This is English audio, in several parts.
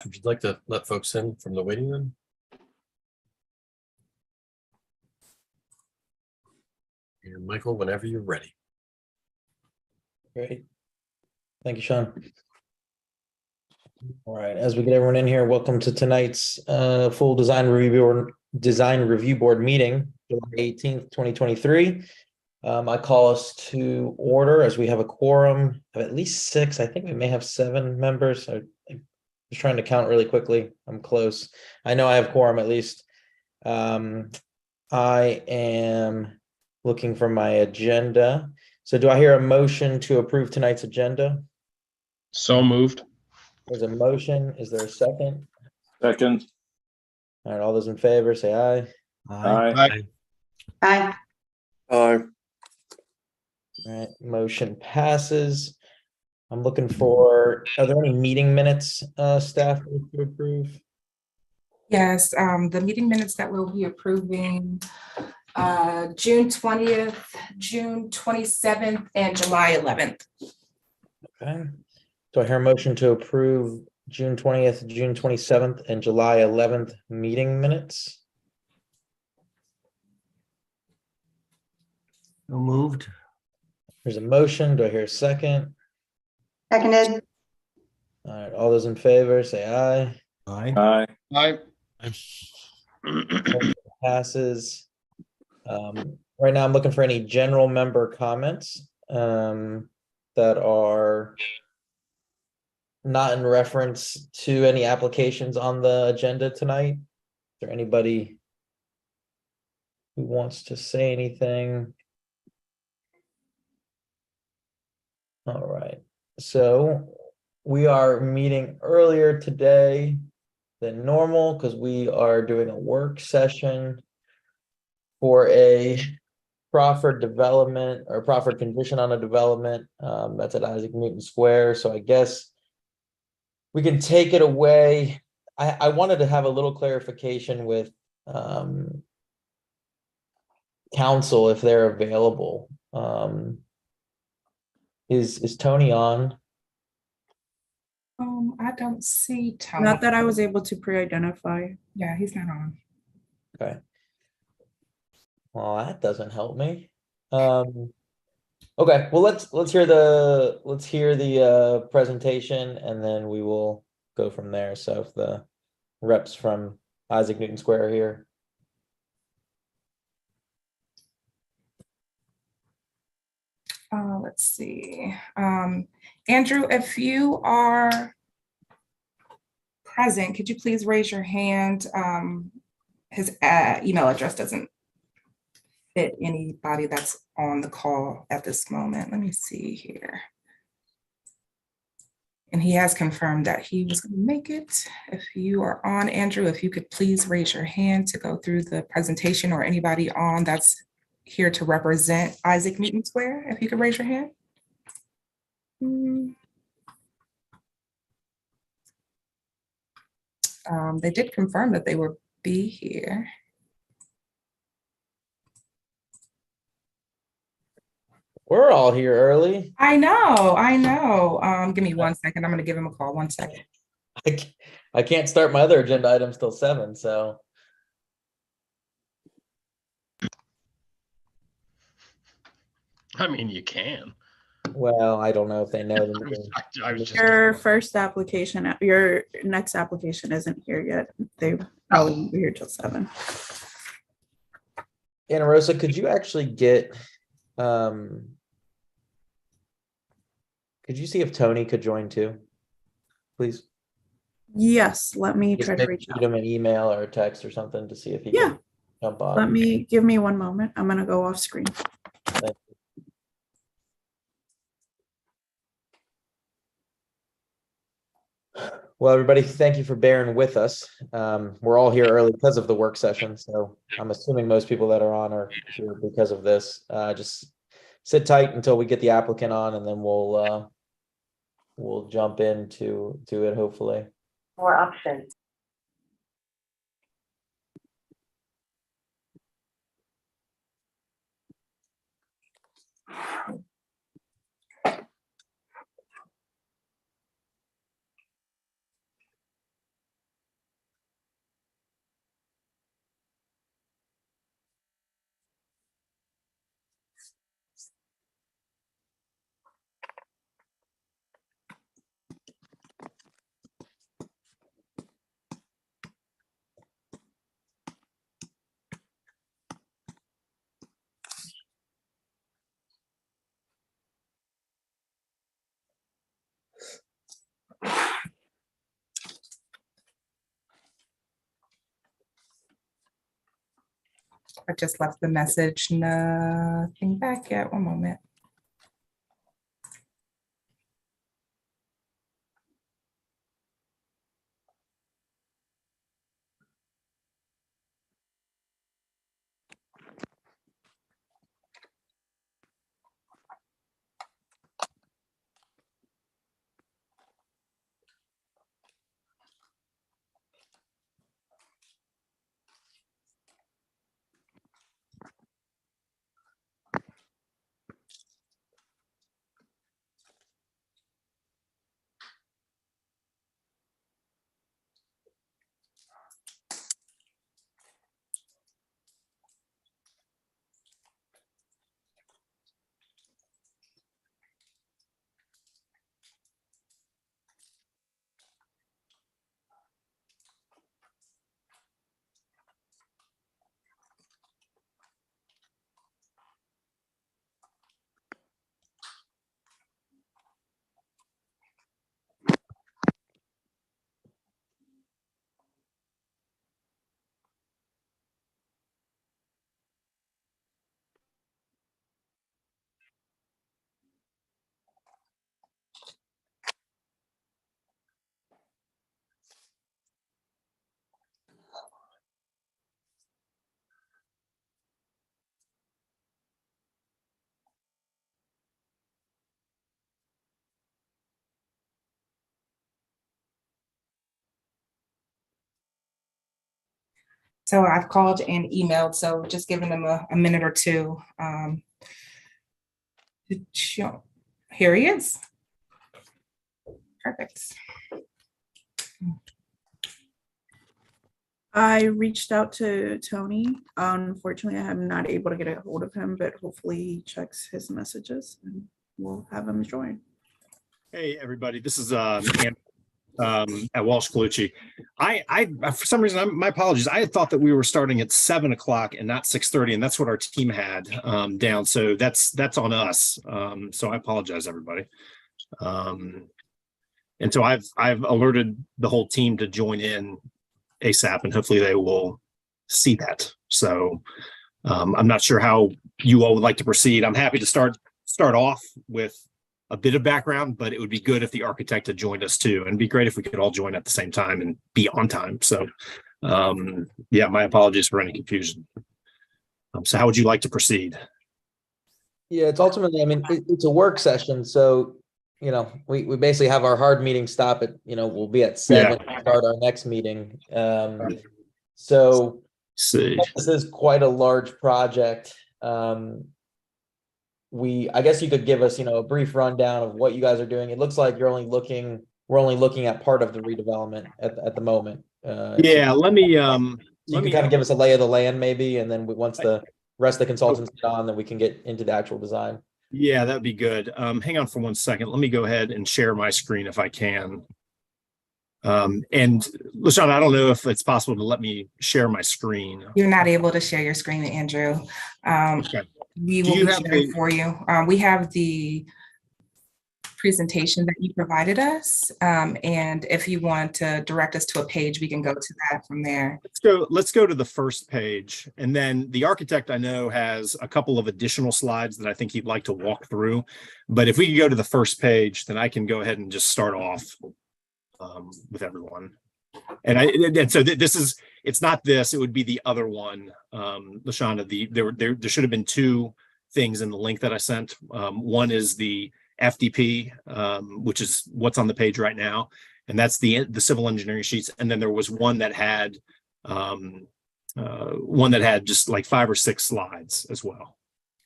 Would you like to let folks in from the waiting room? And Michael, whenever you're ready. Great. Thank you, Sean. All right, as we get everyone in here, welcome to tonight's full design review board meeting, July 18th, 2023. I call us to order as we have a quorum of at least 6. I think we may have 7 members. I'm just trying to count really quickly. I'm close. I know I have quorum at least. I am looking for my agenda. So do I hear a motion to approve tonight's agenda? So moved. There's a motion. Is there a second? Second. All right, all those in favor, say aye. Aye. Aye. Aye. All right, motion passes. I'm looking for, are there any meeting minutes, staff to approve? Yes, the meeting minutes that we'll be approving, June 20th, June 27th, and July 11th. Okay. Do I hear a motion to approve June 20th, June 27th, and July 11th meeting minutes? So moved. There's a motion. Do I hear a second? Seconded. All right, all those in favor, say aye. Aye. Aye. Passes. Right now I'm looking for any general member comments that are not in reference to any applications on the agenda tonight. Is there anybody who wants to say anything? All right, so we are meeting earlier today than normal because we are doing a work session for a proffered development or proffered condition on a development that's at Isaac Newton Square. So I guess we can take it away. I wanted to have a little clarification with council if they're available. Is Tony on? I don't see Tony. Not that I was able to pre-identify. Yeah, he's not on. Okay. Well, that doesn't help me. Okay, well let's hear the presentation and then we will go from there. So if the reps from Isaac Newton Square are here. Let's see. Andrew, if you are present, could you please raise your hand? His email address doesn't fit anybody that's on the call at this moment. Let me see here. And he has confirmed that he was going to make it. If you are on, Andrew, if you could please raise your hand to go through the presentation, or anybody on that's here to represent Isaac Newton Square, if you could raise your hand. They did confirm that they would be here. We're all here early. I know. Give me 1 second. I'm going to give him a call. 1 second. I can't start my other agenda items till 7, so. I mean, you can. Well, I don't know if they know them. I was just. Your first application, your next application isn't here yet. They probably won't be here till 7. Anna Rosa, could you actually get could you see if Tony could join too, please? Yes, let me Just try to maybe reach shoot out. him an email or a text or something to see if he Yeah. can jump on. Give me 1 moment. I'm gonna go off screen. Well, everybody, thank you for bearing with us. We're all here early because of the work session, so I'm assuming most people that are on are here because of this. Just sit tight until we get the applicant on, and then we'll jump into it, hopefully. More options. I just left the message, nothing back yet. One moment. So I've called and emailed, so just giving them a minute or two. Here he is. Perfect. I reached out to Tony. Unfortunately, I am not able to get a hold of him, but hopefully he checks his messages and we'll have him join. Hey, everybody, this is Andrew, at Walsh Colucci. I for some reason, my apologies. I had thought that we were starting at 7 o'clock and not 6:30, and that's what our team had down. So that's on us. So I apologize, everybody. And so I've alerted the whole team to join in ASAP, and hopefully they will see that. So I'm not sure how you all would like to proceed. I'm happy to start off with a bit of background, but it would be good if the architect had joined us too. And it'd be great if we could all join at the same time and be on time. So yeah, my apologies for any confusion. So how would you like to proceed? Yeah, it's ultimately, I mean, it's a work session, so, you know, we basically have our hard meeting stop at, you know, we'll be at 7, to start our next meeting. So See. this is quite a large project. I guess you could give us, you know, a brief rundown of what you guys are doing. It looks like we're only looking at part of the redevelopment at the moment. Yeah, let me You can kind of give us a lay of the land maybe, and then once the rest of the consultants get on, then we can get into the actual design. Yeah, that'd be good. Hang on for 1 second. Let me go ahead and share my screen if I can. And LaShawn, I don't know if it's possible to let me share my screen. You're not able to share your screen, Andrew. Okay. We Do will you be have sharing the- for you. We have the presentation that you provided us. And if you want to direct us to a page, we can go to that from there. Let's go to the first page. And then the architect I know has a couple of additional slides that I think he'd like to walk through. But if we could go to the first page, then I can go ahead and just start off with everyone. And so this is, it's not this, it would be the other one. LaShonda, there should have been two things in the link that I sent. One is the FDP, which is what's on the page right now. And that's the civil engineering sheets. And then there was one that had just like 5 or 6 slides as well.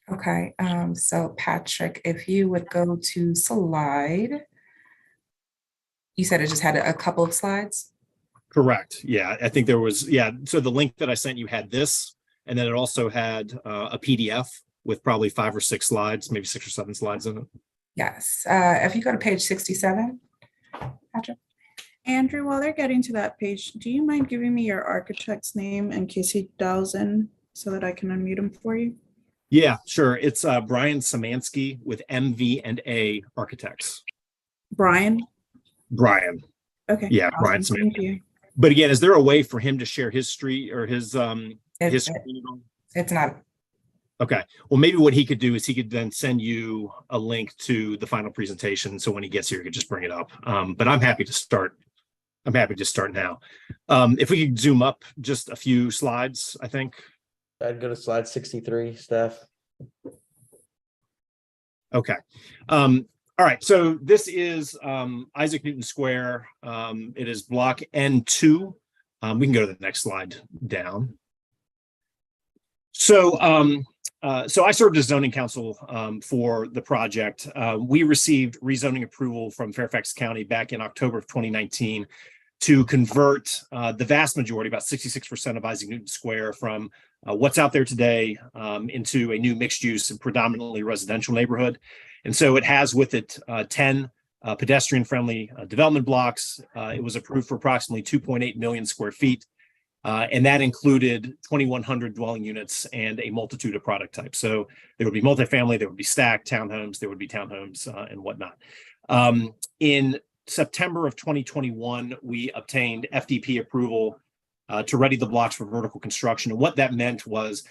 Okay, so Patrick, if you would go to slide. You said it just had a couple of slides? Correct. Yeah, I think there was, yeah. So the link that I sent you had this, and then it also had a PDF with probably 5 or 6 slides, maybe 6 or 7 slides in it. Yes, if you go to page 67, Patrick. Andrew, while they're getting to that page, do you mind giving me your architect's name in case he dials in so that I can unmute him for you? Yeah, sure. It's Brian Samansky with MV&A Architects. Brian? Brian. Okay. Yeah, awesome. Brian Thank Samansky. you. But again, is there a way for him to share his street or his If- screen? It's not, Okay, well, maybe what he could do is he could then send you a link to the final presentation. So when he gets here, he could just bring it up. But I'm happy to start. I'm happy to start now. If we could zoom up just a few slides, I think. I'd go to slide 63, Steph. Okay. All right. So this is Isaac Newton Square. It is block N2. We can go to the next slide down. So I served as zoning counsel for the project. We received rezoning approval from Fairfax County back in October of 2019 to convert the vast majority, about 66% of Isaac Newton Square, from what's out there today into a new mixed use and predominantly residential neighborhood. And so it has with it 10 pedestrian friendly development blocks. It was approved for approximately 2.8 million square feet. And that included 2,100 dwelling units and a multitude of product types. So there would be multifamily, there would be stacked townhomes, there would be townhomes and whatnot. In September of 2021, we obtained FDP approval to ready the blocks for vertical construction. And what that meant was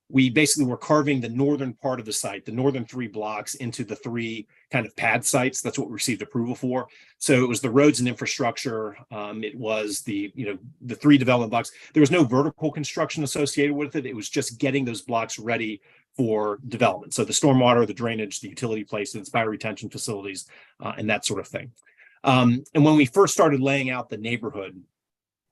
we basically were carving the northern part of the site, the northern 3 blocks, into the 3 kind of pad sites. That's what we received approval for. So it was the roads and infrastructure. It was the 3 development blocks. There was no vertical construction associated with it. It was just getting those blocks ready for development. So the stormwater, the drainage, the utility placements, bioretention facilities, and that sort of thing. And when we first started laying out the neighborhood,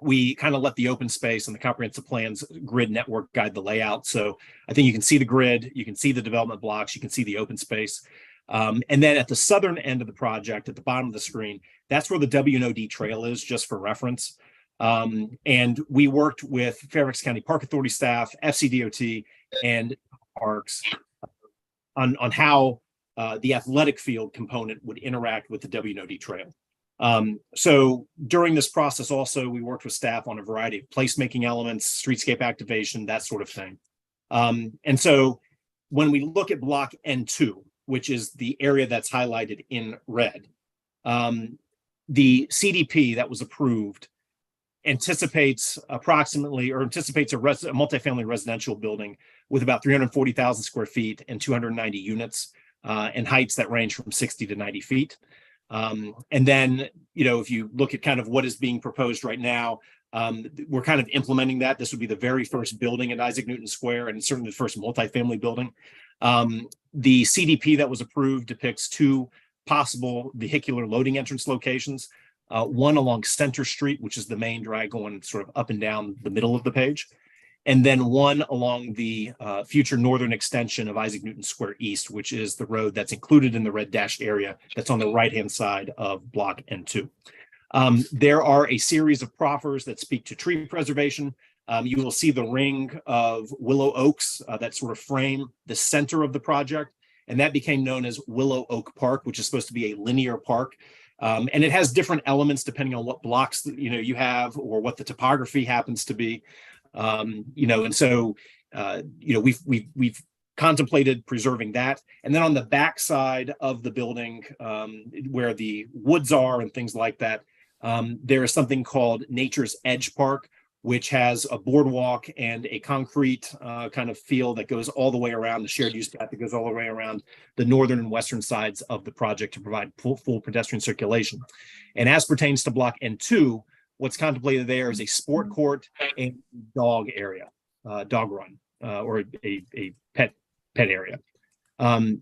we kind of let the open space and the comprehensive plans grid network guide the layout. So I think you can see the grid, you can see the development blocks, you can see the open space. And then at the southern end of the project, at the bottom of the screen, that's where the W&OD trail is, just for reference. And we worked with Fairfax County Park Authority staff, FCDOT, and parks on how the athletic field component would interact with the W&OD trail. So during this process also, we worked with staff on a variety of placemaking elements, streetscape activation, that sort of thing. And so when we look at block N2, which is the area that's highlighted in red, the CDP that was approved anticipates a multifamily residential building with about 340,000 square feet and 290 units and heights that range from 60 to 90 feet. And then, if you look at kind of what is being proposed right now, we're kind of implementing that. This would be the very first building at Isaac Newton Square, and certainly the first multifamily building. The CDP that was approved depicts 2 possible vehicular loading entrance locations, one along Center Street, which is the main drag going sort of up and down the middle of the page, and then one along the future northern extension of Isaac Newton Square East, which is the road that's included in the red dashed area that's on the right-hand side of block N2. There are a series of proffers that speak to tree preservation. You will see the ring of willow oaks that sort of frame the center of the project, and that became known as Willow Oak Park, which is supposed to be a linear park. And it has different elements depending on what blocks you have or what the topography happens to be. And so we've contemplated preserving that. And then on the back side of the building, where the woods are and things like that, there is something called Nature's Edge Park, which has a boardwalk and a concrete kind of field that goes all the way around, the shared use path that goes all the way around the northern and western sides of the project to provide full pedestrian circulation. And as pertains to block N2, what's contemplated there is a sport court and dog area, dog run, or a pet area.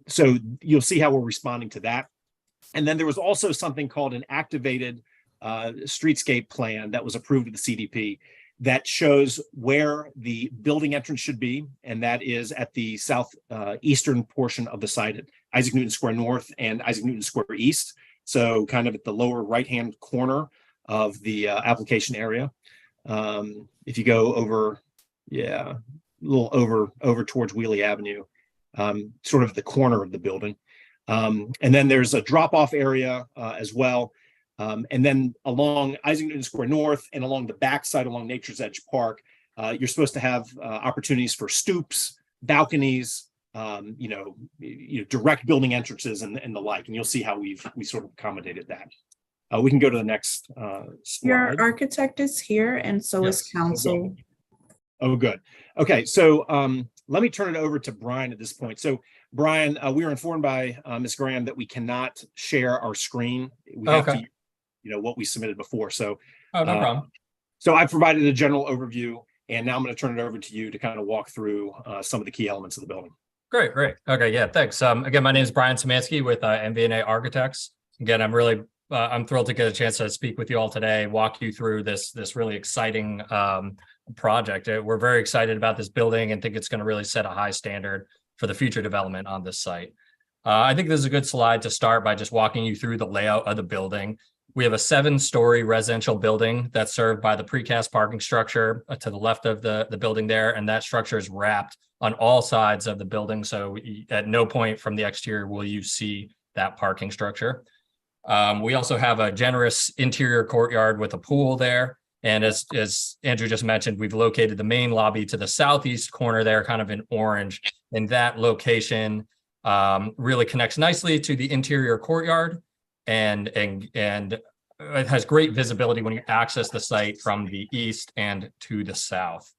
So you'll see how we're responding to that. And then there was also something called an activated streetscape plan that was approved at the CDP that shows where the building entrance should be, and that is at the southeastern portion of the site at Isaac Newton Square North and Isaac Newton Square East. So kind of at the lower right-hand corner of the application area. If you go over, a little over towards Wheelie Avenue, sort of at the corner of the building. And then there's a drop-off area as well. And then along Isaac Newton Square North and along the backside along Nature's Edge Park, you're supposed to have opportunities for stoops, balconies, direct building entrances and the like. And you'll see how we sort of accommodated that. We can go to the next slide. Your architect is here and so is Yes. council. Oh, good. Okay, so Let me turn it over to Brian at this point. So Brian, we were informed by Ms. Graham that we cannot share our screen. We have to, Okay. what we submitted before. So, Oh, no problem. so I provided a general overview, and now I'm going to turn it over to you to kind of walk through some of the key elements of the building. Great. Okay, yeah, thanks. Again, my name is Brian Samansky with MVNA Architects. Again, I'm thrilled to get a chance to speak with you all today, walk you through this really exciting project. We're very excited about this building and think it's going to really set a high standard for the future development on this site. I think this is a good slide to start by just walking you through the layout of the building. We have a 7-story residential building that's served by the precast parking structure to the left of the building there, and that structure is wrapped on all sides of the building. So at no point from the exterior will you see that parking structure. We also have a generous interior courtyard with a pool there. And as Andrew just mentioned, we've located the main lobby to the southeast corner there, kind of in orange. And that location really connects nicely to the interior courtyard and it has great visibility when you access the site from the east and to the south.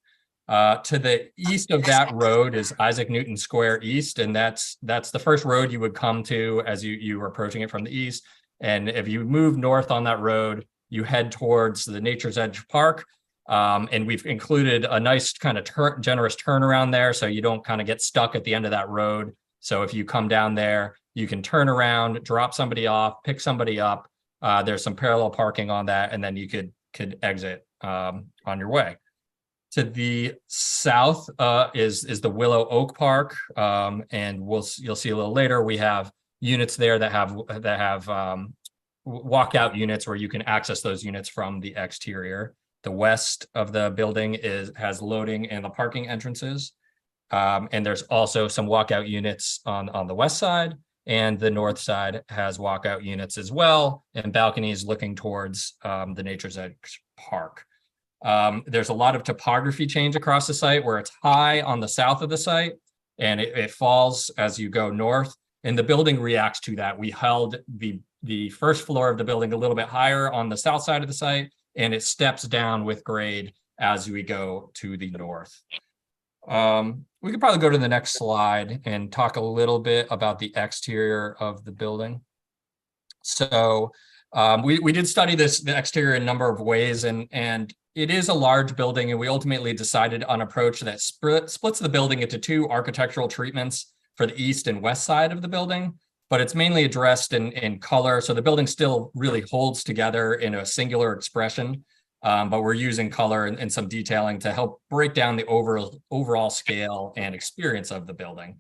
To the east of that road is Isaac Newton Square East, and that's the first road you would come to as you were approaching it from the east. And if you move north on that road, you head towards the Nature's Edge Park, and we've included a nice kind of generous turnaround there, so you don't kind of get stuck at the end of that road. So if you come down there, you can turn around, drop somebody off, pick somebody up. There's some parallel parking on that, and then you could exit on your way. To the south is the Willow Oak Park, and you'll see a little later we have units there that have walkout units where you can access those units from the exterior. The west of the building has loading and the parking entrances, and there's also some walkout units on the west side, and the north side has walkout units as well, and balconies looking towards the Nature's Edge Park. There's a lot of topography change across the site where it's high on the south of the site and it falls as you go north, and the building reacts to that. We held the first floor of the building a little bit higher on the south side of the site, and it steps down with grade as we go to the north. We could probably go to the next slide and talk a little bit about the exterior of the building. So we did study the exterior in a number of ways, and it is a large building, and we ultimately decided on an approach that splits the building into 2 architectural treatments for the east and west side of the building, but it's mainly addressed in color. So the building still really holds together in a singular expression, but we're using color and some detailing to help break down the overall scale and experience of the building.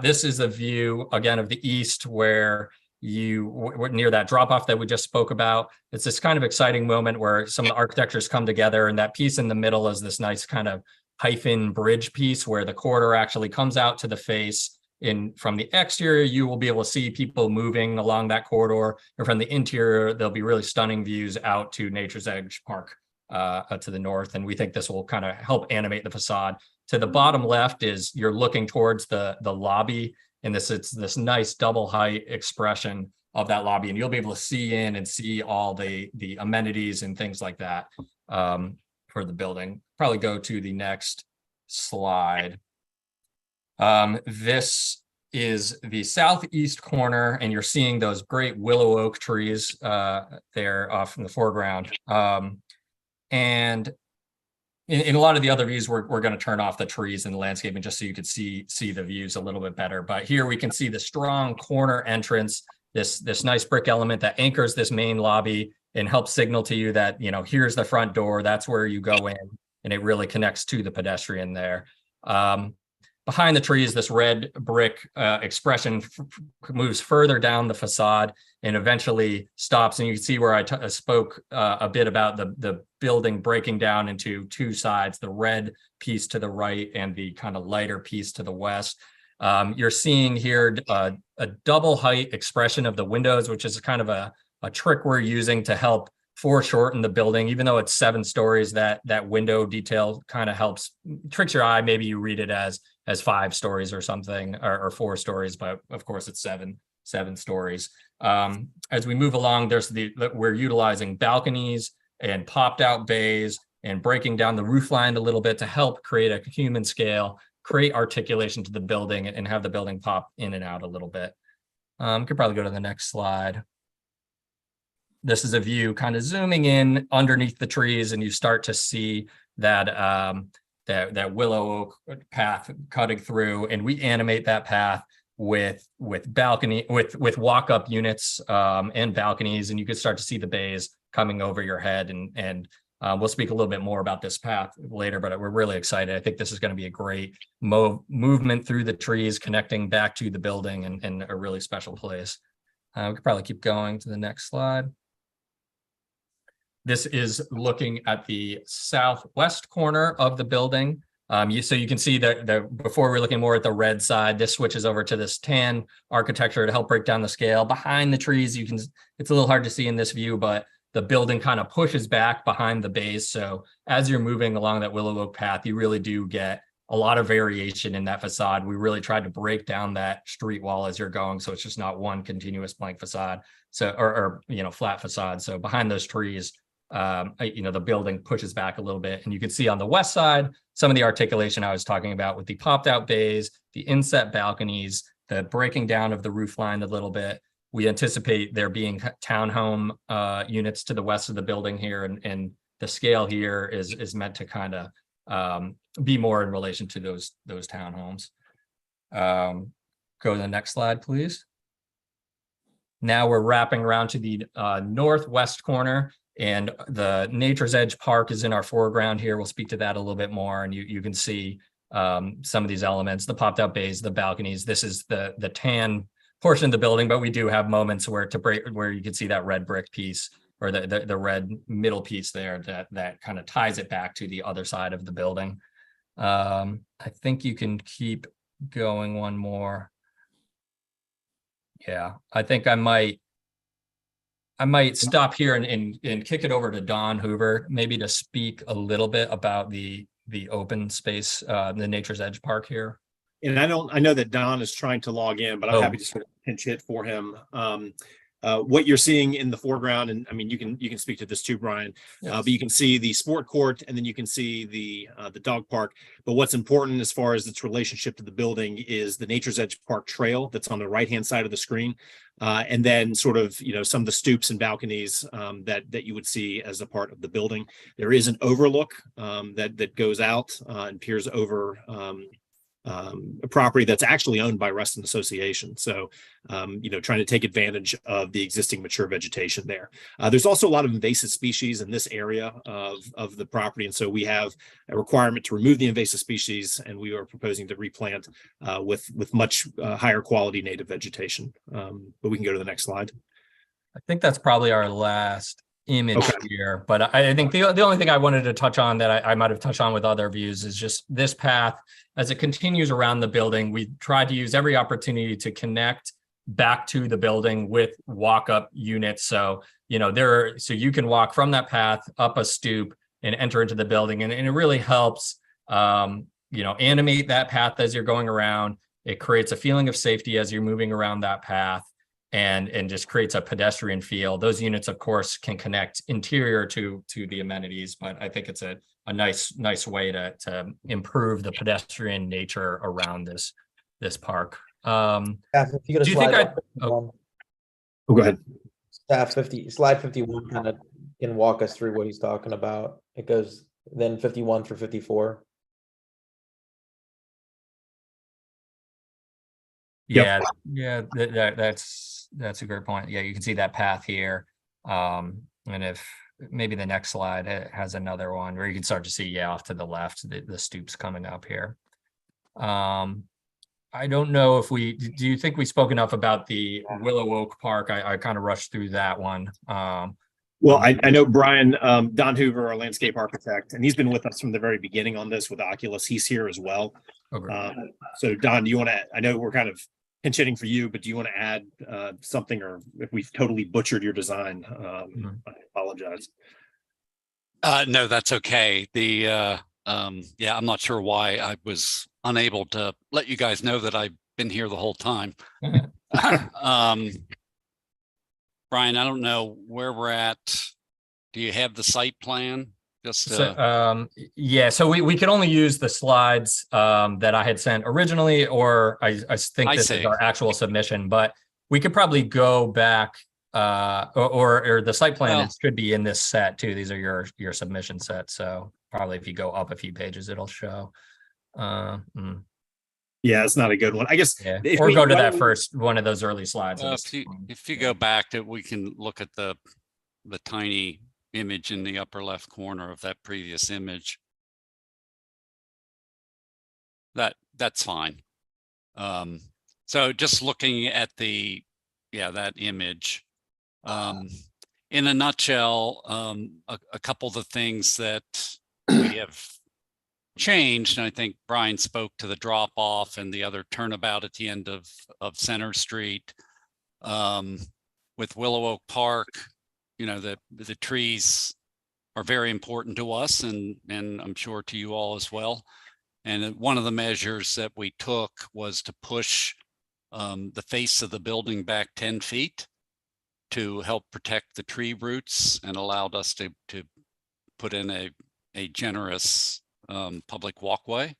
This is a view, again, of the east where we're near that drop off that we just spoke about. It's this kind of exciting moment where some of the architectures come together, and that piece in the middle is this nice kind of hyphen bridge piece where the corridor actually comes out to the face. From the exterior, you will be able to see people moving along that corridor, and from the interior, there'll be really stunning views out to Nature's Edge Park to the north, and we think this will kind of help animate the facade. To the bottom left is you're looking towards the lobby, and it's this nice double height expression of that lobby, and you'll be able to see in and see all the amenities and things like that for the building. Probably go to the next slide. This is the southeast corner, and you're seeing those great willow oak trees there off in the foreground. And in a lot of the other views, we're going to turn off the trees and the landscaping just so you could see the views a little bit better. But here we can see the strong corner entrance, this nice brick element that anchors this main lobby and helps signal to you that, here's the front door, that's where you go in, and it really connects to the pedestrian there. Behind the trees, this red brick expression moves further down the facade and eventually stops. And you can see where I spoke a bit about the building breaking down into 2 sides, the red piece to the right and the kind of lighter piece to the west. You're seeing here a double height expression of the windows, which is kind of a trick we're using to help foreshorten the building. Even though it's 7 stories, that window detail kind of tricks your eye. Maybe you read it as 5 stories or something, or 4 stories, but of course it's seven stories. As we move along, we're utilizing balconies and popped out bays and breaking down the roof line a little bit to help create a human scale create articulation to the building and have the building pop in and out a little bit. Could probably go to the next slide. This is a view kind of zooming in underneath the trees, and you start to see that that willow oak path cutting through, and we animate that path with balcony with walk-up units and balconies, and you can start to see the bays coming over your head, and we'll speak a little bit more about this path later, but we're really excited. I think this is going to be a great movement through the trees, connecting back to the building, and a really special place. We could probably keep going to the next slide. This is looking at the southwest corner of the building. So you can see that before we're looking more at the red side, this switches over to this tan architecture to help break down the scale. Behind the trees, it's a little hard to see in this view, but the building kind of pushes back behind the bays. So as you're moving along that willow oak path, you really do get a lot of variation in that facade. We really tried to break down that street wall as you're going, so it's just not one continuous blank facade, so or flat facade. So behind those trees, the building pushes back a little bit, and you can see on the west side some of the articulation I was talking about with the popped out bays, the inset balconies, the breaking down of the roof line a little bit. We anticipate there being townhome units to the west of the building here, and the scale here is meant to kind of be more in relation to those townhomes. Go to the next slide, please. Now we're wrapping around to the northwest corner, and the Nature's Edge Park is in our foreground here. We'll speak to that a little bit more, and you can see some of these elements, the popped out bays, the balconies. This is the tan portion of the building, but we do have moments where you can see that red brick piece, or the red middle piece there that kind of ties it back to the other side of the building. I think you can keep going one more. Yeah, I think I might stop here and kick it over to Don Hoover, maybe to speak a little bit about the open space, the Nature's Edge Park here. And I know that Don is trying to log in, but I'm Oh. happy to sort of pinch hit for him. What you're seeing in the foreground, and I mean, you can speak to this too, Brian, but you can see the sport court, and then you can see the dog park. But what's important as far as its relationship to the building is the Nature's Edge Park trail that's on the right-hand side of the screen. And then sort of, some of the stoops and balconies that you would see as a part of the building. There is an overlook that goes out and peers over a property that's actually owned by Ruston Association. So, trying to take advantage of the existing mature vegetation there. There's also a lot of invasive species in this area of the property. And so we have a requirement to remove the invasive species, and we are proposing to replant with much higher quality native vegetation. But we can go to the next slide. I think that's probably our last image here, but I think the only thing I wanted to touch on that I might have touched on with other views is just this path. As it continues around the building, we tried to use every opportunity to connect back to the building with walk-up units. So, so you can walk from that path up a stoop and enter into the building, and it really helps, animate that path as you're going around. It creates a feeling of safety as you're moving around that path, and just creates a pedestrian feel. Those units, of course, can connect interior to the amenities, but I think it's a nice way to improve the pedestrian nature around this park. If you go to Do you slide think 51, Go ahead. slide 51 kind of can walk us through what he's talking about. It goes then 51 through 54. Yeah, that's a great point. Yeah, you can see that path here. And if maybe the next slide has another one where you can start to see, off to the left, the stoops coming up here. I don't know if do you think we spoke enough about the Willow Oak Park? I kind of rushed through that one. Well, I know Brian, Don Hoover, our landscape architect, and he's been with us from the very beginning on this with Oculus. He's here as well. Okay. So Don, do you want to, I know we're kind of pinch hitting for you, but do you want to add something, or if we've totally butchered your design, I apologize. No, that's okay. I'm not sure why I was unable to let you guys know that I've been here the whole time. Brian, I don't know where we're at. Do you have the site plan Just, Yeah, so we could only use the slides that I had sent originally, or I think I this see. is our actual submission, but we could probably go back or the site plan Well- should be in this set too. These are your submission set. So probably if you go up a few pages, it'll show. Yeah, it's not a good one. I guess. Yeah, if or we- go to why that don't we- first one of those early slides. of well, this if you one. go back to, we can look at the tiny image in the upper left corner of that previous image. That's fine. So just looking at that image. In a nutshell, a couple of the things that we have changed, and I think Brian spoke to the drop off and the other turnabout at the end of Center Street. With Willow Oak Park, the trees are very important to us and I'm sure to you all as well. And one of the measures that we took was to push the face of the building back 10 feet to help protect the tree roots, and allowed us to put in a generous public walkway.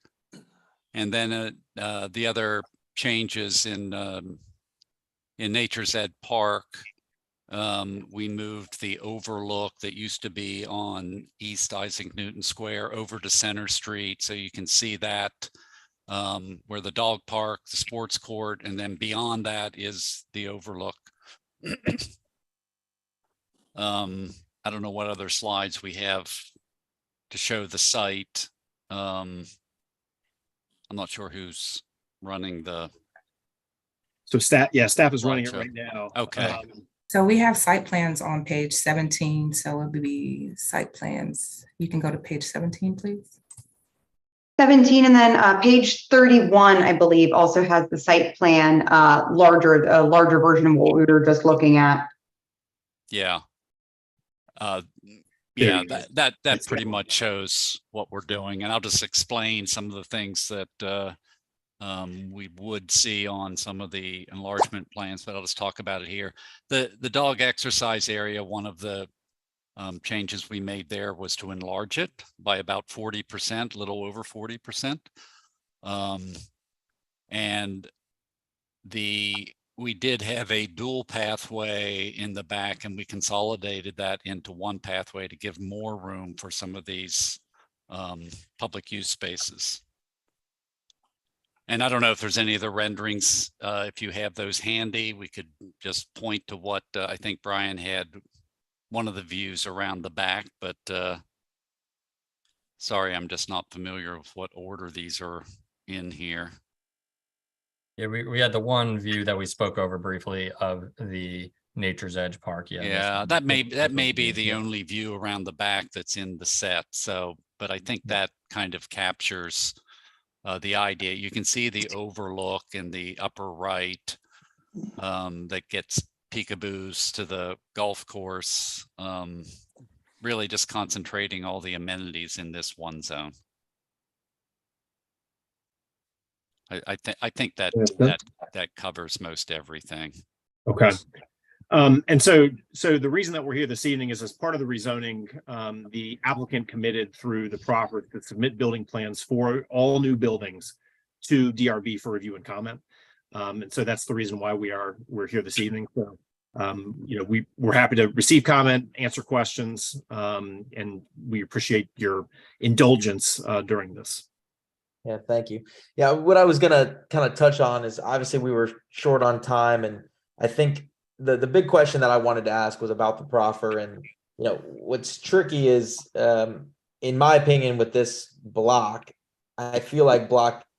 And then the other changes in Nature's Edge Park, we moved the overlook that used to be on East Isaac Newton Square over to Center Street. So you can see that where the dog park, the sports court, and then beyond that is the overlook. I don't know what other slides we have to show the site. I'm not sure who's running the. So staff is running it Slideshow. right now. Okay. So we have site plans on page 17, so it would be site plans. You can go to page 17, please. 17, and then page 31, I believe, also has the site plan, larger version of what we were just looking at. Yeah. There Yeah, you go. that It's pretty got- much shows what we're doing, and I'll just explain some of the things that we would see on some of the enlargement plans, but I'll just talk about it here. The dog exercise area, one of the changes we made there was to enlarge it by about 40%, a little over 40%. And we did have a dual pathway in the back, and we consolidated that into one pathway to give more room for some of these public use spaces. And I don't know if there's any of the renderings, if you have those handy, we could just point to what I think Brian had, one of the views around the back, but sorry, I'm just not familiar with what order these are in here. Yeah, we had the one view that we spoke over briefly of the Nature's Edge Park. Yeah. this Yeah, one. that may be the Yeah. only view around the back that's in the set. So, but I think that kind of captures the idea. You can see the overlook in the upper right that gets peekaboos to the golf course. Really just concentrating all the amenities in this one zone. I think that that covers most everything. Okay. And so the reason that we're here this evening is as part of the rezoning, the applicant committed through the proffer to submit building plans for all new buildings to DRB for review and comment. And so that's the reason why we're here this evening. So, we're happy to receive comment, answer questions, and we appreciate your indulgence during this. Yeah, thank you. Yeah, what I was gonna kind of touch on is obviously we were short on time, and I think the big question that I wanted to ask was about the proffer. And what's tricky is, in my opinion, with this block, I feel like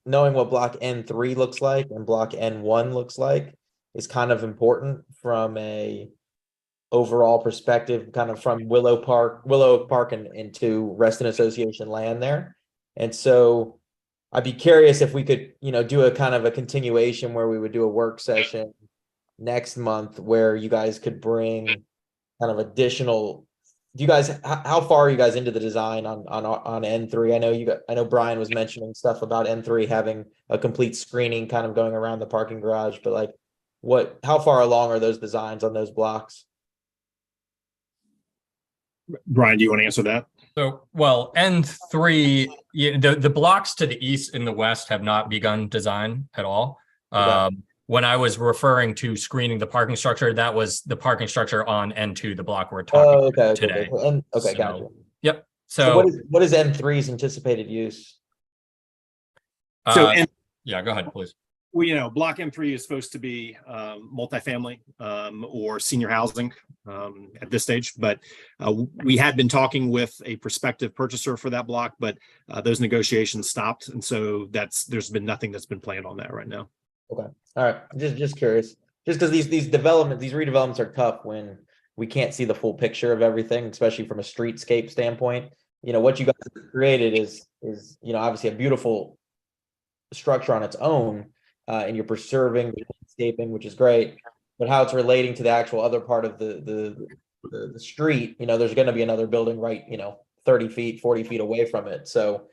knowing what block N3 looks like and block N1 looks like is kind of important from a overall perspective, kind of from Willow Oak Park and into Reston Association land there. And so I'd be curious if we could, do a kind of a continuation where we would do a work session next month where you guys could bring kind of additional. How far are you guys into the design on N3? I know Brian was mentioning stuff about N3 having a complete screening kind of going around the parking garage, but how far along are those designs on those blocks? Brian, do you want to answer that? So, well, N3, the blocks to the east and the west have not begun design at all. Okay. When I was referring to screening the parking structure, that was the parking structure on N2, the block we're Oh, talking okay, about okay, today. okay. Okay, So, gotcha. Yep. So what is N3's anticipated use? So, uh, and yeah, go ahead, please. well, block M3 is supposed to be multifamily or senior housing at this stage, but we had been talking with a prospective purchaser for that block, but those negotiations stopped, and so there's been nothing that's been planned on that right now. Okay, all right, just curious, just because these redevelopments are tough when we can't see the full picture of everything, especially from a streetscape standpoint. What you guys have created is obviously a beautiful structure on its own, and you're preserving the landscaping, which is great, but how it's relating to the actual other part of the street, there's going to be another building right, 30 feet, 40 feet away from it. So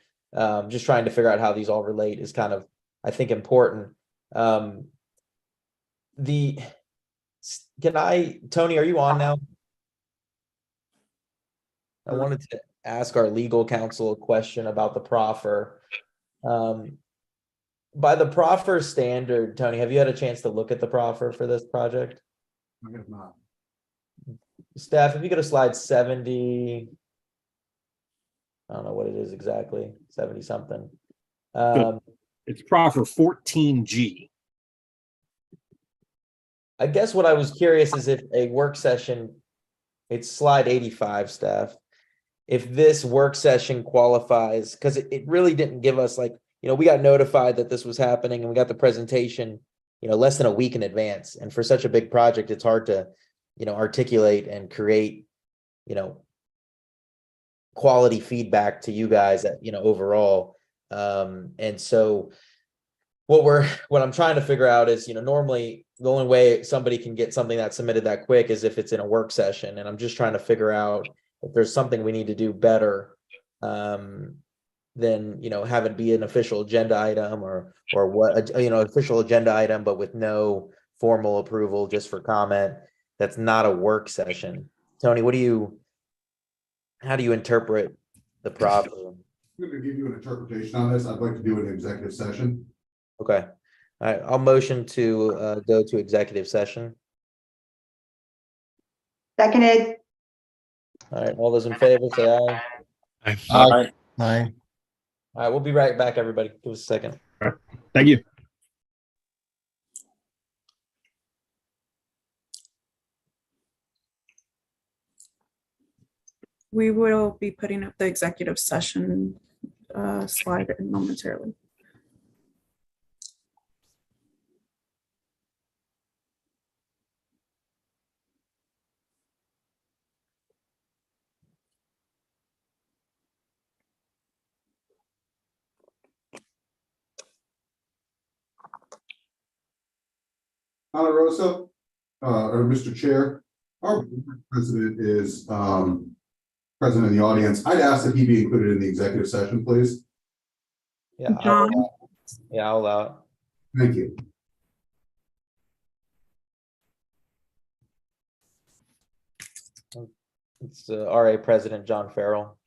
just trying to figure out how these all relate is kind of, I think, important. Tony, are you on now? I wanted to ask our legal counsel a question about the proffer. By the proffer standard, Tony, have you had a chance to look at the proffer for this project? I have not. Steph, if you go to slide 70, I don't know what it is exactly, 70 something. It's proffer 14G. I guess what I was curious is if a work session, it's slide 85, Steph. If this work session qualifies, because it really didn't give us we got notified that this was happening and we got the presentation, less than a week in advance. And for such a big project, it's hard to, articulate and create, quality feedback to you guys that, overall. And so what I'm trying to figure out is, normally the only way somebody can get something that's submitted that quick is if it's in a work session. And I'm just trying to figure out if there's something we need to do better, than have it be an official agenda item or what official agenda item, but with no formal approval, just for comment. That's not a work session. Tony, how do you interpret the problem? I'm going to give you an interpretation on this. I'd like to do an executive session. Okay, all right, I'll motion to go to executive session. Seconded. All right, all those in favor say aye. Aye. Aye. All right, we'll be right back, everybody. Give us a second. Thank you. We will be putting up the executive session slide momentarily. Honorosa, or Mr. Chair, our president is present in the audience. I'd ask that he be included in the executive session, please. Yeah, John? I'll allow it. Thank you. It's RA President John Farrell.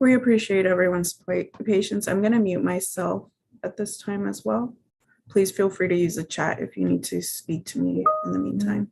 We appreciate everyone's patience. I'm going to mute myself at this time as well. Please feel free to use the chat if you need to speak to me in the meantime.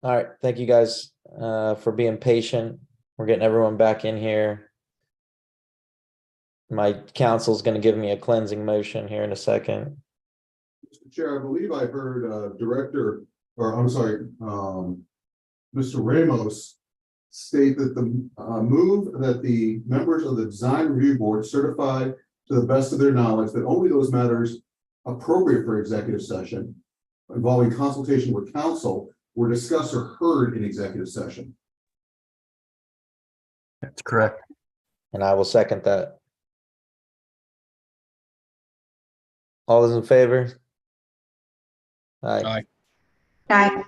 All right, thank you guys for being patient. We're getting everyone back in here. My counsel's going to give me a cleansing motion here in a second. Mr. Chair, I believe I heard Director, or I'm sorry, Mr. Ramos state that the move that the members of the Design Review Board certify to the best of their knowledge that only those matters appropriate for executive session involving consultation with counsel were discussed or heard in executive session. That's correct. And I will second that. All those in favor? Aye. Aye. Aye.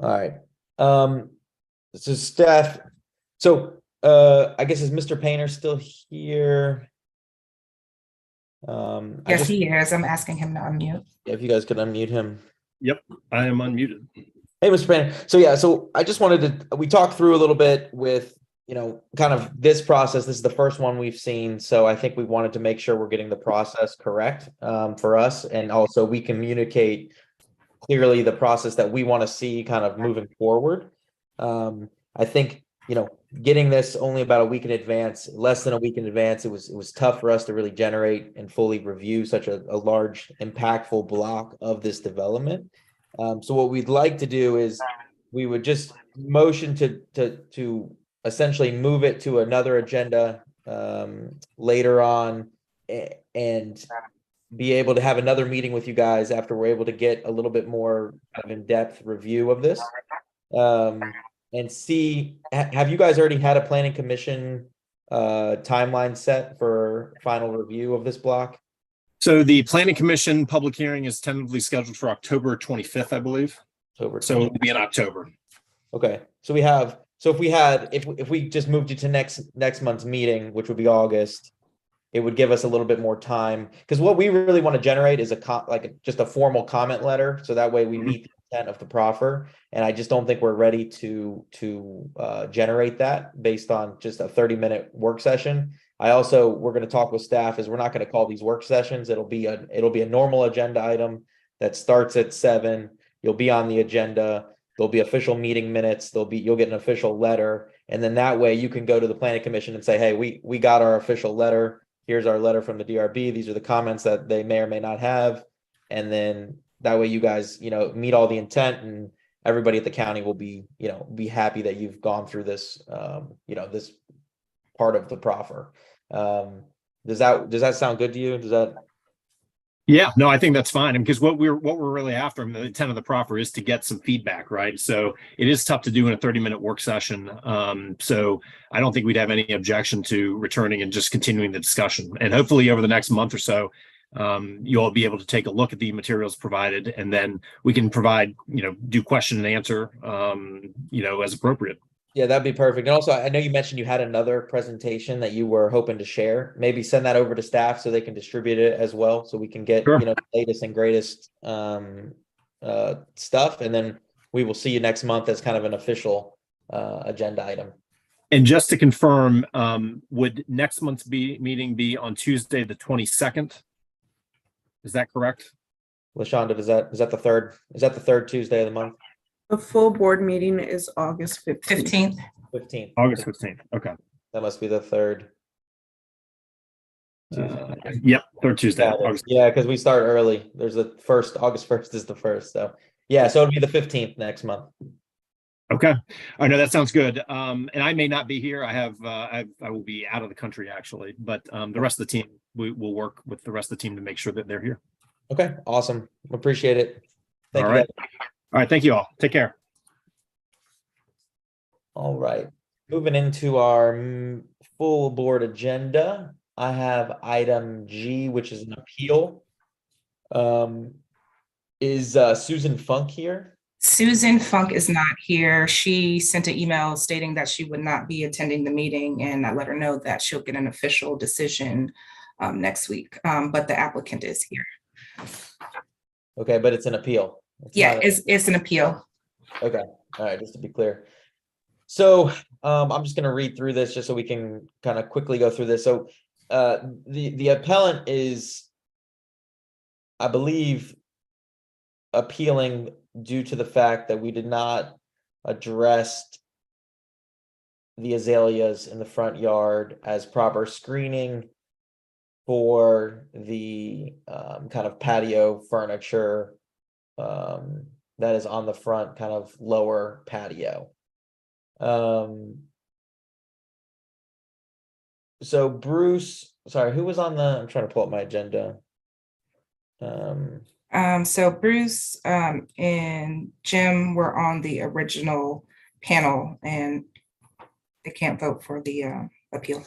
All right. This is staff. So I guess is Mr. Painter still here? Yes, he is. I'm asking him to unmute. If you guys could unmute him. Yep, I am unmuted. Hey, Mr. Painter. So yeah, so I just wanted to, we talked through a little bit with, you know, kind of this process. This is the first one we've seen. So I think we wanted to make sure we're getting the process correct for us. And also we communicate clearly the process that we want to see kind of moving forward. I think, you know, getting this only about a week in advance, less than a week in advance, it was tough for us to really generate and fully review such a large, impactful block of this development. So what we'd like to do is we would just motion to essentially move it to another agenda later on and be able to have another meeting with you guys after we're able to get a little bit more of in-depth review of this. And see, have you guys already had a planning commission timeline set for final review of this block? So the planning commission public hearing is tentatively scheduled for October 25th, I believe. October. So it'll be in October. Okay, so we have, so if we just moved it to next month's meeting, which would be August, it would give us a little bit more time, because what we really want to generate is just a formal comment letter, so that way we meet the intent of the proffer. And I just don't think we're ready to generate that based on just a 30-minute work session. We're going to talk with staff, is we're not going to call these work sessions. It'll be a normal agenda item that starts at 7. You'll be on the agenda. There'll be official meeting minutes. You'll get an official letter. And then that way you can go to the planning commission and say, hey, we got our official letter. Here's our letter from the DRB. These are the comments that they may or may not have. And then that way you guys, you know, meet all the intent, and everybody at the county will be, you know, be happy that you've gone through this, you know, this part of the proffer. Does that sound good to you? Yeah, no, I think that's fine. Because what we're really after, and the intent of the proffer is to get some feedback, right? So it is tough to do in a 30-minute work session. So I don't think we'd have any objection to returning and just continuing the discussion. And hopefully over the next month or so, you'll all be able to take a look at the materials provided, and then we can provide, you know, do question and answer, you know, as appropriate. Yeah, that'd be perfect. And also, I know you mentioned you had another presentation that you were hoping to share. Maybe send that over to staff so they can distribute it as well, so we can get, Sure, you know, the latest and greatest stuff. And then we will see you next month as kind of an official agenda item. And just to confirm, would next month's meeting be on Tuesday, the 22nd? Is that correct? LaShonda, is that the third? Is that the third Tuesday of the month? The full board meeting is August 15th. 15th. August 15th. Okay. That must be the third. Yep, third Tuesday. August. Yeah, because we start early. There's the first, August 1st is the first. So yeah, so it'll be the 15th next month. Okay. I know that sounds good. And I may not be here. I will be out of the country actually, but the rest of the team, we will work with the rest of the team to make sure that they're here. Okay, awesome. Appreciate it. Thank All you. right. All right. Thank you all. Take care. All right. Moving into our full board agenda, I have item G, which is an appeal. Is Susan Funk here? Susan Funk is not here. She sent an email stating that she would not be attending the meeting, and I let her know that she'll get an official decision next week. But the applicant is here. Okay, but it's an appeal. It's an appeal. Okay, all right, just to be clear. So I'm just gonna read through this just so we can kind of quickly go through this. So the appellant is, I believe, appealing due to the fact that we did not address the azaleas in the front yard as proper screening for the kind of patio furniture that is on the front kind of lower patio. So Bruce, sorry, who was on the, I'm trying to pull up my agenda. So Bruce and Jim were on the original panel and they can't vote for the appeal.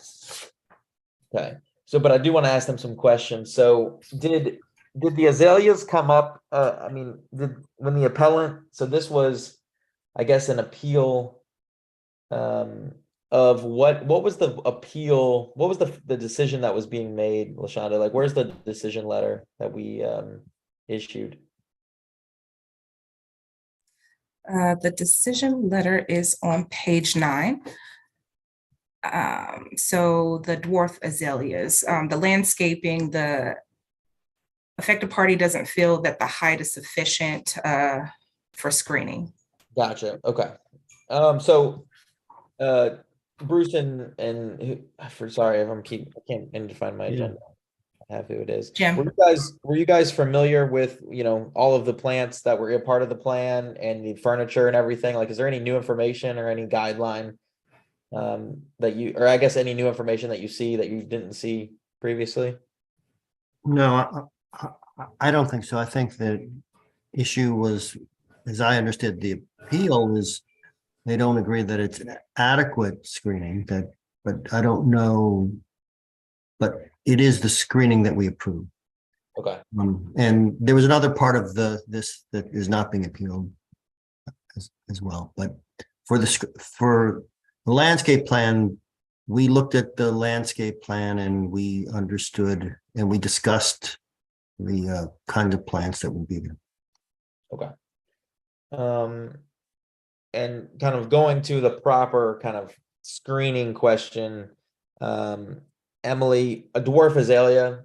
Okay, so but I do want to ask them some questions. So did the azaleas come up? I mean, when the appellant, so this was, I guess, an appeal of what was the appeal? What was the decision that was being made, LaShonda? Like, where's the decision letter that we issued? The decision letter is on page 9. So the dwarf azaleas, the landscaping, the affected party doesn't feel that the height is sufficient for screening. Gotcha. Okay. So Bruce and sorry if I can't find my agenda. I have who it is. Jim. Were you guys familiar with, all of the plants that were a part of the plan and the furniture and everything? Like, is there any new information or any guideline that you, or I guess any new information that you see that you didn't see previously? No, I don't think so. I think the issue was, as I understood the appeal, is they don't agree that it's an adequate screening, but I don't know, but it is the screening that we approve. Okay. And there was another part of this that is not being appealed as well. But for the landscape plan, we looked at the landscape plan and we understood and we discussed the kind of plants that would be there. Okay. And kind of going to the proper kind of screening question, Emily, a dwarf azalea,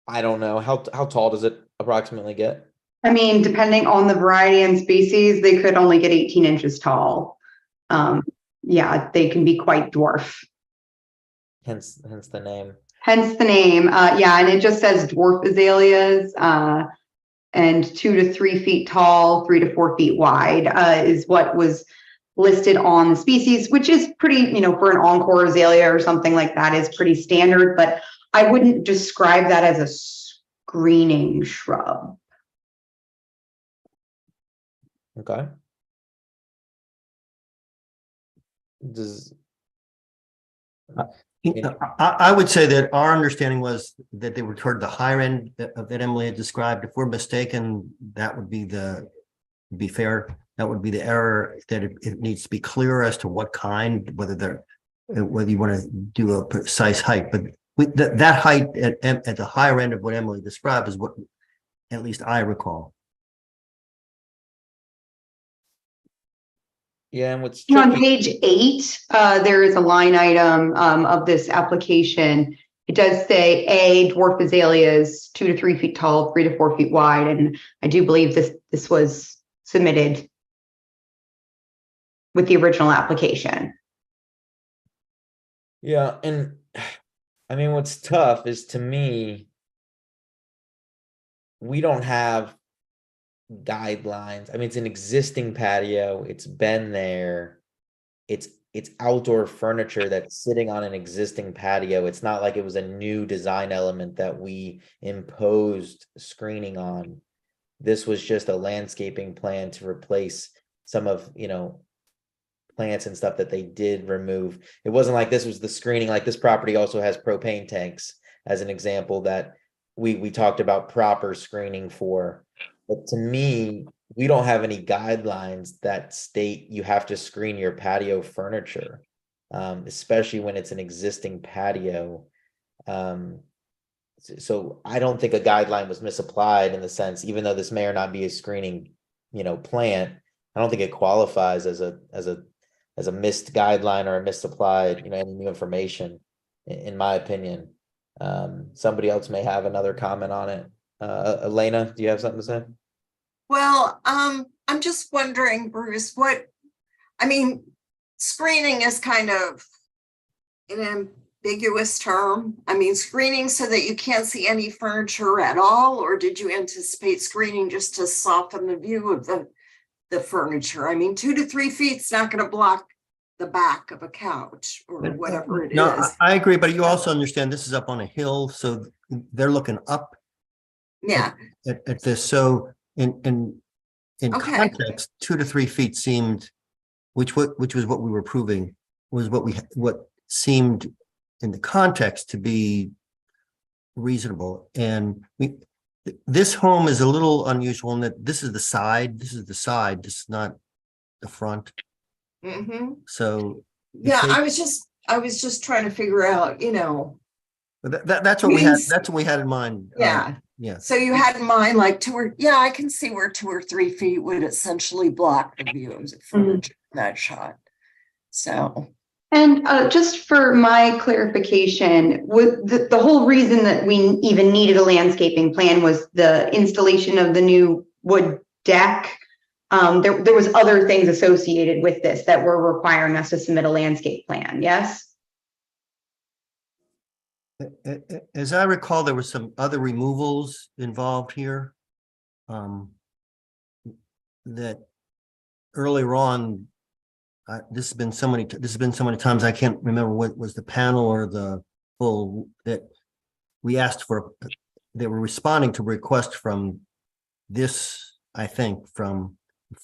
I don't know, how tall does it approximately get? I mean, depending on the variety and species, they could only get 18 inches tall. Yeah, they can be quite dwarf. Hence the name. Hence the name. Yeah, and it just says dwarf azaleas, and 2 to 3 feet tall, 3 to 4 feet wide, is what was listed on the species, which is pretty, for an encore azalea or something like that is pretty standard, but I wouldn't describe that as a screening shrub. Okay. I would say that our understanding was that they were toward the higher end of that Emily had described. If we're mistaken, that would be be fair. That would be the error, that it needs to be clear as to what kind, whether you want to do a precise height. But that height at the higher end of what Emily described is what at least I recall. Yeah, and what's On tricky, page 8, there is a line item of this application. It does say dwarf azaleas, 2 to 3 feet tall, 3 to 4 feet wide, and I do believe this was submitted with the original application. yeah, and I mean, what's tough is, to me, we don't have guidelines. I mean, it's an existing patio, it's been there, it's outdoor furniture that's sitting on an existing patio. It's not like it was a new design element that we imposed screening on. This was just a landscaping plan to replace some of, plants and stuff that they did remove. It wasn't like this was the screening. Like, this property also has propane tanks, as an example, that we talked about proper screening for. But to me, we don't have any guidelines that state you have to screen your patio furniture, especially when it's an existing patio. So I don't think a guideline was misapplied in the sense, even though this may or not be a screening, plant, I don't think it qualifies as a missed guideline or a misapplied, any new information, in my opinion. Somebody else may have another comment on it. Elena, do you have something to say? Well, I'm just wondering, Bruce, I mean, screening is kind of an ambiguous term. I mean, screening so that you can't see any furniture at all, or did you anticipate screening just to soften the view of the furniture? I mean, 2 to 3 feet's not going to block the back of a couch or whatever it No, is. I agree, but you also understand this is up on a hill, so they're looking up Yeah, at this. So in Okay. context, 2 to 3 feet seemed, which was what we were proving, was what seemed in the context to be reasonable. And this home is a little unusual in that this is the side, this is not the front. mhm. So Yeah, I was just trying to figure out, that's what we had. Means- That's what we had in mind. Yeah. Yeah. So you had in mind like I can see where 2 or 3 feet would essentially block the view of furniture in that shot. So, And just for my clarification, with the whole reason that we even needed a landscaping plan was the installation of the new wood deck. There was other things associated with this that were requiring us to submit a landscape plan, yes? As I recall, there were some other removals involved here. That earlier on, this has been so many times, I can't remember what was the panel or the full that we asked for. They were responding to request from this, I think, from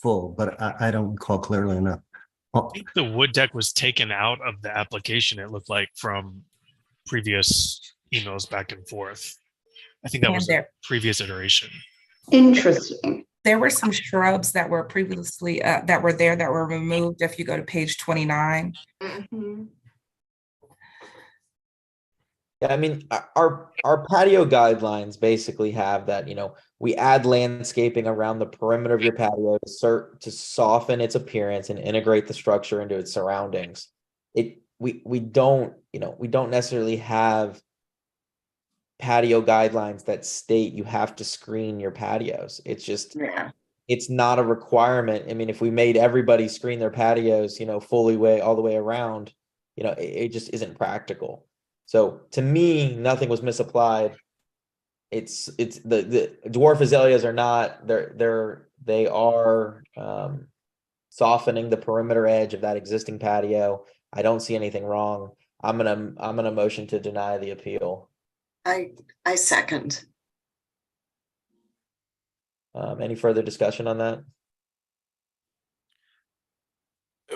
full, but I don't recall clearly enough. I think the wood deck was taken out of the application, it looked like, from previous emails back and forth. I think that And was the there- previous iteration. Interesting. There were some shrubs that were previously, that were there that were removed if you go to page 29. mhm. Yeah, I mean, our patio guidelines basically have that, we add landscaping around the perimeter of your patio to soften its appearance and integrate the structure into its surroundings. We don't necessarily have patio guidelines that state you have to screen your patios. It's just, Yeah. it's not a requirement. I mean, if we made everybody screen their patios, fully all the way around, it just isn't practical. So to me, nothing was misapplied. It's the dwarf azaleas are not, they are softening the perimeter edge of that existing patio. I don't see anything wrong. I'm gonna motion to deny the appeal. I second. Any further discussion on that?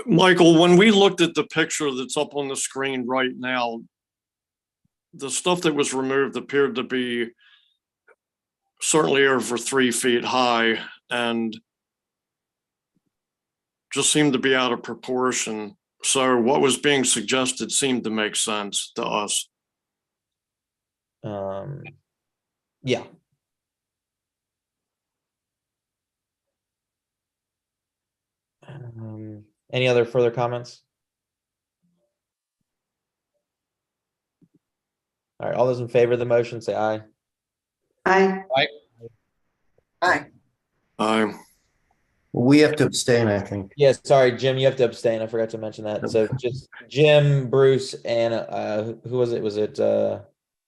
Michael, when we looked at the picture that's up on the screen right now, the stuff that was removed appeared to be certainly over 3 feet high and just seemed to be out of proportion. So what was being suggested seemed to make sense to us. Yeah. Any other further comments? All right, all those in favor of the motion, say aye. Aye. Aye. We have to abstain, I think. Yes, sorry, Jim, you have to abstain. I forgot to mention that. So just Jim, Bruce, and who was it? Was it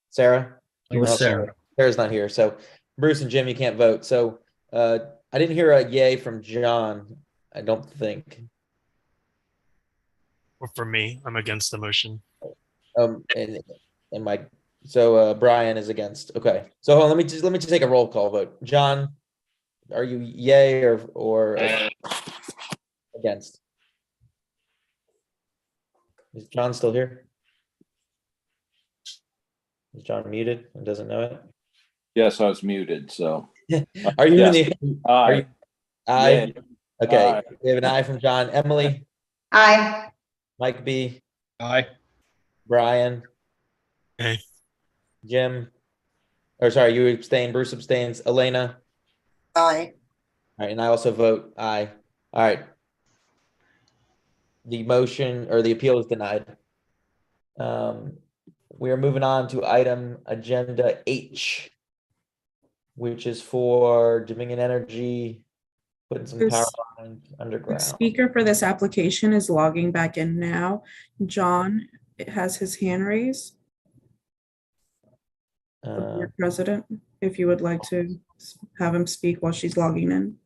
Sarah? It was Sarah. Sarah's not here. So Bruce and Jim, you can't vote. So I didn't hear a yay from John, I don't think. Or for me, I'm against the motion. And so Brian is against. Okay. So hold on, let me just take a roll call vote. John, are you yay or against? Is John still here? Is John muted and doesn't know it? Yes, I was muted, so. Are you Yes. in the? Are you, aye. Yay. Okay. Aye. We have an aye from John. Emily, Aye. Mike B, Aye. Brian, Okay. Jim. Or sorry, you abstain. Bruce abstains. Elena. Aye. All right, and I also vote aye. All right. The motion or the appeal is denied. We are moving on to item agenda H, which is for Dominion Energy putting some This- power lines The underground. speaker for this application is logging back in now. John has his hand raised. Uh, Your president, if you would like to have him speak while she's logging in.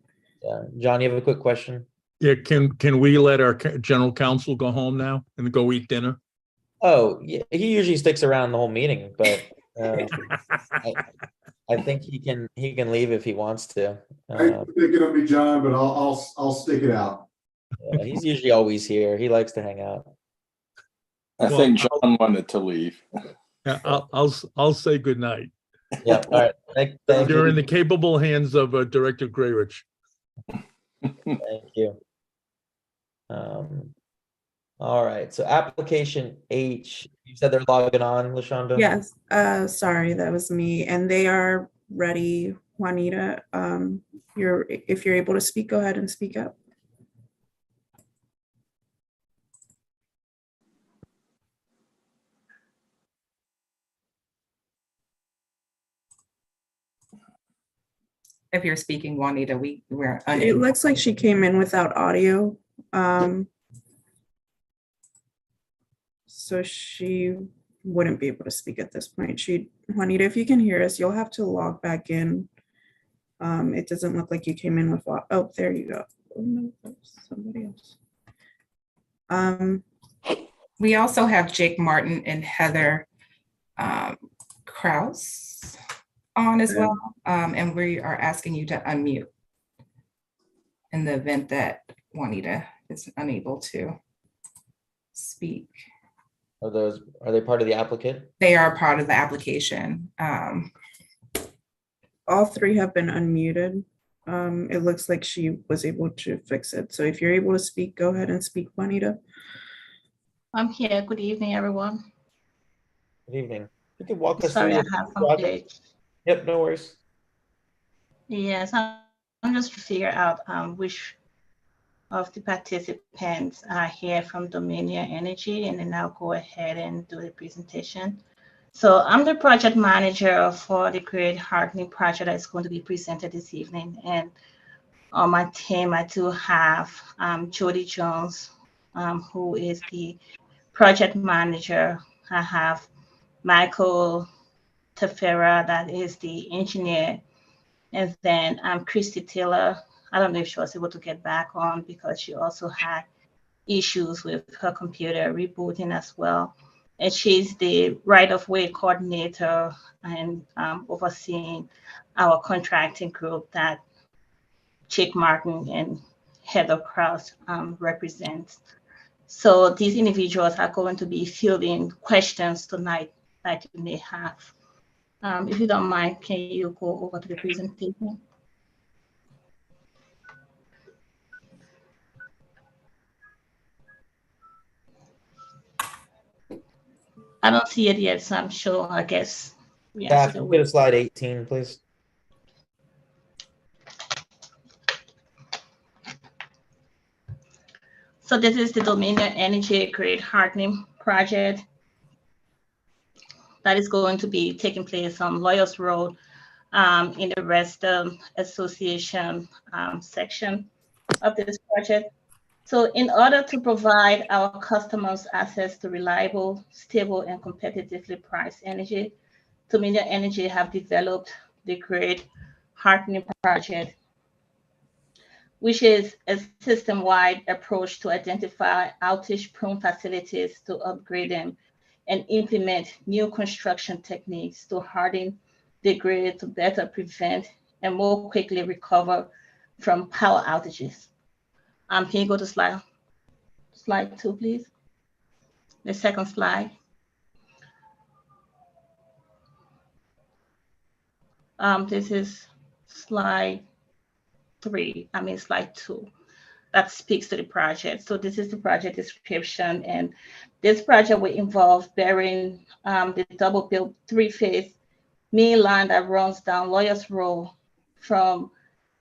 John, you have a quick question? Yeah, can we let our general counsel go home now and go eat dinner? Oh, yeah, he usually sticks around the whole meeting, but I think he can leave if he wants to. I'm thinking of me, John, but I'll stick it out. Yeah, he's usually always here. He likes to hang out. I think John wanted to leave. Yeah, I'll say good night. Yeah, all right. Thank You're you. in the capable hands of Director Grayrich. Thank you. All right, so application H, you said they're logging on, LaShonda? Yes, sorry, that was me. And they are ready. Juanita, if you're able to speak, go ahead and speak up. If you're speaking, Juanita, we're It unable. looks like she came in without audio. So she wouldn't be able to speak at this point. Juanita, if you can hear us, you'll have to log back in. It doesn't look like you came in with, oh, there you go. Oh, no, that's somebody else. We also have Jake Martin and Heather Kraus on as well. And we are asking you to unmute in the event that Juanita is unable to speak. Are they part of the applicant? They are part of the application. All three have been unmuted. It looks like she was able to fix it. So if you're able to speak, go ahead and speak, Juanita. I'm here. Good evening, everyone. Good evening. You can walk us Sorry, through I the have some project? glitch. Yep, no worries. Yes, I'm just to figure out which of the participants are here from Dominion Energy, and then I'll go ahead and do the presentation. So I'm the project manager for the Great Hardening project that's going to be presented this evening. And on my team, I do have Jody Jones, who is the project manager. I have Michael Tefera, that is the engineer. And then Christy Taylor. I don't know if she was able to get back on because she also had issues with her computer rebooting as well. And she's the right-of-way coordinator and overseeing our contracting group that Jake Martin and Heather Kraus represents. So these individuals are going to be fielding questions tonight that you may have. If you don't mind, can you go over to the presentation? I don't see it yet, so I'm sure, I guess. Yeah, if you go to slide 18, please. So this is the Dominion Energy Great Hardening project that is going to be taking place on Lawyers Road in the Rest Association section of this project. So in order to provide our customers access to reliable, stable, and competitively priced energy, Dominion Energy have developed the Great Hardening project, which is a system-wide approach to identify outage-prone facilities to upgrade them and implement new construction techniques to harden the grid to better prevent and more quickly recover from power outages. Can you go to slide 2, please? The second slide. This is slide 2. That speaks to the project. So this is the project description, and this project will involve burying the double-built 3-phase main line that runs down Lawyers Road from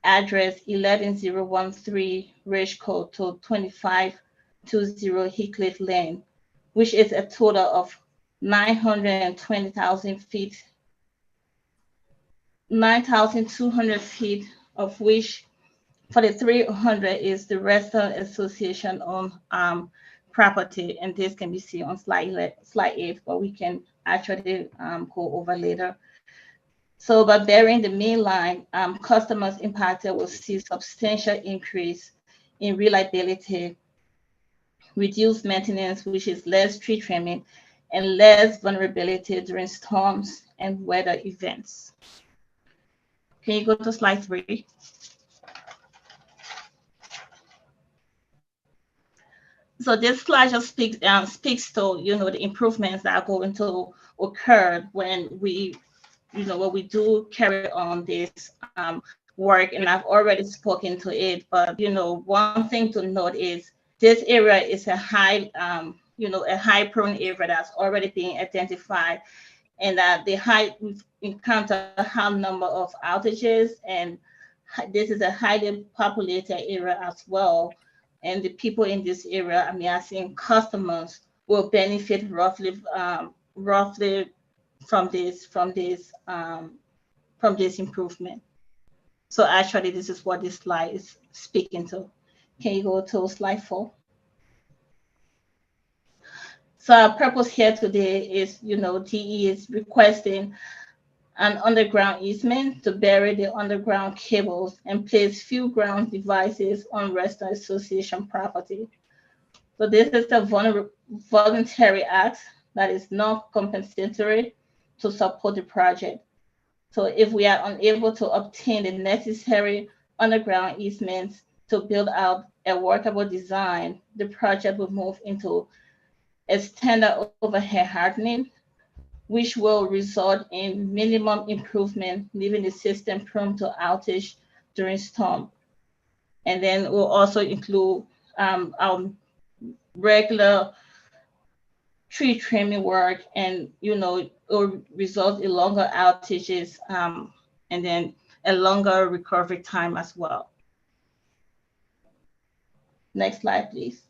address 11013 Ridge Code to 2520 Heathcliff Lane, which is a total of 920,000 feet, 9,200 feet, of which For the 300 is the restaurant association owned property, and this can be seen on slide 8, but we can actually go over later. So by bearing the main line, customers impacted will see substantial increase in reliability, reduced maintenance, which is less tree trimming, and less vulnerability during storms and weather events. Can you go to slide 3? So this slide just speaks to, you know, the improvements that are going to occur when we, you know, when we do carry on this work. And I've already spoken to it, but, you know, one thing to note is this area is a high, you know, a high prone area that's already being identified, and that we've encountered a high number of outages, and this is a highly populated area as well. And the people in this area, I mean, I think customers will benefit roughly from this improvement. So actually, this is what this slide is speaking to. Can you go to slide 4? So our purpose here today is, you know, DE is requesting an underground easement to bury the underground cables and place few ground devices on Restaurant Association property. So this is a voluntary act that is not compensatory to support the project. So if we are unable to obtain the necessary underground easements to build out a workable design, the project will move into a standard overhead hardening, which will result in minimum improvement, leaving the system prone to outage during storm. And then we'll also include our regular tree trimming work, and, you know, it will result in longer outages and then a longer recovery time as well. Next slide, please.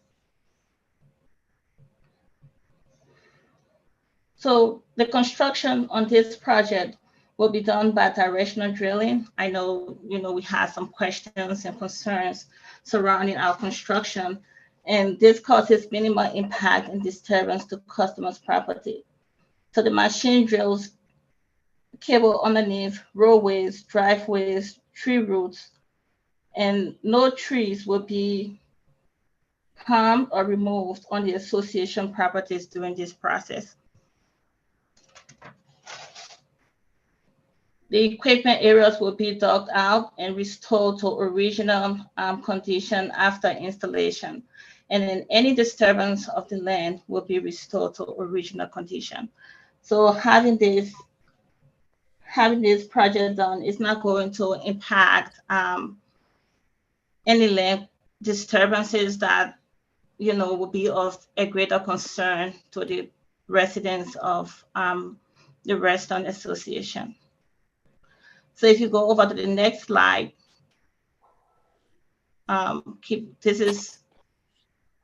So the construction on this project will be done by directional drilling. I know, you know, we had some questions and concerns surrounding our construction, and this causes minimal impact and disturbance to customers' property. So the machine drills cable underneath roadways, driveways, tree roots, and no trees will be harmed or removed on the association properties during this process. The equipment areas will be dug out and restored to original condition after installation. And then any disturbance of the land will be restored to original condition. So having this project done is not going to impact any land disturbances that, you know, will be of a greater concern to the residents of the Restaurant Association. So if you go over to the next slide, this is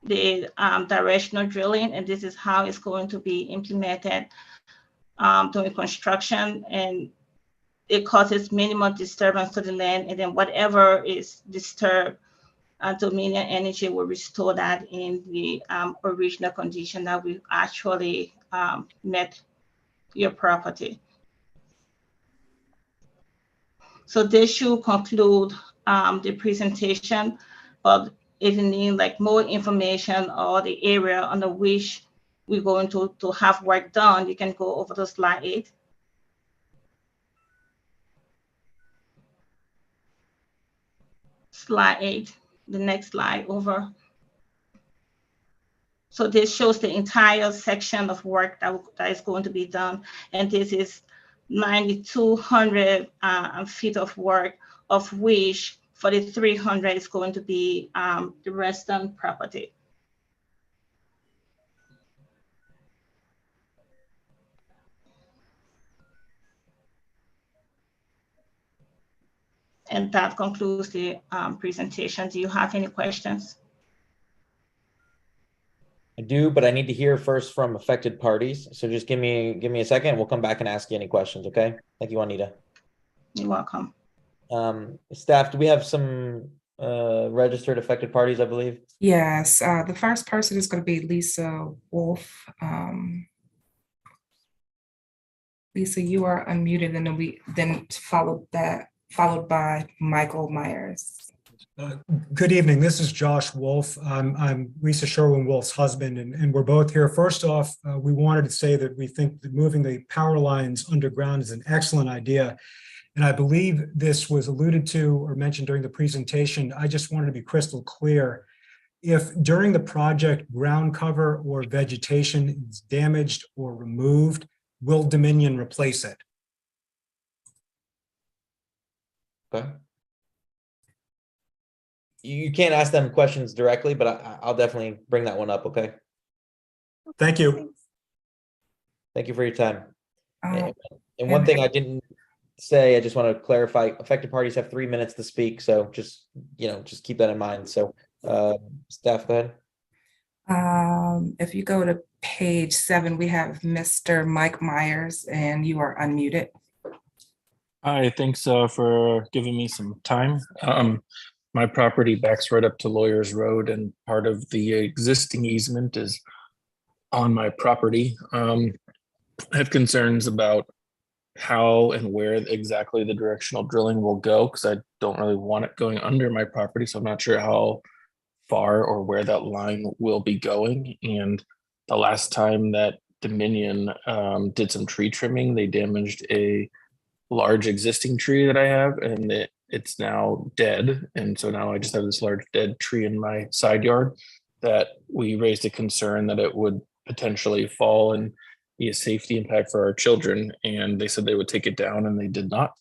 the directional drilling, and this is how it's going to be implemented during construction, and it causes minimal disturbance to the land, and then whatever is disturbed, Dominion Energy will restore that in the original condition that we actually met your property. So this should conclude the presentation, but if you need like more information or the area under which we're going to have work done, you can go over to slide 8. Slide 8, the next slide over. So this shows the entire section of work that is going to be done, and this is 9,200 feet of work, of which 4,300 is going to be the restaurant property. And that concludes the presentation. Do you have any questions? I do, but I need to hear first from affected parties. So just give me a second. We'll come back and ask you any questions, okay? Thank you, Juanita. You're welcome. Staff, do we have some registered affected parties, I believe. Yes, the first person is going to be Lisa Wolf. Lisa, you are unmuted, and then followed by Michael Myers. Good evening. This is Josh Wolf. I'm Lisa Sherwin-Wolf's husband, and we're both here. First off, we wanted to say that we think that moving the power lines underground is an excellent idea. And I believe this was alluded to or mentioned during the presentation. I just wanted to be crystal clear. If during the project ground cover or vegetation is damaged or removed, will Dominion replace it? Okay. You can't ask them questions directly, but I'll definitely bring that one up, okay? Thank you. Thank you for your time. Uh, And one thing I didn't say, I just want to clarify, affected parties have 3 minutes to speak, so just keep that in mind. So staff, go ahead. If you go to page 7, we have Mr. Mike Myers, and you are unmuted. Hi, thanks for giving me some time. My property backs right up to Lawyers Road, and part of the existing easement is on my property. I have concerns about how and where exactly the directional drilling will go, because I don't really want it going under my property, so I'm not sure how far or where that line will be going. And the last time that Dominion did some tree trimming, they damaged a large existing tree that I have, and it's now dead. And so now I just have this large dead tree in my side yard that we raised a concern that it would potentially fall and be a safety impact for our children. And they said they would take it down, and they did not.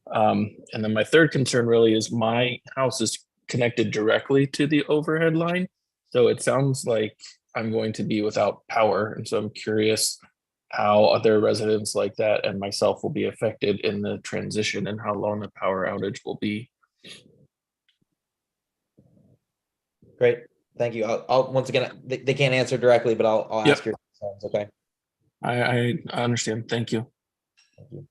And then my third concern really is my house is connected directly to the overhead line. So it sounds like I'm going to be without power. And so I'm curious how other residents like that and myself will be affected in the transition, and how long the power outage will be. Great, thank you. I'll once again, they can't answer directly, but I'll ask your concerns, okay? I understand. Thank you. Thank you.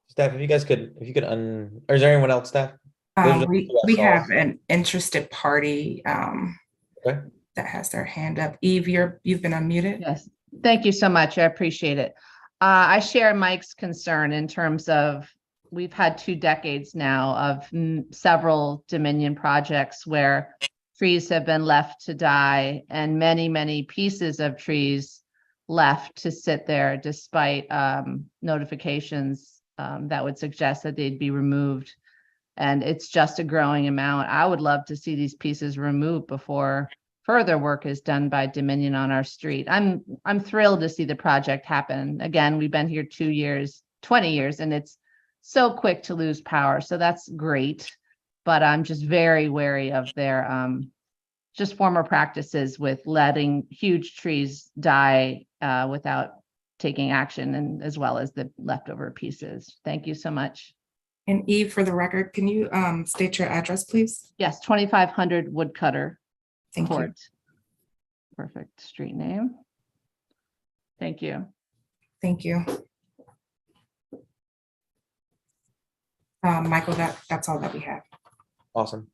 Staff, if you could or is there anyone else, staff? We have an interested party Okay. that has their hand up. Eve, you've been unmuted. Yes, thank you so much. I appreciate it. I share Mike's concern in terms of we've had 2 decades now of several Dominion projects where trees have been left to die, and many, many pieces of trees left to sit there despite notifications that would suggest that they'd be removed. And it's just a growing amount. I would love to see these pieces removed before further work is done by Dominion on our street. I'm thrilled to see the project happen. Again, we've been here 2 years, 20 years, and it's so quick to lose power. So that's great. But I'm just very wary of their just former practices with letting huge trees die without taking action, and as well as the leftover pieces. Thank you so much. And Eve, for the record, can you state your address, please? Yes, 2500 Woodcutter Thank you. Court. Perfect street name. Thank you. Thank you. Michael, that's all that we have. Awesome.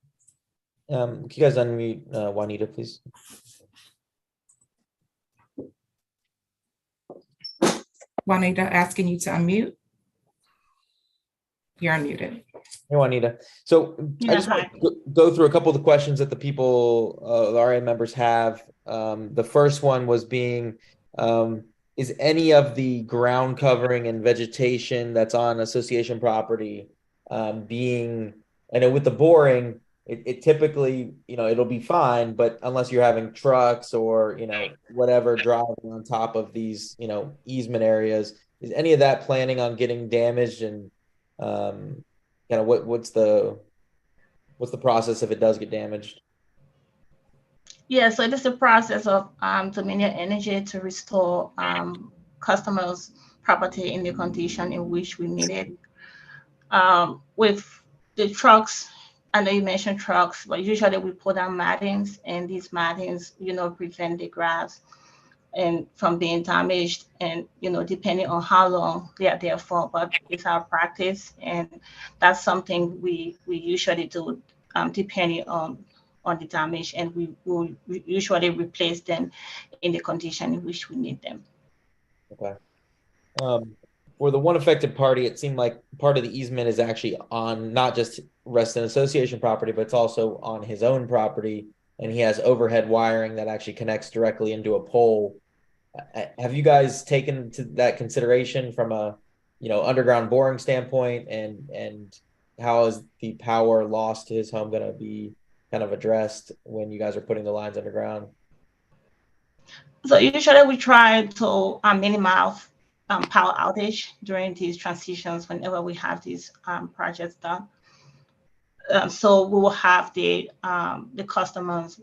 Can you guys unmute Juanita, please? Juanita, asking you to unmute. You're unmuted. Hey, Juanita. So I just want to go through a couple of the questions that the people, the RA members have. The first one was being, is any of the ground covering and vegetation that's on association property being, I know with the boring, it typically, it'll be fine, but unless you're having trucks or, whatever driving on top of these, easement areas, is any of that planning on getting damaged? And kind of what's the process if it does get damaged? Yeah, so it is a process of Dominion Energy to restore customers' property in the condition in which we need it. With the trucks, I know you mentioned trucks, but usually we put down mattings, and these mattings, prevent the grass and from being damaged, and depending on how long they are there for, but it's our practice, and that's something we usually do depending on the damage, and we will usually replace them in the condition in which we need them. Okay. For the one affected party, it seemed like part of the easement is actually on not just resident association property, but it's also on his own property, and he has overhead wiring that actually connects directly into a pole. Have you guys taken to that consideration from a, underground boring standpoint, and how is the power loss to his home going to be kind of addressed when you guys are putting the lines underground? So usually we try to minimize power outage during these transitions whenever we have these projects done. So we will have the customers,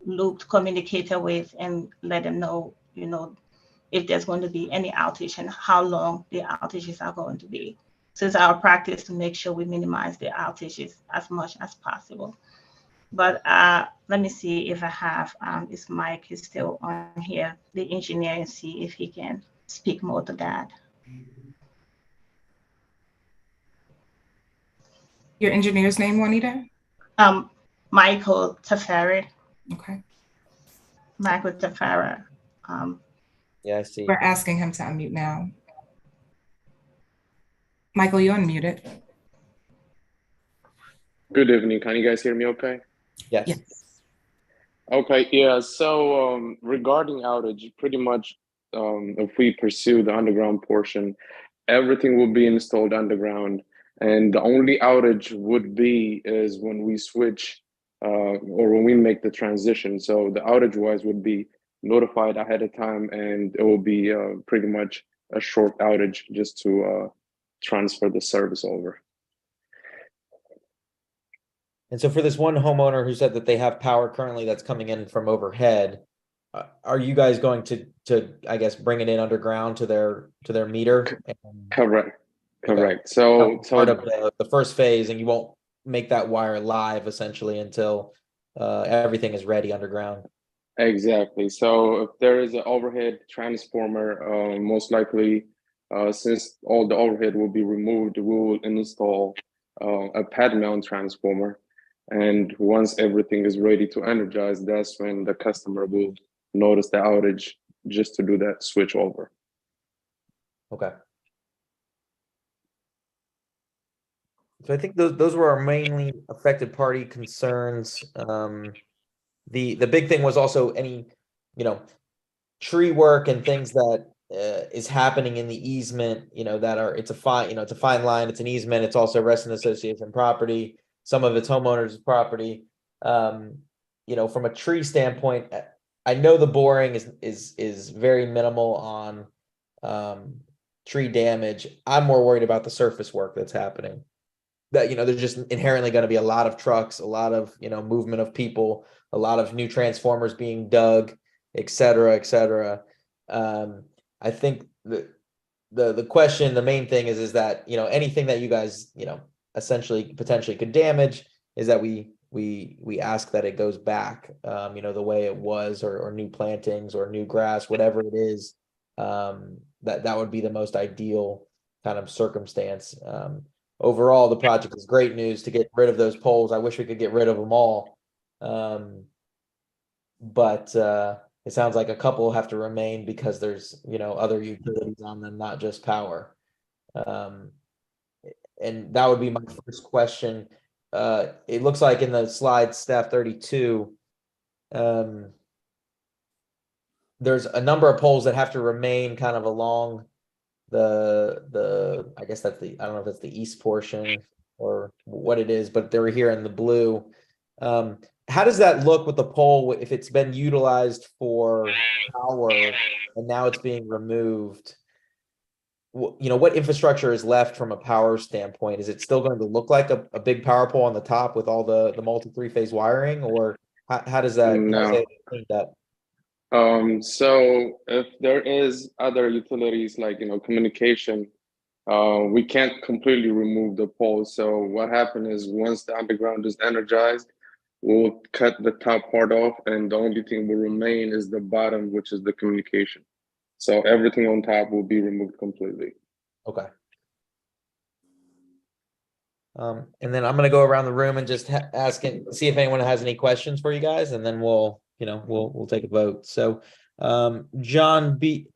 looped, communicated with, and let them know, if there's going to be any outage and how long the outages are going to be. So it's our practice to make sure we minimize the outages as much as possible. But let me see if I have this mic is still on here, the engineer, and see if he can speak more to that. Your engineer's name, Juanita? Michael Tafari. Okay. Michael Tafari. Yeah, I see. We're asking him to unmute now. Michael, you unmuted. Good evening. Can you guys hear me okay? Yes. Okay, yeah. So regarding outage, pretty much if we pursue the underground portion, everything will be installed underground. And the only outage would be is when we switch or when we make the transition. So the outage wise would be notified ahead of time, and it will be pretty much a short outage just to transfer the service over. And so for this one homeowner who said that they have power currently that's coming in from overhead, are you guys going to I guess bring it in underground to their meter? Correct. Okay. Correct. So part of the first phase, and you won't make that wire live essentially until everything is ready underground. Exactly. So if there is an overhead transformer, most likely, since all the overhead will be removed, we will install a pad mount transformer. And once everything is ready to energize, that's when the customer will notice the outage just to do that switch over. Okay. So I think those were our mainly affected party concerns. The big thing was also any, tree work and things that is happening in the easement, that are, it's a fine line, it's an easement, it's also resident association property, some of it's homeowners' property. From a tree standpoint, I know the boring is very minimal on tree damage. I'm more worried about the surface work that's happening. That, there's just inherently going to be a lot of trucks, a lot of, movement of people, a lot of new transformers being dug, et cetera, et cetera. I think the question, the main thing is that, anything that you guys, essentially potentially could damage is that we ask that it goes back, the way it was, or new plantings or new grass, whatever it is, that would be the most ideal kind of circumstance. Overall, the project is great news to get rid of those poles. I wish we could get rid of them all. But it sounds like a couple have to remain because there's, other utilities on them, not just power. And that would be my first question. It looks like in the slide staff 32, there's a number of poles that have to remain kind of along the I guess that's I don't know if that's the east portion or what it is, but they're here in the blue. How does that look with the pole if it's been utilized for power and now it's being removed? What infrastructure is left from a power standpoint? Is it still going to look like a big power pole on the top with all the multi three-phase wiring, or how does that? No. So if there is other utilities like, communication, we can't completely remove the pole. So what happened is once the underground is energized, we'll cut the top part off, and the only thing will remain is the bottom, which is the communication. So everything on top will be removed completely. Okay. And then I'm gonna go around the room and just see if anyone has any questions for you guys, and then we'll take a vote. So, John, did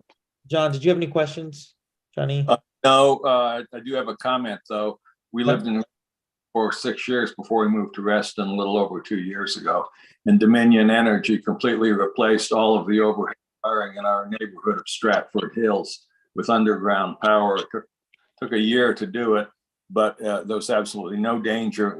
you have any questions? Johnny? No, I do have a comment though. We lived in for 6 years before we moved to Reston a little over 2 years ago. And Dominion Energy completely replaced all of the overhead wiring in our neighborhood of Stratford Hills with underground power. It took a year to do it, but there was absolutely no damage, to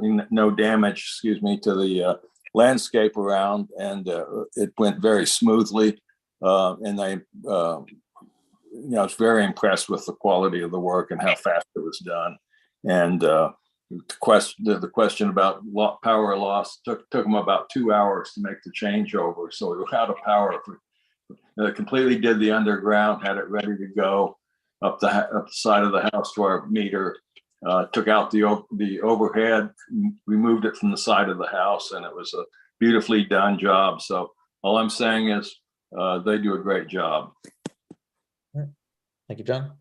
the landscape around, and it went very smoothly. And I was very impressed with the quality of the work and how fast it was done. And the question about power loss took them about 2 hours to make the changeover. So we were out of power. Completely did the underground, had it ready to go up the side of the house to our meter. Took out the overhead, removed it from the side of the house, and it was a beautifully done job. So all I'm saying is they do a great job. Thank you, John.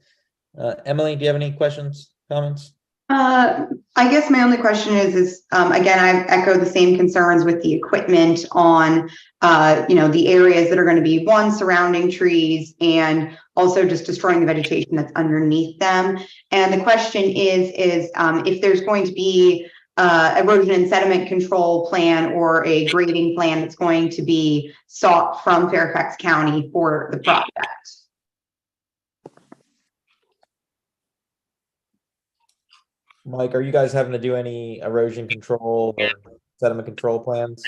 Emily, do you have any questions, comments? I guess my only question is again, I echo the same concerns with the equipment on, the areas that are going to be surrounding trees and also just destroying the vegetation that's underneath them. And the question is if there's going to be erosion and sediment control plan or a grading plan that's going to be sought from Fairfax County for the project. Mike, are you guys having to do any erosion control or sediment control plans?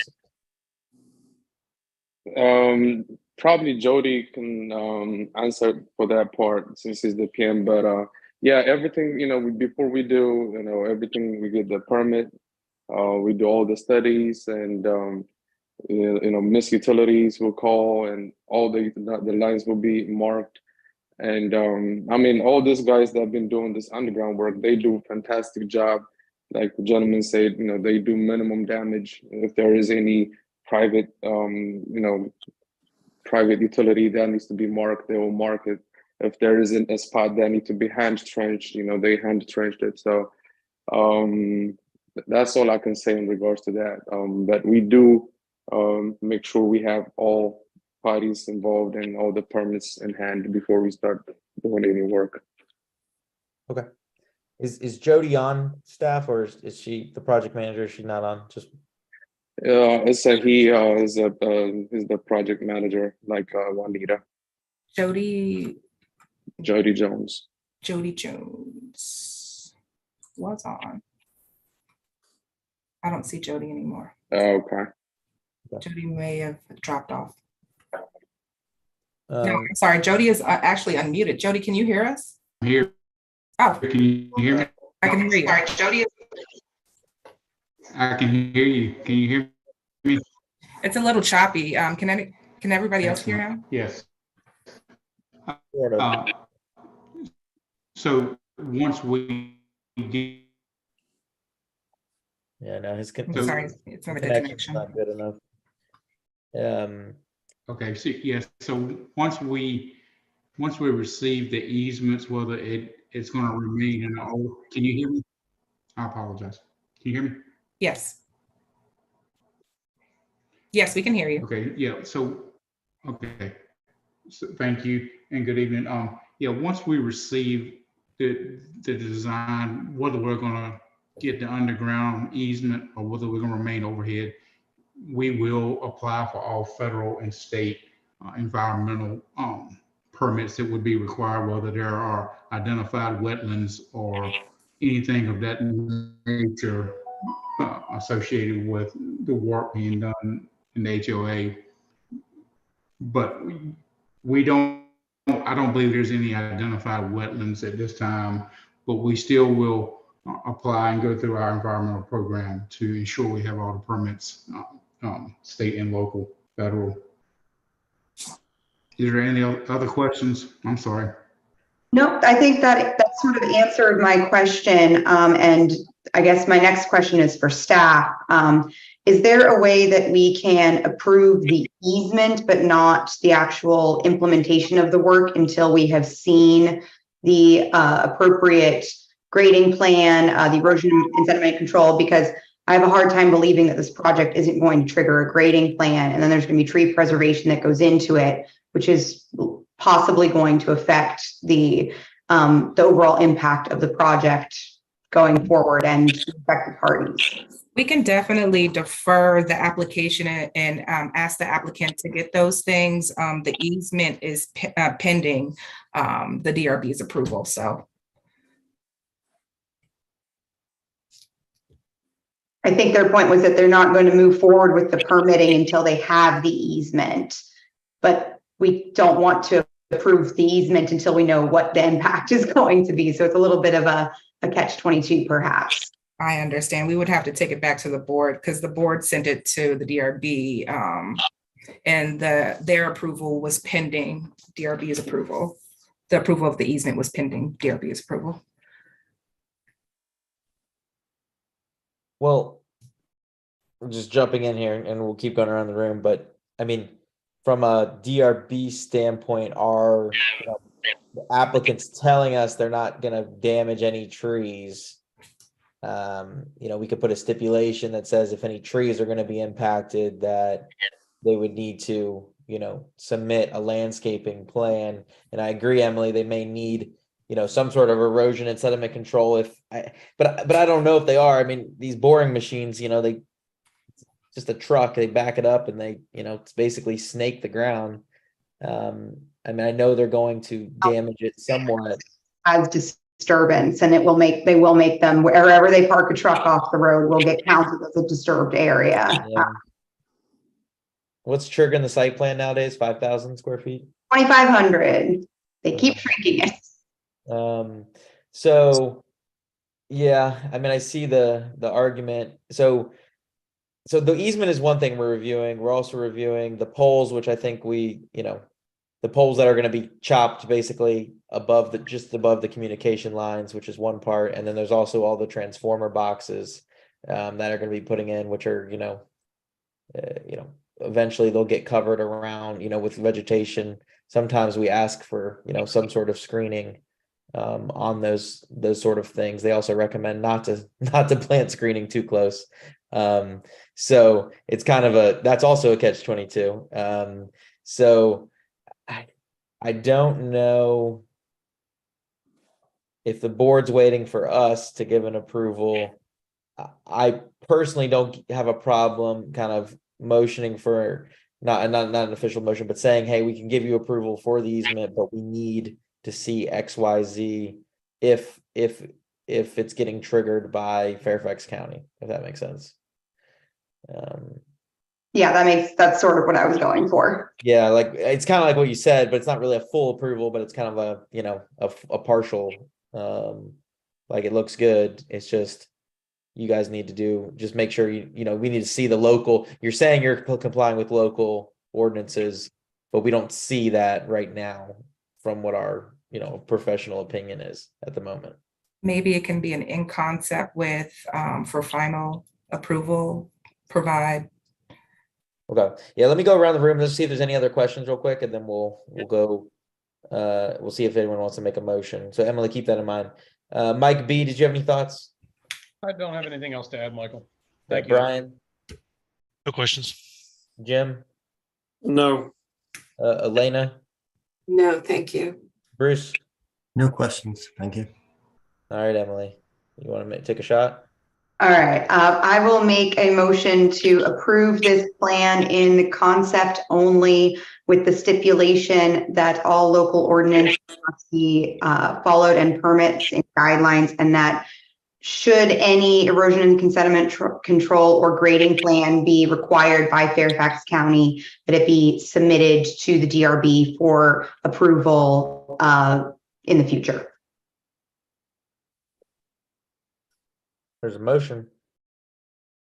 Probably Jody can answer for that part since he's the PM. But yeah, everything before we do everything, we get the permit. We do all the studies, and Miss Utilities will call, and all the lines will be marked. And all these guys that have been doing this underground work, they do a fantastic job. Like the gentleman said, they do minimum damage. If there is any private, private utility that needs to be marked, they will mark it. If there isn't a spot that needs to be hand trenched, they hand trenched it. So that's all I can say in regards to that. But we do make sure we have all parties involved and all the permits in hand before we start doing any work. Okay. Is Jody on staff, or is she the project manager? Is she not on? Just It's he is the project manager, like Juanita. Jody Jones. Jody Jones was on. I don't see Jody anymore. Okay. Jody may have dropped off. No, I'm sorry. Jody is actually unmuted. Jody, can you hear us? Here. Oh. Can you hear me? I can hear you. Sorry, Jody is. I can hear you. Can you hear me? It's a little choppy. Can everybody else hear him? Yes. So once we get. Yeah, no, his sorry, it's not a good connection. Not good enough. Okay, so yes, so once we receive the easements, whether it's going to remain in the old, can you hear me? I apologize. Can you hear me? Yes. Yes, we can hear you. Okay, yeah, so, okay. So thank you and good evening. Yeah, once we receive the design, whether we're going to get the underground easement or whether we're going to remain overhead, we will apply for all federal and state environmental permits that would be required, whether there are identified wetlands or anything of that nature associated with the work being done in the HOA. But I don't believe there's any identified wetlands at this time, but we still will apply and go through our environmental program to ensure we have all the permits, state and local, federal. Is there any other questions? I'm sorry. Nope, I think that sort of answered my question. And I guess my next question is for staff. Is there a way that we can approve the easement, but not the actual implementation of the work until we have seen the appropriate grading plan, the erosion and sediment control, because I have a hard time believing that this project isn't going to trigger a grading plan, and then there's going to be tree preservation that goes into it, which is possibly going to affect the overall impact of the project going forward and affected parties. We can definitely defer the application and ask the applicant to get those things. The easement is pending the DRB's approval, so. I think their point was that they're not going to move forward with the permitting until they have the easement. But we don't want to approve the easement until we know what the impact is going to be. So it's a little bit of a catch-22 perhaps. I understand. We would have to take it back to the board because the board sent it to the DRB and their approval was pending DRB's approval. The approval of the easement was pending DRB's approval. Well, we're just jumping in here and we'll keep going around the room, but I mean, from a DRB standpoint, are the applicants telling us they're not going to damage any trees? We could put a stipulation that says if any trees are going to be impacted, that they would need to, submit a landscaping plan. And I agree, Emily, they may need, some sort of erosion and sediment control but I don't know if they are. I mean, these boring machines, they just a truck, they back it up and they, it's basically snake the ground. I mean, I know they're going to damage it somewhat. As disturbance, and they will make them, wherever they park a truck off the road will get counted as a disturbed area. Yeah. What's triggering the site plan nowadays? 5,000 square feet? 2,500. They keep shrinking it. So yeah, I mean, I see the argument. So the easement is one thing we're reviewing. We're also reviewing the poles, which I think the poles that are going to be chopped basically just above the communication lines, which is one part. And then there's also all the transformer boxes that are going to be putting in, which are, eventually they'll get covered around, with vegetation. Sometimes we ask for, some sort of screening on those sort of things. They also recommend not to plant screening too close. So it's kind of that's also a catch-22. So I don't know if the board's waiting for us to give an approval. I personally don't have a problem kind of motioning for not an official motion, but saying, hey, we can give you approval for the easement, but we need to see XYZ if it's getting triggered by Fairfax County, if that makes sense. Yeah, that's sort of what I was going for. Yeah, like it's kind of like what you said, but it's not really a full approval, but it's kind of a partial, like it looks good. It's just, you guys need to just make sure we need to see the local, you're saying you're complying with local ordinances, but we don't see that right now from what our, professional opinion is at the moment. Maybe it can be an in concept with, for final approval, provide. Okay. Yeah, let me go around the room. Let's see if there's any other questions real quick, and then we'll go. We'll see if anyone wants to make a motion. So Emily, keep that in mind. Mike B, did you have any thoughts? I don't have anything else to add, Michael. Thank you. Brian? No questions. Jim? No. Elena? No, thank you. Bruce? No questions. Thank you. All right, Emily. You want to take a shot? All right, I will make a motion to approve this plan in the concept only, with the stipulation that all local ordinances must be followed and permits and guidelines, and that should any erosion and sediment control or grading plan be required by Fairfax County, that it be submitted to the DRB for approval in the future. There's a motion.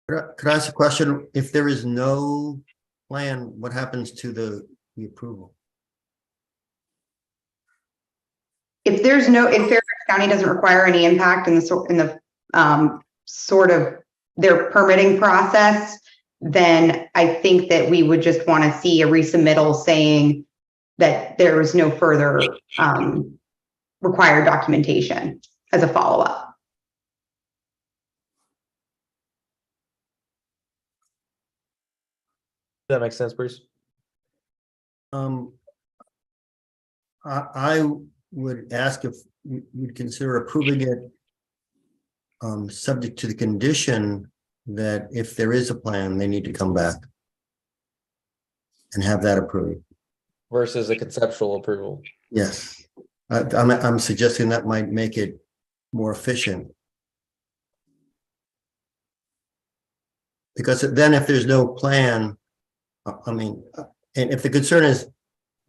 Could I ask a question? If there is no plan, what happens to the approval? If Fairfax County doesn't require any impact in the sort of their permitting process, then I think that we would just want to see a resubmittal saying that there was no further required documentation as a follow-up. that make sense, Bruce? I would ask if you'd consider approving it subject to the condition that if there is a plan, they need to come back and have that approved. Versus a conceptual approval. Yes, I'm suggesting that might make it more efficient. Because then if there's no plan, I mean, and if the concern is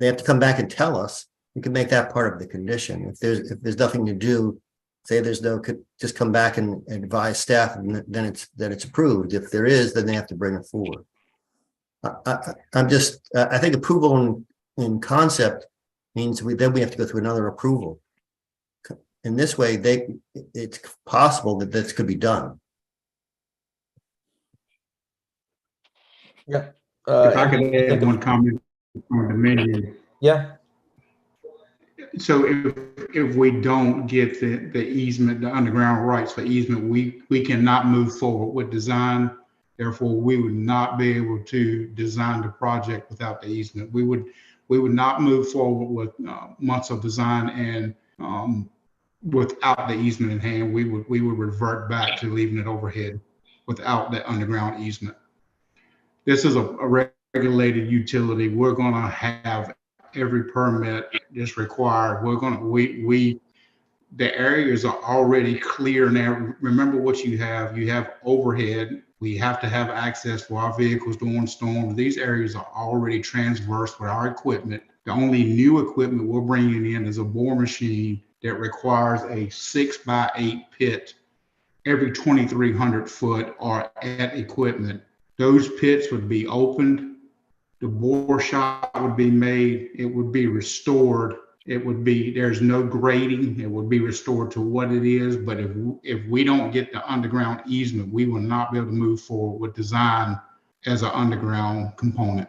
they have to come back and tell us, we can make that part of the condition. If there's nothing to do, say there's no, just come back and advise staff and then it's approved. If there is, then they have to bring it forward. I think approval in concept means then we have to go through another approval. In this way, it's possible that this could be done. Yeah. If I could add one comment on Dominion. Yeah. So if we don't get the easement, the underground rights for easement, we cannot move forward with design. Therefore, we would not be able to design the project without the easement. We would not move forward with months of design and without the easement in hand. We would revert back to leaving it overhead without that underground easement. This is a regulated utility. We're going to have every permit that's required. The areas are already clear now. Remember what you have overhead. We have to have access for our vehicles during storms. These areas are already transversed with our equipment. The only new equipment we're bringing in is a bore machine that requires a 6x8 pit every 2,300 foot or at equipment. Those pits would be opened. The bore shot would be made. It would be restored. There's no grading. It would be restored to what it is. But if we don't get the underground easement, we will not be able to move forward with design as an underground component.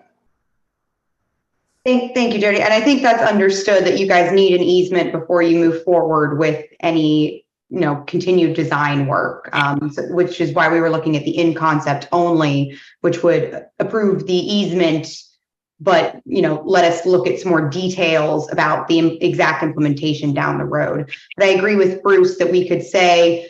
Thank you, Jody. And I think that's understood that you guys need an easement before you move forward with any, continued design work, which is why we were looking at the in concept only, which would approve the easement, but, let us look at some more details about the exact implementation down the road. But I agree with Bruce that we could say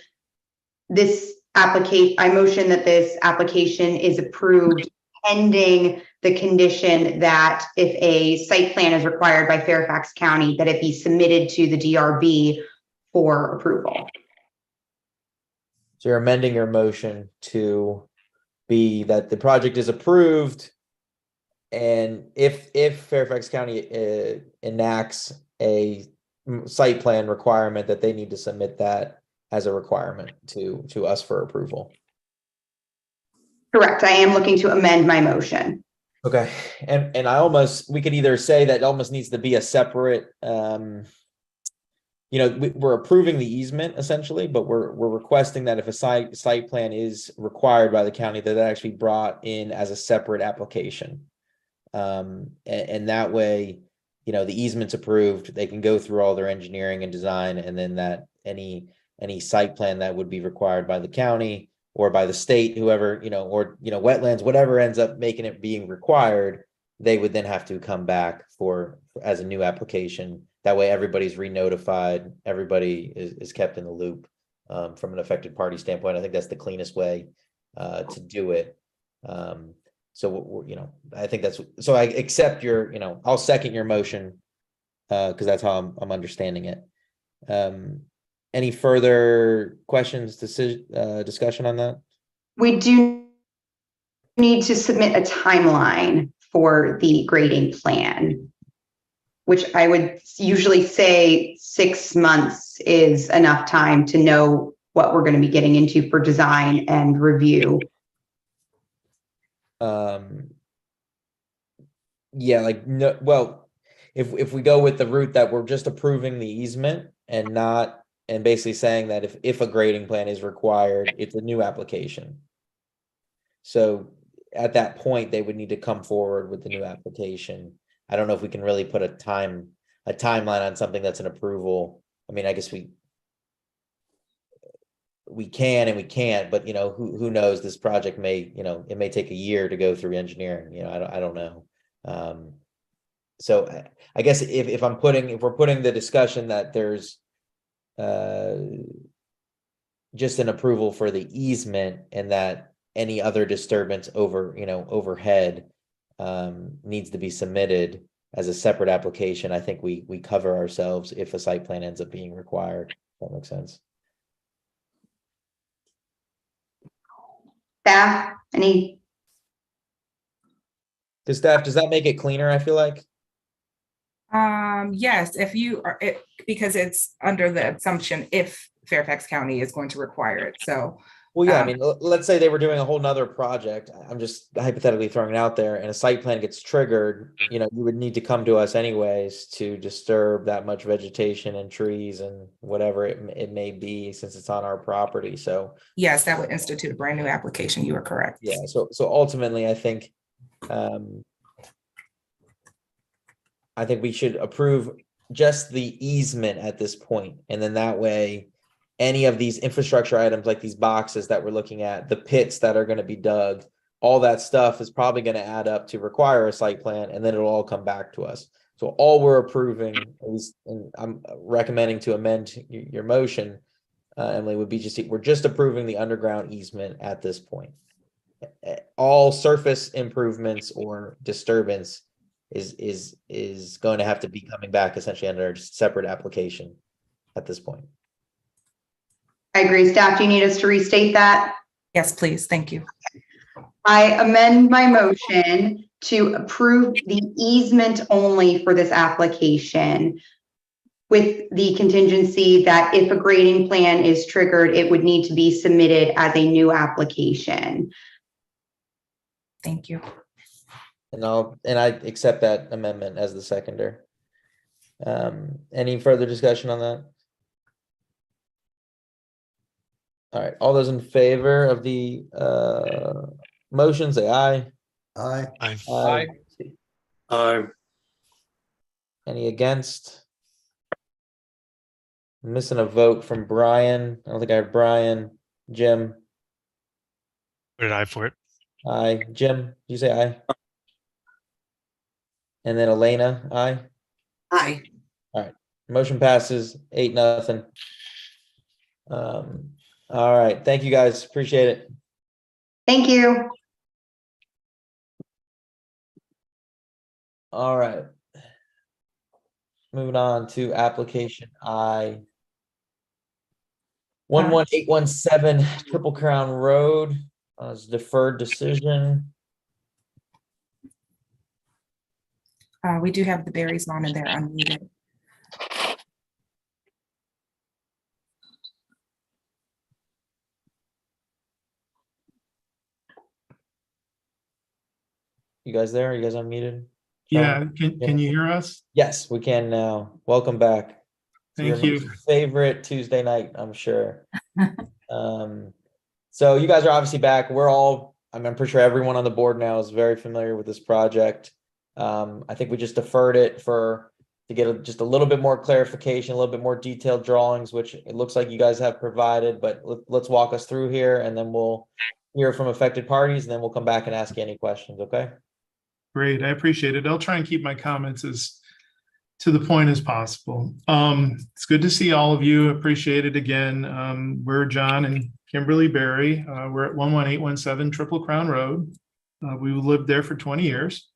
I motion that this application is approved pending the condition that if a site plan is required by Fairfax County, that it be submitted to the DRB for approval. So you're amending your motion to be that the project is approved, and if Fairfax County enacts a site plan requirement, that they need to submit that as a requirement to us for approval. Correct. I am looking to amend my motion. Okay, and we could either say that it almost needs to be a separate, we're approving the easement essentially, but we're requesting that if a site plan is required by the county, that actually brought in as a separate application. And that way, the easement's approved, they can go through all their engineering and design, and then that any site plan that would be required by the county or by the state, whoever, wetlands, whatever ends up making it being required, they would then have to come back as a new application. That way everybody's re-notified, everybody is kept in the loop from an affected party standpoint. I think that's the cleanest way to do it. So, I think so I accept I'll second your motion because that's how I'm understanding it. Any further questions, discussion on that? We do need to submit a timeline for the grading plan, which I would usually say 6 months is enough time to know what we're going to be getting into for design and review. If we go with the route that we're just approving the easement and basically saying that if a grading plan is required, it's a new application. So at that point, they would need to come forward with the new application. I don't know if we can really put a timeline on something that's an approval. I mean, I guess we can and we can't, but you know, who knows, this project may, you know, it may take a year to go through engineering, you know, I don't know. So I guess if we're putting the discussion that there's just an approval for the easement and that any other disturbance over, you know, overhead needs to be submitted as a separate application, I think we cover ourselves if a site plan ends up being required. If that makes sense. Staff, any? Does that make it cleaner, I feel like? Yes, if you are, because it's under the assumption if Fairfax County is going to require it, so. Well, yeah, I mean, let's say they were doing a whole nother project. I'm just hypothetically throwing it out there, and a site plan gets triggered, you know, you would need to come to us anyways to disturb that much vegetation and trees and whatever it may be, since it's on our property, so. Yes, that would institute a brand new application. You are correct. Yeah, so ultimately, I think we should approve just the easement at this point, and then that way, any of these infrastructure items like these boxes that we're looking at, the pits that are going to be dug, all that stuff is probably going to add up to require a site plan, and then it'll all come back to us. So all we're approving, at least, and I'm recommending to amend your motion, Emily, would be we're just approving the underground easement at this point. All surface improvements or disturbance is going to have to be coming back essentially under a separate application at this point. I agree. Staff, do you need us to restate that? Yes, please. Thank you. I amend my motion to approve the easement only for this application with the contingency that if a grading plan is triggered, it would need to be submitted as a new application. Thank you. And I accept that amendment as the seconder. Any further discussion on that? All right, all those in favor of the motion, say aye. Aye. Aye. Aye. Any against? I'm missing a vote from Brian. I don't think I have Brian. Jim? Voted aye for it. Aye. Jim, you say aye? And then Elena, aye? Aye. All right, motion passes 8-0. All right, thank you guys, appreciate it. Thank you. All right. Moving on to application I. 11817 Triple Crown Road, it's deferred decision. We do have the berries on and they're unmuted. You guys there? You guys unmuted? Yeah, can you hear us? Yes, we can now. Welcome back. Thank Your you. favorite Tuesday night, I'm sure. So you guys are obviously back. I'm pretty sure everyone on the board now is very familiar with this project. I think we just deferred it to get just a little bit more clarification, a little bit more detailed drawings, which it looks like you guys have provided, but let's walk us through here and then we'll hear from affected parties and then we'll come back and ask you any questions, okay? Great, I appreciate it. I'll try and keep my comments as to the point as possible. It's good to see all of you. Appreciate it again. We're John and Kimberly Berry. We're at 11817 Triple Crown Road. We lived there for 20 years.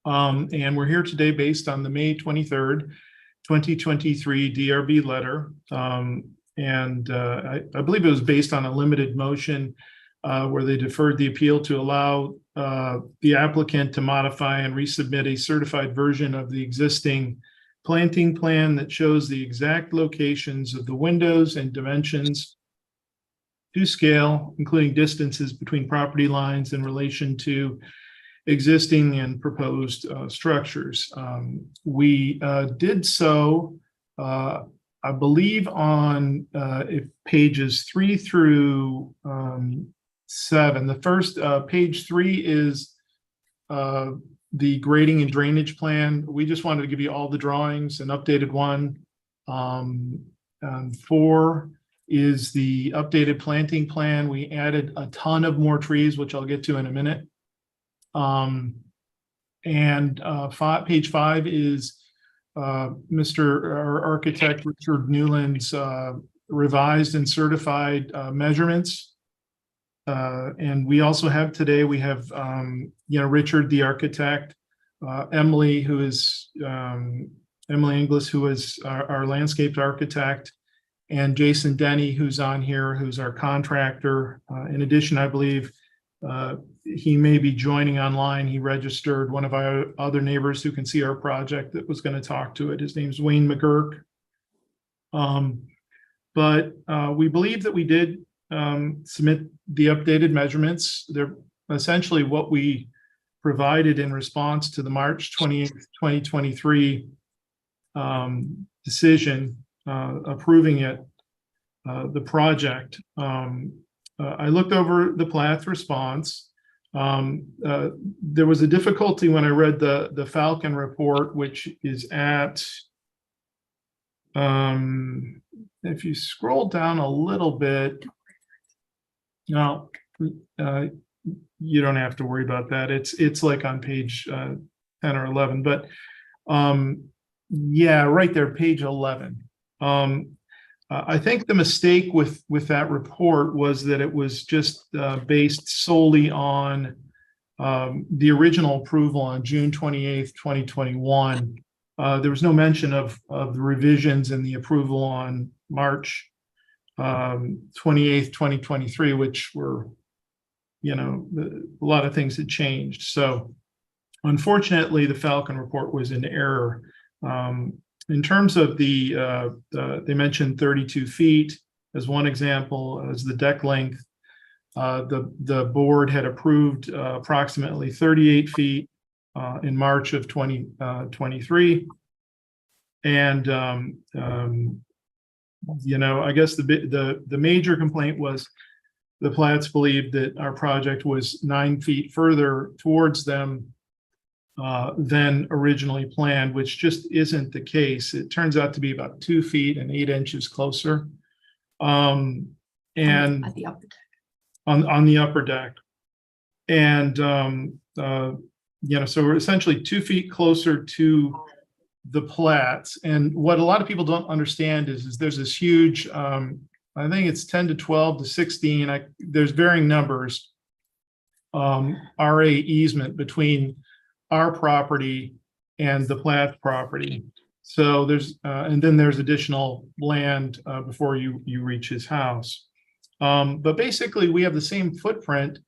And we're here today based on the May 23rd, 2023 DRB letter. I believe it was based on a limited motion where they deferred the appeal to allow the applicant to modify and resubmit a certified version of the existing planting plan that shows the exact locations of the windows and dimensions to scale, including distances between property lines in relation to existing and proposed structures. We did so, I believe, on pages 3 through 7. The first, page 3 is the grading and drainage plan. We just wanted to give you all the drawings, an updated one. 4 is the updated planting plan. We added a ton of more trees, which I'll get to in a minute. Page 5 is our architect Richard Newland's revised and certified measurements. And we also have today, we have, Richard, the architect, Emily, who is Emily Inglis, who is our landscape architect, and Jason Denny, who's on here, who's our contractor. In addition, I believe he may be joining online. He registered one of our other neighbors who can see our project that was going to talk to it. His name's Wayne McGurk. But we believe that we did submit the updated measurements. They're essentially what we provided in response to the March 28th, 2023 decision approving it, the project. I looked over the Platts response. There was a difficulty when I read the Falcon report, which is at, if you scroll down a little bit, no, you don't have to worry about that. It's like on page 10 or 11, but yeah, right there, page 11. I think the mistake with that report was that it was just based solely on the original approval on June 28th, 2021. There was no mention of the revisions in the approval on March 28th, 2023, which were, a lot of things had changed. So unfortunately, the Falcon report was in error. In terms of they mentioned 32 feet as one example, as the deck length. The board had approved approximately 38 feet in March of 2023. And, I guess the major complaint was the Platts believed that our project was 9 feet further towards them than originally planned, which just isn't the case. It turns out to be about 2 feet and 8 inches closer. And At the upper deck. on the upper deck. And, so we're essentially 2 feet closer to the Platts. And what a lot of people don't understand is there's this huge, I think it's 10 to 12 to 16, there's varying numbers, RA easement between our property and the Platts property. So there's, and then there's additional land before you reach his house. But basically we have the same footprint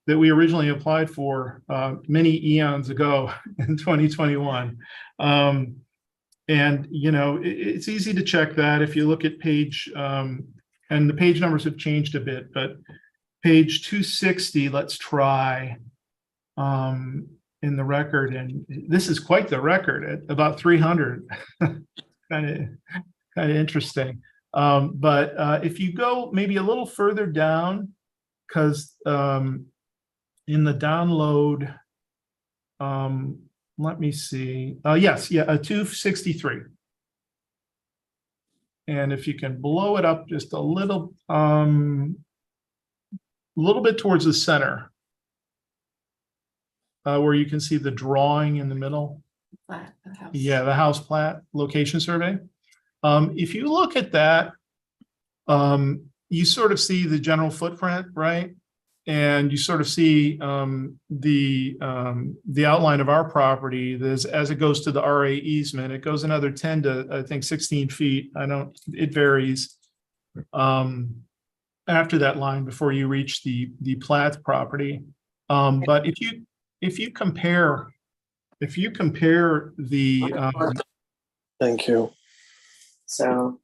that we originally applied for many eons ago in 2021. And, it's easy to check that if you look at page, and the page numbers have changed a bit, but page 260, let's try in the record. And this is quite the record at about 300, kind of interesting. But if you go maybe a little further down, because in the download, let me see. Yes, yeah, a 263. And if you can blow it up just a little bit towards the center, where you can see the drawing in the middle. Yeah, the house plat location survey. If you look at that, you sort of see the general footprint, right? And you sort of see the outline of our property. As it goes to the RA easement, it goes another 10 to I think 16 feet. It varies after that line before you reach the Platts property. But if you compare the Thank you. So.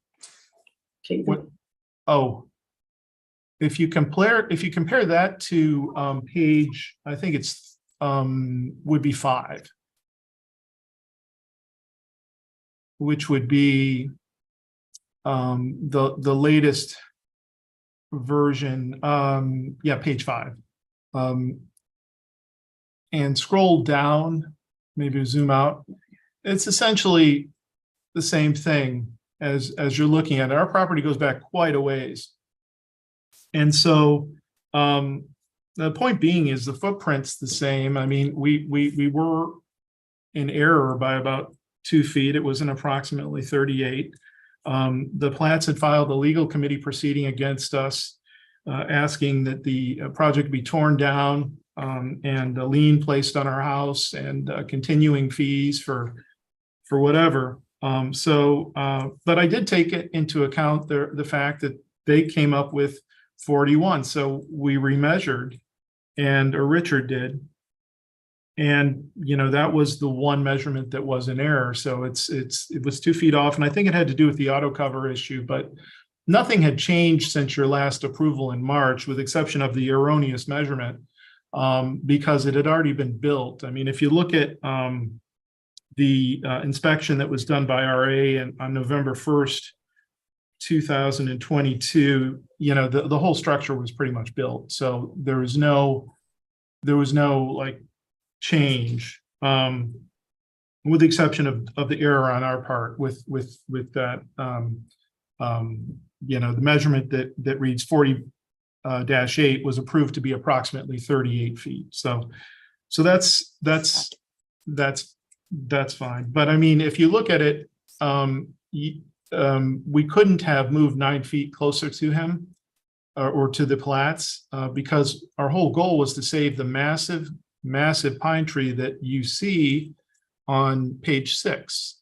If you compare that to page, I think it's would be 5, which would be the latest version. Yeah, page 5. And scroll down, maybe zoom out. It's essentially the same thing. as you're looking at it. Our property goes back quite a ways. And so the point being is the footprint's the same. I mean, we were in error by about 2 feet. It was an approximately 38. The Platts had filed a legal committee proceeding against us, asking that the project be torn down and a lien placed on our house and continuing fees for whatever. But I did take it into account the fact that they came up with 41. So we remeasured, or Richard did. And, that was the one measurement that was in error. So it was 2 feet off. And I think it had to do with the auto cover issue, but nothing had changed since your last approval in March, with exception of the erroneous measurement, because it had already been built. I mean, if you look at the inspection that was done by RA on November 1st, 2022, the whole structure was pretty much built. So there was no like change, with the exception of the error on our part with that, the measurement that reads 40-8 was approved to be approximately 38 feet. So that's fine. But I mean, if you look at it, we couldn't have moved 9 feet closer to him or to the Platts, because our whole goal was to save the massive pine tree that you see on page 6.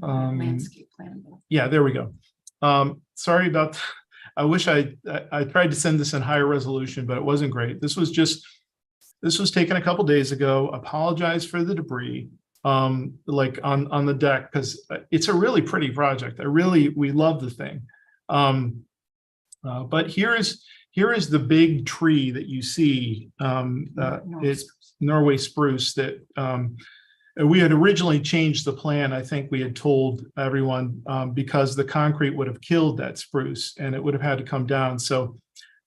Landscape plan. Yeah, there we go. Sorry about, I wish I tried to send this in higher resolution, but it wasn't great. This was taken a couple days ago. Apologize for the debris, like on the deck, because it's a really pretty project. We love the thing. But here is the big tree that you see. It's Norway spruce that we had originally changed the plan. I think we had told everyone, because the concrete would have killed that spruce and it would have had to come down. So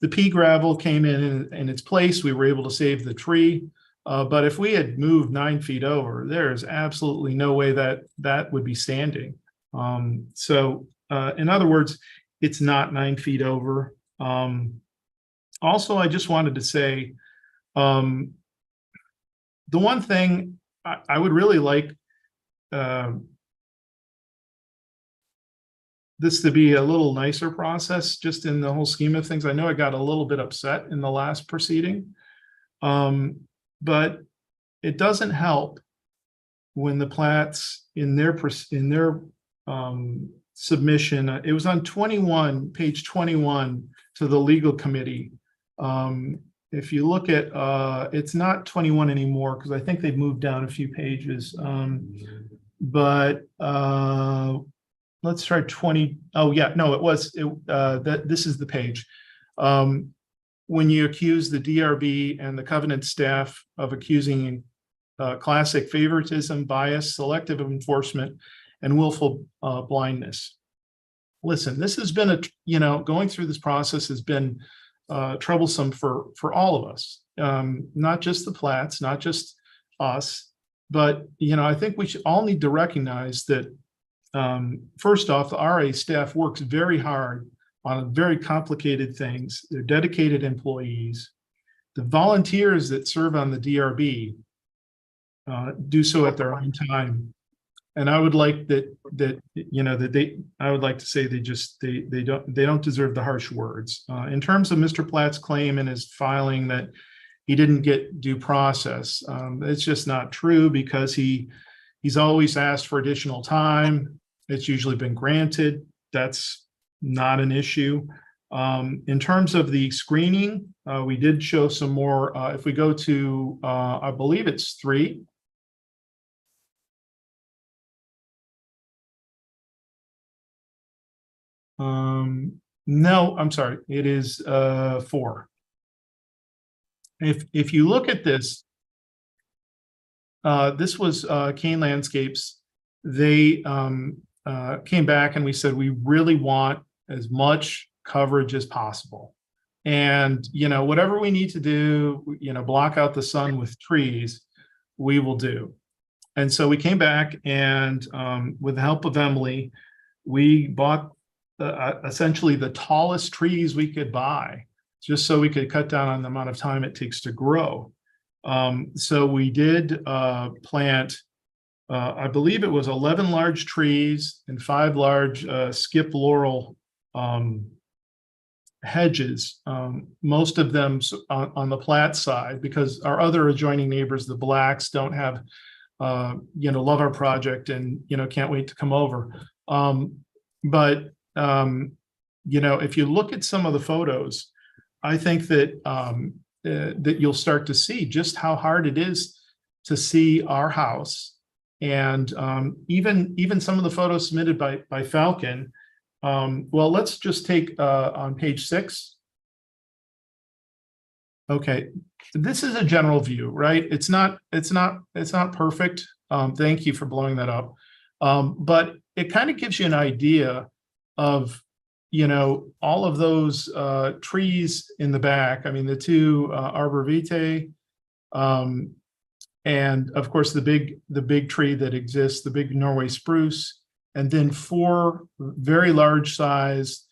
the pea gravel came in its place. We were able to save the tree. But if we had moved 9 feet over, there is absolutely no way that would be standing. So in other words, it's not 9 feet over. Also, I just wanted to say, the one thing I would really like this to be a little nicer process, just in the whole scheme of things. I know I got a little bit upset in the last proceeding, but it doesn't help when the Platts in their submission, it was on page 21 to the legal committee. If you look at, it's not 21 anymore, because I think they've moved down a few pages. But let's try 20. Oh yeah, no, this is the page. When you accuse the DRB and the Covenant staff of accusing classic favoritism, bias, selective enforcement, and willful blindness. Listen, this has been going through this process has been troublesome for all of us, not just the Platts, not just us, but I think we should all need to recognize that first off, the RA staff works very hard on very complicated things. They're dedicated employees. The volunteers that serve on the DRB do so at their own time. And I would like I would like to say they don't deserve the harsh words. In terms of Mr. Platt's claim in his filing that he didn't get due process, it's just not true, because he's always asked for additional time. It's usually been granted. That's not an issue. In terms of the screening, we did show some more. If we go to, I believe it's 3. No, I'm sorry. It is 4. If you look at this, this was Kane Landscapes. They came back and we said, we really want as much coverage as possible. And, whatever we need to do, block out the sun with trees, we will do. And so we came back and with the help of Emily, we bought essentially the tallest trees we could buy, just so we could cut down on the amount of time it takes to grow. So we did plant, I believe it was 11 large trees and 5 large skip laurel hedges, most of them on the Platt side, because our other adjoining neighbors, the Blacks, don't have, love our project and, can't wait to come over. But if you look at some of the photos, I think that that you'll start to see just how hard it is to see our house. And even some of the photos submitted by Falcon. Well, let's just take on page 6. Okay, this is a general view, right? It's not perfect. Thank you for blowing that up. But it kind of gives you an idea of, all of those trees in the back. I mean, the 2 arbor vitae, and of course the big tree that exists, the big Norway spruce, and then 4 very large size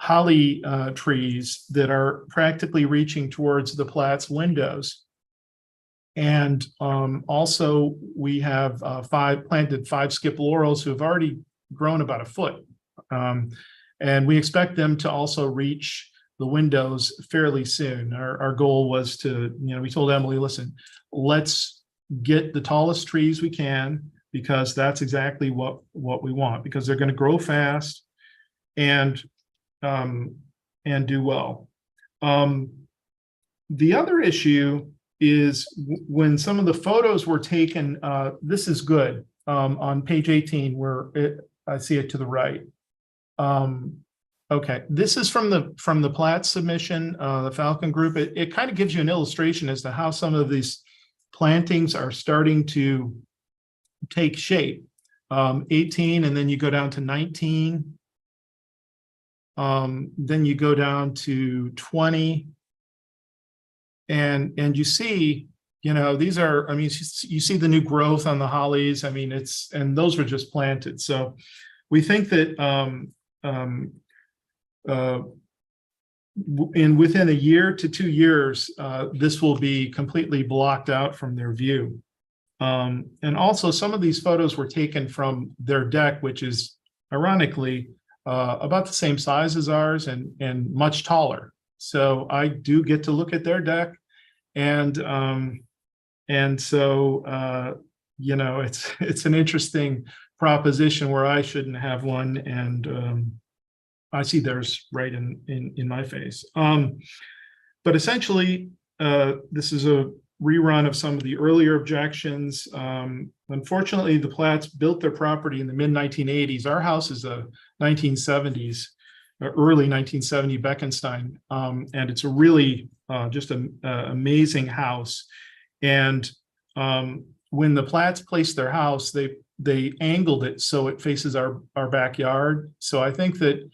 holly trees that are practically reaching towards the Platt's windows. And also we have planted 5 skip laurels who have already grown about a foot. And we expect them to also reach the windows fairly soon. Our goal was to, we told Emily, listen, let's get the tallest trees we can, because that's exactly what we want, because they're going to grow fast and do well. The other issue is when some of the photos were taken, this is good, on page 18, where I see it to the right. Okay, this is from the Platt submission, the Falcon group. It kind of gives you an illustration as to how some of these plantings are starting to take shape. 18, and then you go down to 19. Then you go down to 20. And you see, these are, I mean, you see the new growth on the hollies. I mean, and those were just planted. So we think that within a year to 2 years, this will be completely blocked out from their view. And also some of these photos were taken from their deck, which is ironically about the same size as ours and much taller. So I do get to look at their deck, and so it's an interesting proposition where I shouldn't have one, and I see theirs right in my face. But essentially, this is a rerun of some of the earlier objections. Unfortunately, the Platts built their property in the mid-1980s. Our house is a 1970s, early 1970 Beckenstein, and it's a really just an amazing house. And when the Platts placed their house, they angled it so it faces our backyard. So I think that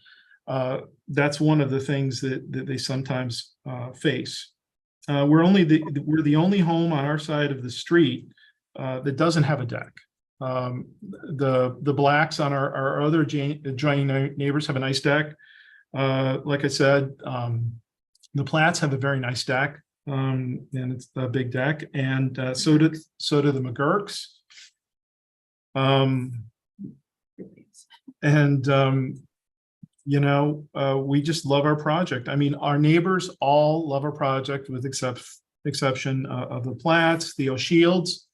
that's one of the things that they sometimes face. We're the only home on our side of the street that doesn't have a deck. The Blacks on our other adjoining neighbors have a nice deck. Like I said, the Platts have a very nice deck, and it's a big deck, and so do the McGurks. We just love our project. I mean, our neighbors all love our project, with exception of the Platts, the O'Shields,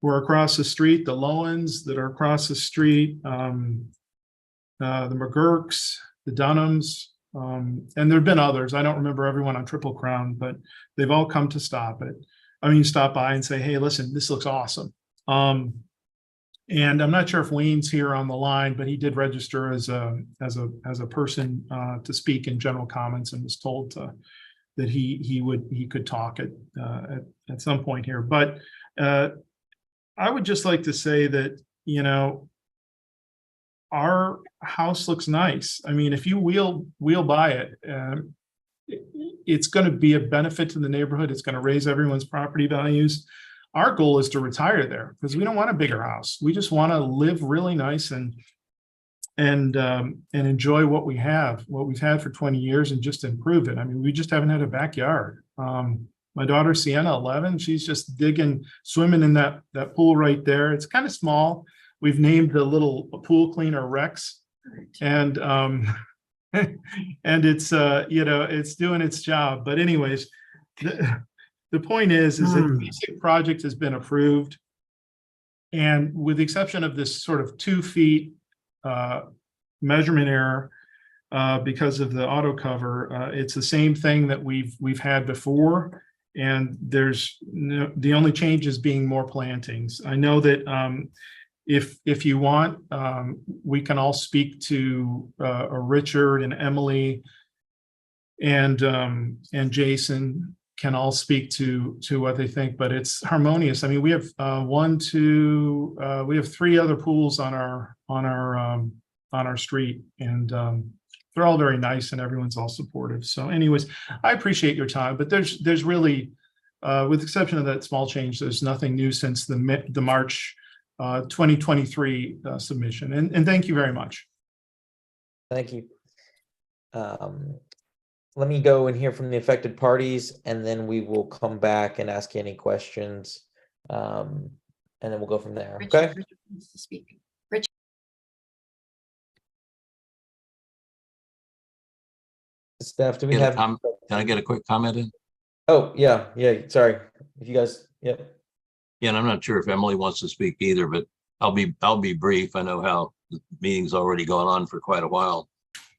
who are across the street, the Lowens that are across the street, the McGurks, the Dunhams, and there have been others. I don't remember everyone on Triple Crown, but they've all come to stop by and say, hey, listen, this looks awesome. And I'm not sure if Wayne's here on the line, but he did register as a person to speak in general comments, and was told that he could talk at some point here. But I would just like to say that, our house looks nice. I mean, if you wheel by it, it's going to be a benefit to the neighborhood. It's going to raise everyone's property values. our goal is to retire there because we don't want a bigger house. We just want to live really nice and enjoy what we've had for 20 years and just improve it. I mean, we just haven't had a backyard. My daughter Sienna, 11, she's just swimming in that pool right there. It's kind of small. We've named the little pool cleaner Rex, and and it's it's doing its job. But anyways, the point is that the basic project has been approved, and with the exception of this sort of 2 feet measurement error because of the auto cover, it's the same thing that we've had before. And the only change is being more plantings. I know that if you want, we can all speak to Richard and Emily and Jason can all speak to what they think, but it's harmonious. I mean, we have we have 3 other pools on our street, and they're all very nice and everyone's all supportive. So anyways, I appreciate your time, but there's really, with the exception of that small change, there's nothing new since the March 2023 submission. And thank you very much. Thank you. Let me go and hear from the affected parties, and then we will come back and ask you any questions. And then we'll go from there. Okay. Richard wants to speak. Richard. Staff, do we Get a have? Can I get a quick comment in? Oh, yeah. Sorry. If you guys, yep. Yeah, and I'm not sure if Emily wants to speak either, but I'll be brief. I know how the meeting's already gone on for quite a while.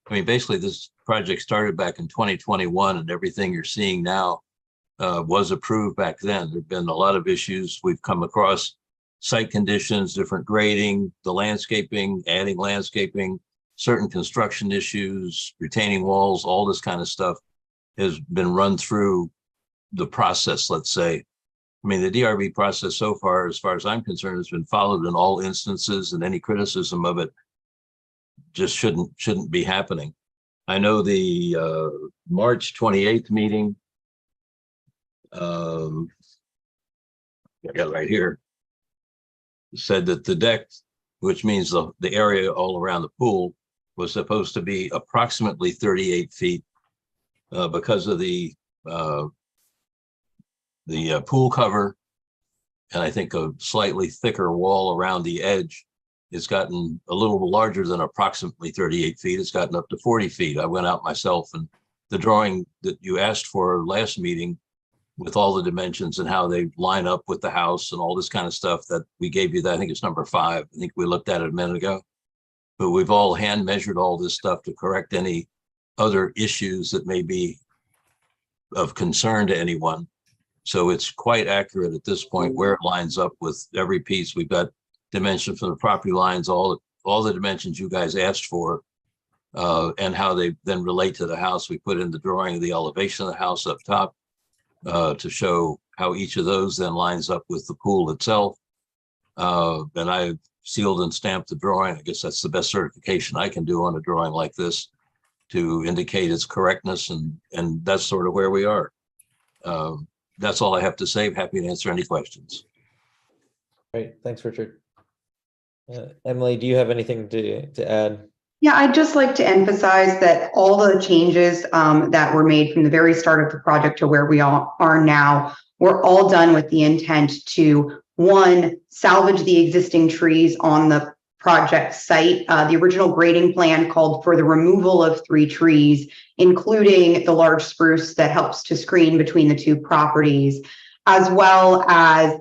I mean, basically, this project started back in 2021, and everything you're seeing now was approved back then. There've been a lot of issues. We've come across site conditions, different grading, the landscaping, adding landscaping, certain construction issues, retaining walls, all this kind of stuff has been run through the process, let's say. I mean, the DRB process so far as I'm concerned, has been followed in all instances, and any criticism of it just shouldn't be happening. I know the March 28th meeting, I got it right here, said that the deck, which means the area all around the pool, was supposed to be approximately 38 feet because of the pool cover, and I think a slightly thicker wall around the edge. It's gotten a little larger than approximately 38 feet. It's gotten up to 40 feet. I went out myself, and the drawing that you asked for last meeting with all the dimensions and how they line up with the house and all this kind of stuff that we gave you, that I think it's number 5. I think we looked at it a minute ago. But we've all hand measured all this stuff to correct any other issues that may be of concern to anyone. So it's quite accurate at this point where it lines up with every piece. We've got dimension from the property lines, all the dimensions you guys asked for, and how they then relate to the house. We put in the drawing of the elevation of the house up top to show how each of those then lines up with the pool itself. And I sealed and stamped the drawing. I guess that's the best certification I can do on a drawing like this to indicate its correctness, and that's sort of where we are. That's all I have to say. Happy to answer any questions. Great. Thanks, Richard. Emily, do you have anything to add? Yeah, I'd just like to emphasize that all the changes that were made from the very start of the project to where we all are now were all done with the intent to, 1, salvage the existing trees on the project site. The original grading plan called for the removal of 3 trees, including the large spruce that helps to screen between the 2 properties, as well as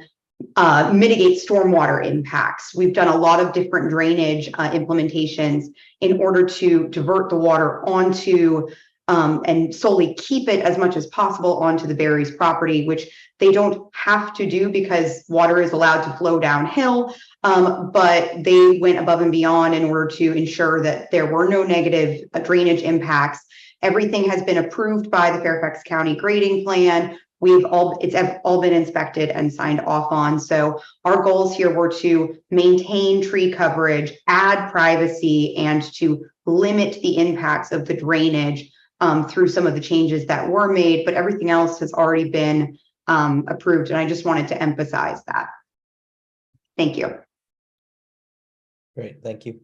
mitigate stormwater impacts. We've done a lot of different drainage implementations in order to divert the water onto and solely keep it as much as possible onto the Berries property, which they don't have to do because water is allowed to flow downhill. But they went above and beyond in order to ensure that there were no negative drainage impacts. Everything has been approved by the Fairfax County grading plan. It's all been inspected and signed off on. So our goals here were to maintain tree coverage, add privacy, and to limit the impacts of the drainage through some of the changes that were made, but everything else has already been approved. And I just wanted to emphasize that. Thank you. Great, thank you.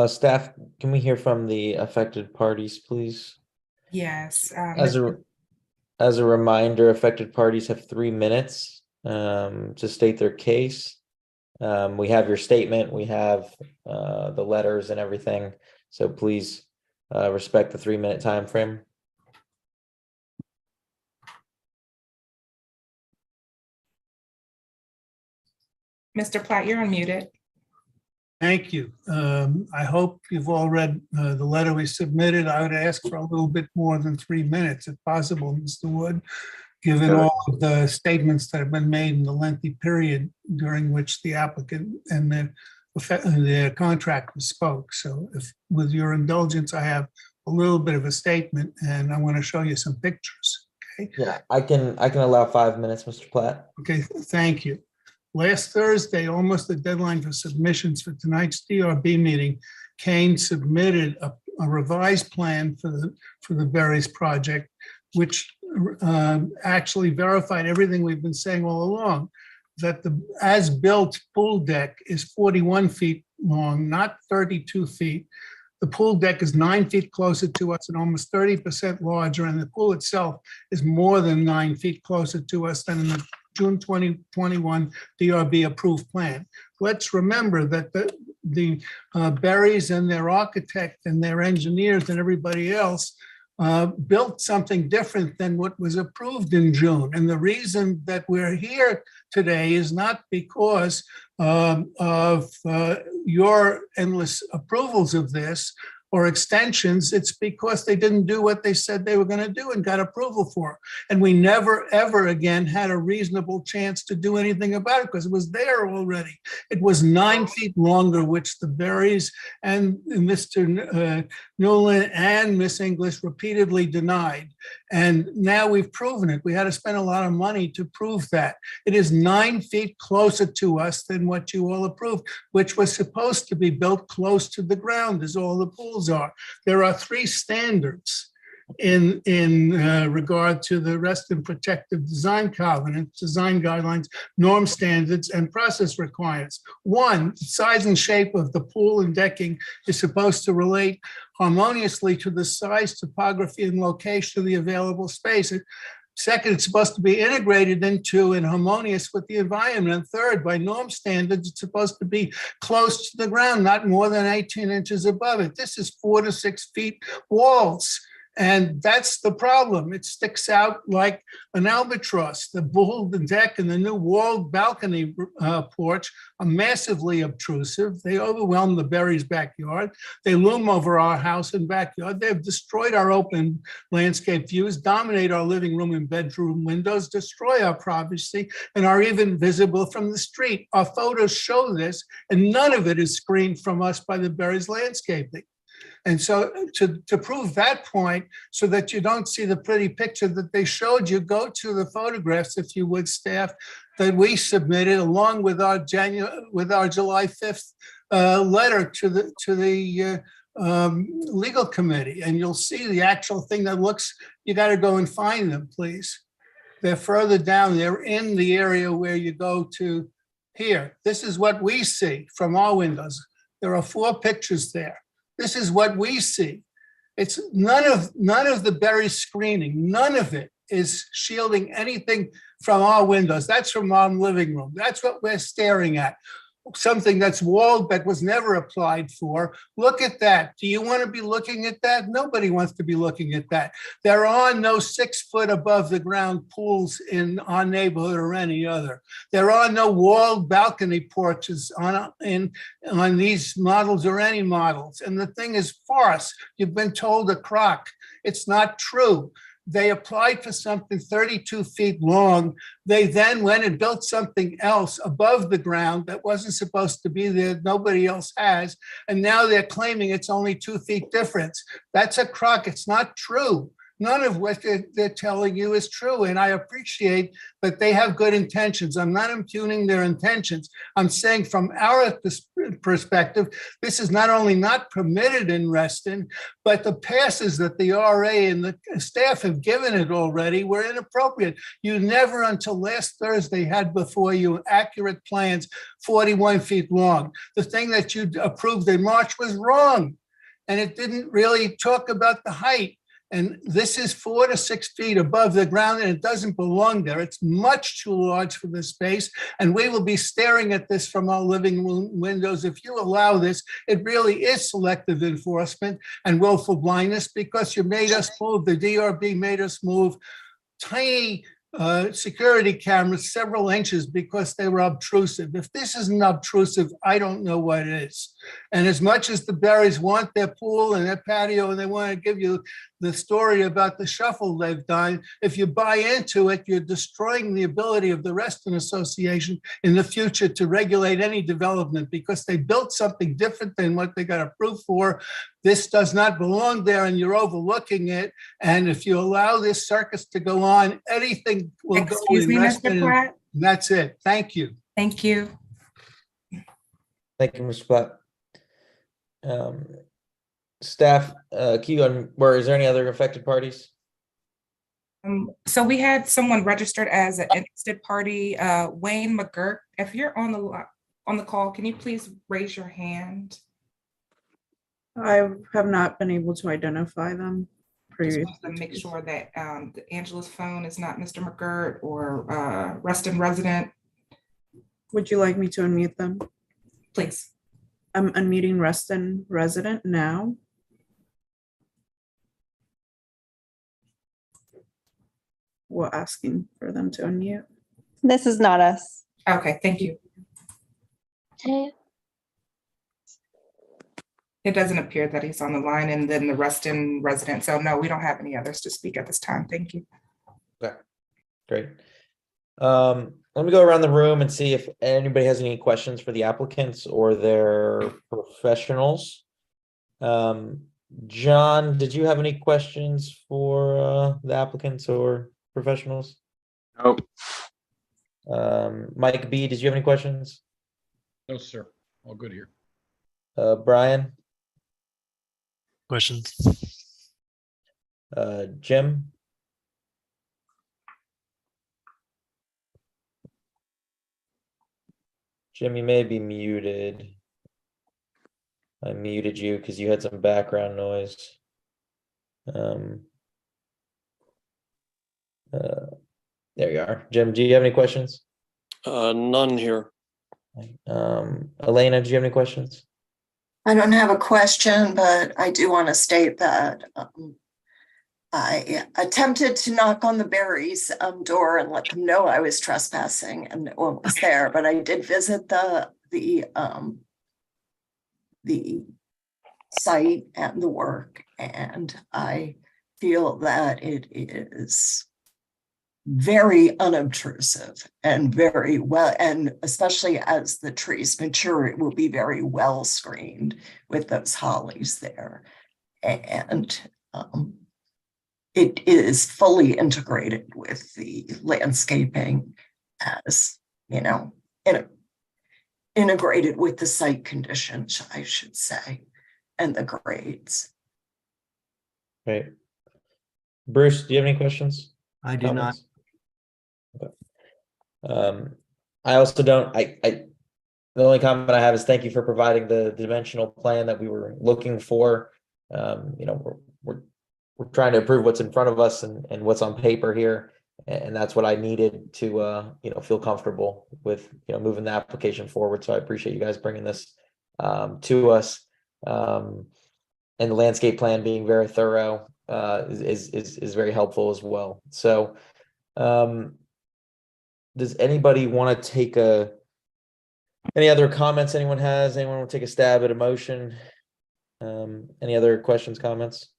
Staff, can we hear from the affected parties, please? Yes. As a reminder, affected parties have 3 minutes to state their case. We have your statement, we have the letters and everything, so please respect the 3-minute time frame. Mr. Platt, you're unmuted. Thank you. I hope you've all read the letter we submitted. I would ask for a little bit more than 3 minutes if possible, Mr. Wood, given all of the statements that have been made in the lengthy period during which the applicant and the contractor spoke. So if, with your indulgence, I have a little bit of a statement and I want to show you some pictures. Okay. Yeah, I can allow 5 minutes, Mr. Platt. Okay, thank you. Last Thursday, almost the deadline for submissions for tonight's DRB meeting, Kane submitted a revised plan for the Berries project, which actually verified everything we've been saying all along, that the as-built pool deck is 41 feet long, not 32 feet. The pool deck is 9 feet closer to us and almost 30% larger, and the pool itself is more than 9 feet closer to us than in the June 2021 DRB approved plan. Let's remember that the Berries and their architect and their engineers and everybody else built something different than what was approved in June. And the reason that we're here today is not because of your endless approvals of this or extensions. It's because they didn't do what they said they were going to do and got approval for. And we never, ever again had a reasonable chance to do anything about it because it was there already. It was 9 feet longer, which the Berries and Mr. Newland and Miss English repeatedly denied. And now we've proven it. We had to spend a lot of money to prove that. It is 9 feet closer to us than what you all approved, which was supposed to be built close to the ground as all the pools are. There are 3 standards in regard to the rest and protective design covenants, design guidelines, norm standards, and process requirements. 1, size and shape of the pool and decking is supposed to relate harmoniously to the size, topography, and location of the available space. 2nd, it's supposed to be integrated into and harmonious with the environment. And 3rd, by norm standards, it's supposed to be close to the ground, not more than 18 inches above it. This is 4 to 6 feet walls. And that's the problem. It sticks out like an albatross. The pool, the deck, and the new walled balcony porch are massively obtrusive. They overwhelm the Berries' backyard. They loom over our house and backyard. They've destroyed our open landscape views, dominate our living room and bedroom windows, destroy our privacy, and are even visible from the street. Our photos show this, and none of it is screened from us by the Berries landscaping. And so to prove that point, so that you don't see the pretty picture that they showed you, go to the photographs, if you would, staff, that we submitted along with our July 5th letter to the legal committee. And you'll see the actual thing that looks, you got to go and find them, please. They're further down. They're in the area where you go to here. This is what we see from our windows. There are 4 pictures there. This is what we see. It's none of the Berries screening, none of it is shielding anything from our windows. That's from our living room. That's what we're staring at. Something that's walled that was never applied for. Look at that. Do you want to be looking at that? Nobody wants to be looking at that. There are no 6 foot above the ground pools in our neighborhood or any other. There are no walled balcony porches on these models or any models. And the thing is farce. You've been told a crock. It's not true. They applied for something 32 feet long. They then went and built something else above the ground that wasn't supposed to be there, nobody else has. And now they're claiming it's only 2 feet difference. That's a crock. It's not true. None of what they're telling you is true. And I appreciate that they have good intentions. I'm not impugning their intentions. I'm saying from our perspective, this is not only not permitted in Reston, but the passes that the RA and the staff have given it already were inappropriate. You never until last Thursday had before you accurate plans 41 feet long. The thing that you approved in March was wrong. And it didn't really talk about the height. And this is 4 to 6 feet above the ground, and it doesn't belong there. It's much too large for this space, and we will be staring at this from our living room windows. If you allow this, it really is selective enforcement and willful blindness, because you made us move, the DRB made us move tiny security cameras several inches because they were obtrusive. If this isn't obtrusive, I don't know what is. And as much as the Berries want their pool and their patio, and they want to give you the story about the shuffle they've done, if you buy into it, you're destroying the ability of the Reston Association in the future to regulate any development, because they built something different than what they got approved for. This does not belong there, and you're overlooking it. And if you allow this circus to go on, anything will go Excuse in me, Reston. Mr. Pratt. And that's it. Thank you. Thank you. Thank you, Mr. Platt. Staff, key on, where is there any other affected parties? So we had someone registered as an interested party, Wayne McGurk. If you're on the call, can you please raise your hand? I have not been able to identify them Just previously. want to make sure that Angela's phone is not Mr. McGirt or Reston resident. Would you like me to unmute them? Please. I'm unmuting Reston resident now. We're asking for them to unmute. This is not us. Okay, thank you. Okay. It doesn't appear that he's on the line, and then the Reston resident. So no, we don't have any others to speak at this time. Thank you. Okay, great. Let me go around the room and see if anybody has any questions for the applicants or their professionals. John, did you have any questions for the applicants or professionals? Nope. Mike B, did you have any questions? No, sir. All good here. Brian? Questions? Jim? Jim, you may be muted. I muted you because you had some background noise. There you are. Jim, do you have any questions? None here. Elena, do you have any questions? I don't have a question, but I do want to state that I attempted to knock on the Berries door and let them know I was trespassing, and no one was there. But I did visit the site and the work, and I feel that it is very unobtrusive and very well, and especially as the trees mature, it will be very well screened with those hollies there. And it is fully integrated with the landscaping, as you know, integrated with the site conditions, I should say, and the grades. Great. Bruce, do you have any questions? I do not. Okay. I also don't, the only comment I have is thank you for providing the dimensional plan that we were looking for. You know, we're trying to approve what's in front of us and what's on paper here. And that's what I needed to, you know, feel comfortable with, you know, moving the application forward. So I appreciate you guys bringing this to us. And the landscape plan being very thorough is very helpful as well. So does anybody want to take any other comments anyone has? Anyone want to take a stab at a motion? Any other questions, comments?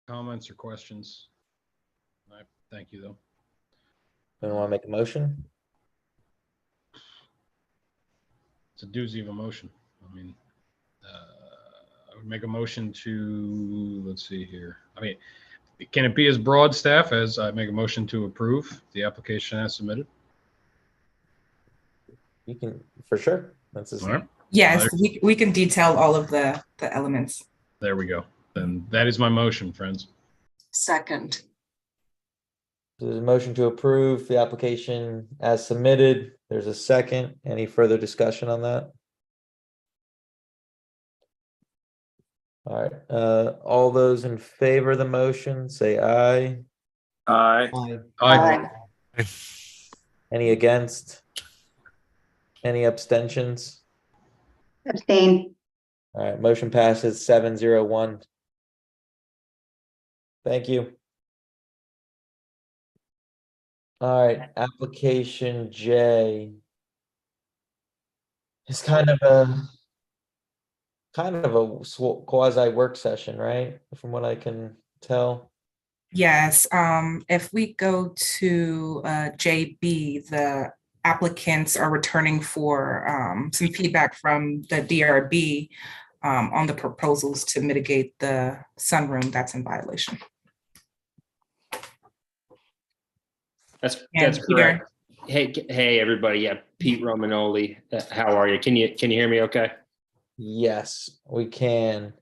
Comments or questions? Thank you, though. Anyone want to make a motion? It's a doozy of a motion. I mean, I would make a motion to, let's see here. I mean, Can it be as broad, staff, as I make a motion to approve the application as submitted? You can, for sure. That's All right, Yes, we can detail all of the elements. there we go. Then that is my motion, friends. Second. There's a motion to approve the application as submitted. There's a second. Any further discussion on that? All right, all those in favor of the motion, say aye. Aye. Aye. Any against? Any abstentions? Abstain. All right, motion passes 7-0-1. Thank you. All right, application J is kind of a quasi work session, right? From what I can tell. Yes, if we go to JB, the applicants are returning for some feedback from the DRB on the proposals to mitigate the sunroom that's in violation. That's And correct. Hey, everybody. Yeah, Pete Romanoli. How are you? Can you hear me okay? Yes, we can.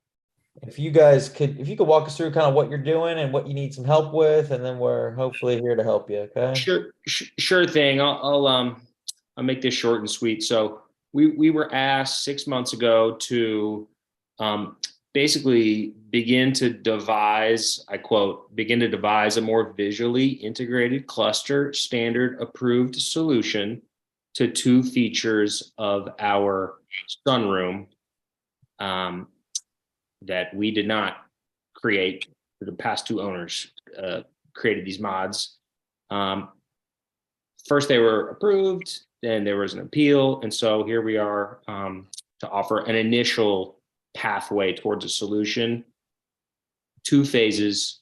If you could walk us through kind of what you're doing and what you need some help with, and then we're hopefully here to help you. Okay. Sure thing. I'll make this short and sweet. So we were asked 6 months ago to basically begin to devise, I quote, begin to devise a more visually integrated cluster standard approved solution to two features of our sunroom that we did not create. The past two owners created these mods. First they were approved, then there was an appeal. And so here we are to offer an initial pathway towards a solution. 2 phases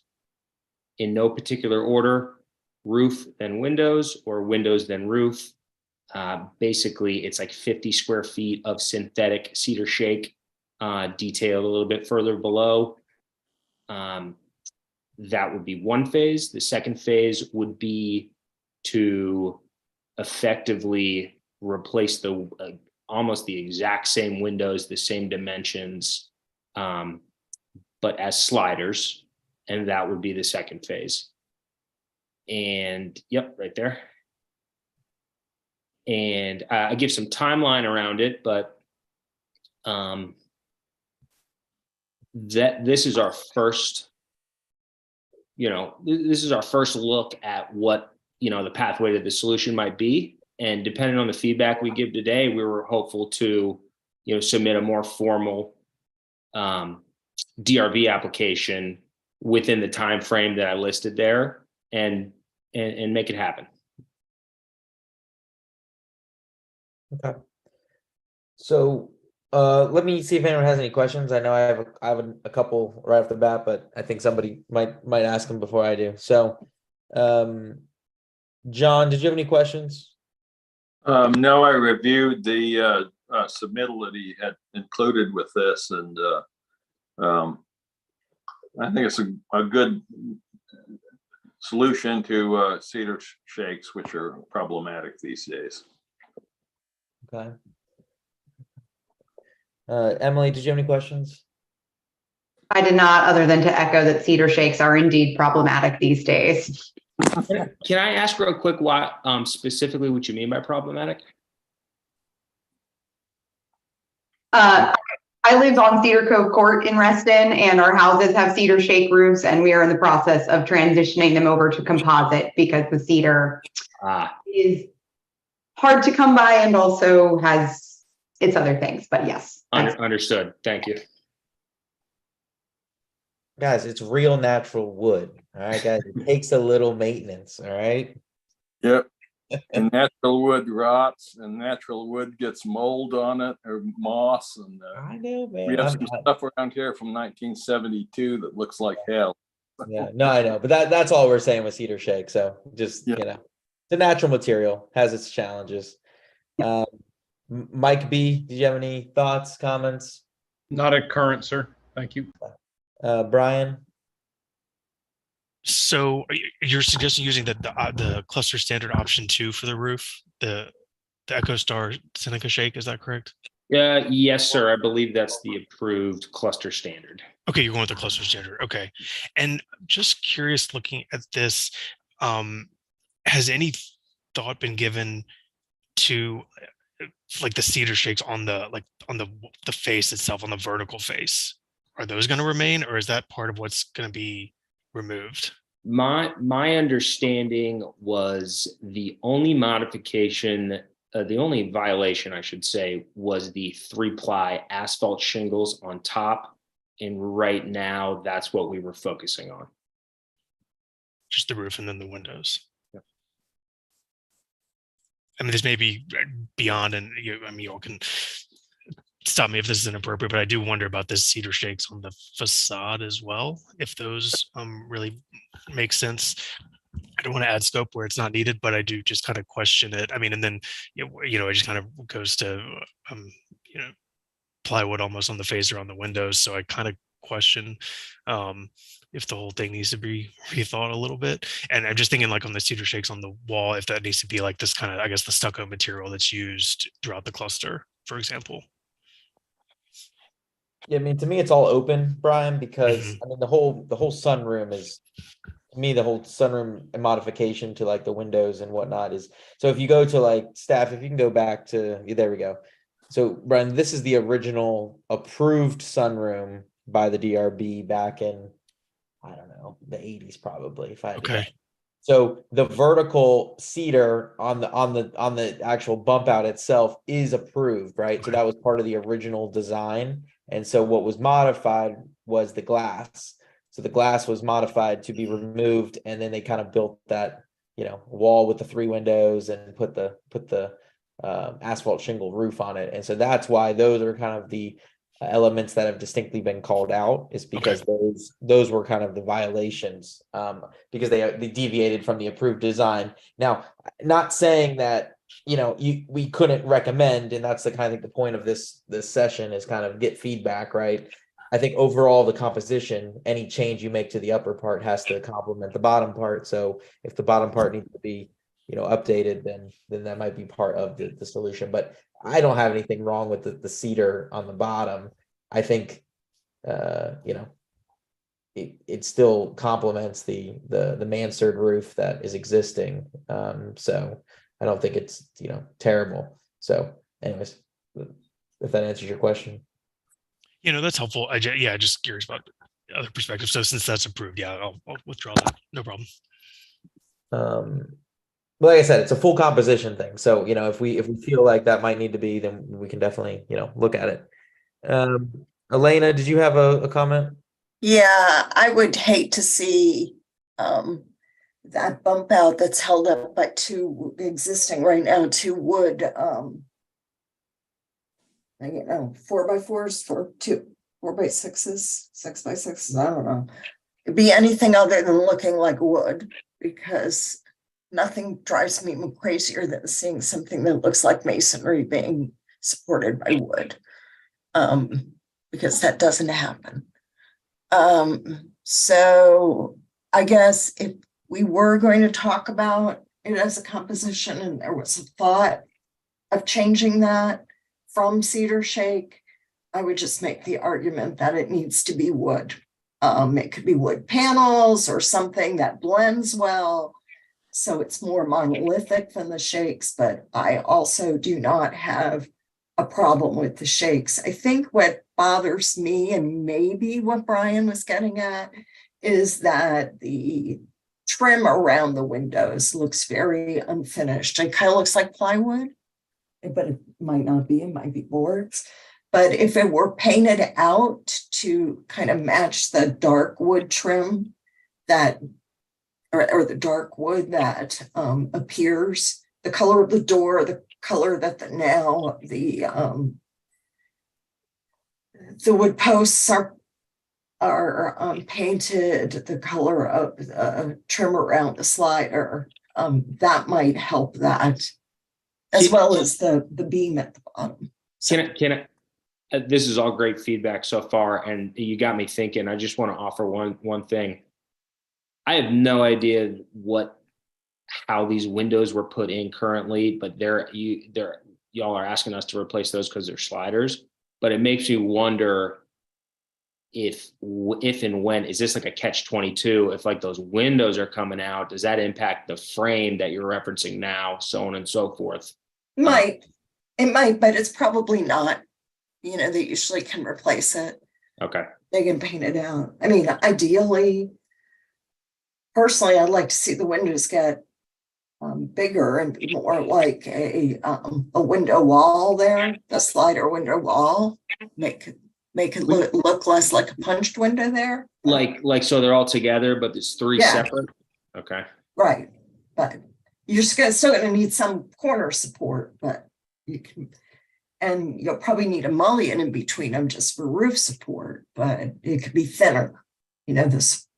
in no particular order: roof, then windows, or windows, then roof. Basically, it's like 50 square feet of synthetic cedar shake, detailed a little bit further below. That would be one phase. The second phase would be to effectively replace the almost the exact same windows, the same dimensions, but as sliders, and that would be the second phase. And yep, right there. And I give some timeline around it, but this is our first, this is our first look at what, the pathway to the solution might be. And depending on the feedback we give today, we were hopeful to, submit a more formal DRB application within the time frame that I listed there, and make it happen. Okay. So let me see if anyone has any questions. I know I have a couple right off the bat, but I think somebody might ask them before I do. So, John, did you have any questions? No, I reviewed the submittal that he had included with this, and I think it's a good solution to cedar shakes, which are problematic these days. Okay. Emily, did you have any questions? I did not, other than to echo that cedar shakes are indeed problematic these days. Can I ask real quick what specifically what you mean by problematic? I live on Cedar Cove Court in Reston, and our houses have cedar shake roofs, and we are in the process of transitioning them over to composite because the cedar is hard to come by and also has its other things, but yes. Understood. Thank you. Guys, it's real natural wood. All right, guys, it takes a little maintenance. All right. Yep. And natural wood rots, and natural wood gets mold on it or moss. And I know, man. We have some stuff around here from 1972 that looks like hell. Yeah, no, I know, but that's all we're saying with cedar shake. So just it's a natural material, has its challenges. Mike B, did you have any thoughts, comments? Not at current, sir. Thank you. Brian? So you're suggesting using the cluster standard option 2 for the roof, the EchoStar Seneca Shake, is that correct? Yes, sir. I believe that's the approved cluster standard. Okay, you're going with the cluster standard. Okay. And just curious, looking at this, has any thought been given to like the cedar shakes on the the face itself, on the vertical face? Are those going to remain, or is that part of what's going to be removed? My understanding was the only modification, the only violation, I should say, was the 3-ply asphalt shingles on top. And right now, that's what we were focusing on. Just the roof and then the windows. Yeah. I mean, this may be beyond, and you all can stop me if this is inappropriate, but I do wonder about this cedar shakes on the facade as well, if those really make sense. I don't want to add scope where it's not needed, but I do just kind of question it. I mean, and then it just kind of goes to plywood almost on the face or on the windows. So I kind of question if the whole thing needs to be rethought a little bit. And I'm just thinking like on the cedar shakes on the wall, if that needs to be like this kind of, I guess, the stucco material that's used throughout the cluster, for example. Yeah, I mean, to me, it's all open, Brian, because I mean, the whole sunroom is, to me, the whole sunroom modification to like the windows and whatnot is, so if you go to like staff, if you can go back to, there we go. So Brian, this is the original approved sunroom by the DRB back in, I don't know, the 80s probably, if I had to guess. So the vertical cedar on the actual bump out itself is approved, right? So that was part of the original design. And so what was modified was the glass. So the glass was modified to be removed, and then they kind of built that, wall with the 3 windows and put the asphalt shingle roof on it. And so that's why those are kind of the elements that have distinctly been called out, is because those were kind of the violations, because they deviated from the approved design. Now, not saying that we couldn't recommend, and that's I think the point of this session is kind of get feedback, right? I think overall the composition, any change you make to the upper part has to complement the bottom part. So if the bottom part needs to be updated, then that might be part of the solution. But I don't have anything wrong with the cedar on the bottom. I think it still complements the mansard roof that is existing. So I don't think it's terrible. So anyways, if that answers your question. That's helpful. Just curious about other perspectives. So since that's approved, I'll withdraw that. No problem. But like I said, it's a full composition thing. So, if we feel like that might need to be, then we can definitely, look at it. Elena, did you have a comment? Yeah, I would hate to see that bump out that's held up by 2 existing right now, 2 wood 4x4s for 2 4x6s, 6x6s, I don't know. It'd be anything other than looking like wood, because nothing drives me crazier than seeing something that looks like masonry being supported by wood, because that doesn't happen. So I guess if we were going to talk about it as a composition and there was a thought of changing that from cedar shake, I would just make the argument that it needs to be wood. It could be wood panels or something that blends well, so it's more monolithic than the shakes, but I also do not have a problem with the shakes. I think what bothers me, and maybe what Brian was getting at, is that the trim around the windows looks very unfinished. It kind of looks like plywood, but it might not be, it might be boards. But if it were painted out to kind of match the dark wood trim that, or the dark wood that appears, the color of the door, the color that the wood posts are painted the color of trim around the slider, that might help that, as well as the beam at the bottom. This is all great feedback so far, and you got me thinking. I just want to offer one thing. I have no idea how these windows were put in currently, but y'all are asking us to replace those because they're sliders. But it makes me wonder if and when, is this like a catch-22? If like those windows are coming out, does that impact the frame that you're referencing now, so on and so forth? It might, but it's probably not. You know, they usually can replace it. Okay. They can paint it out. I mean, ideally, personally, I'd like to see the windows get bigger and be more like a window wall there, the slider window wall, make it look less like a punched window there. Like so they're all together, but there's three separate. Okay. Right, but you're still gonna need some corner support, but you can, and you'll probably need a mullion in between them just for roof support, but it could be thinner. You know,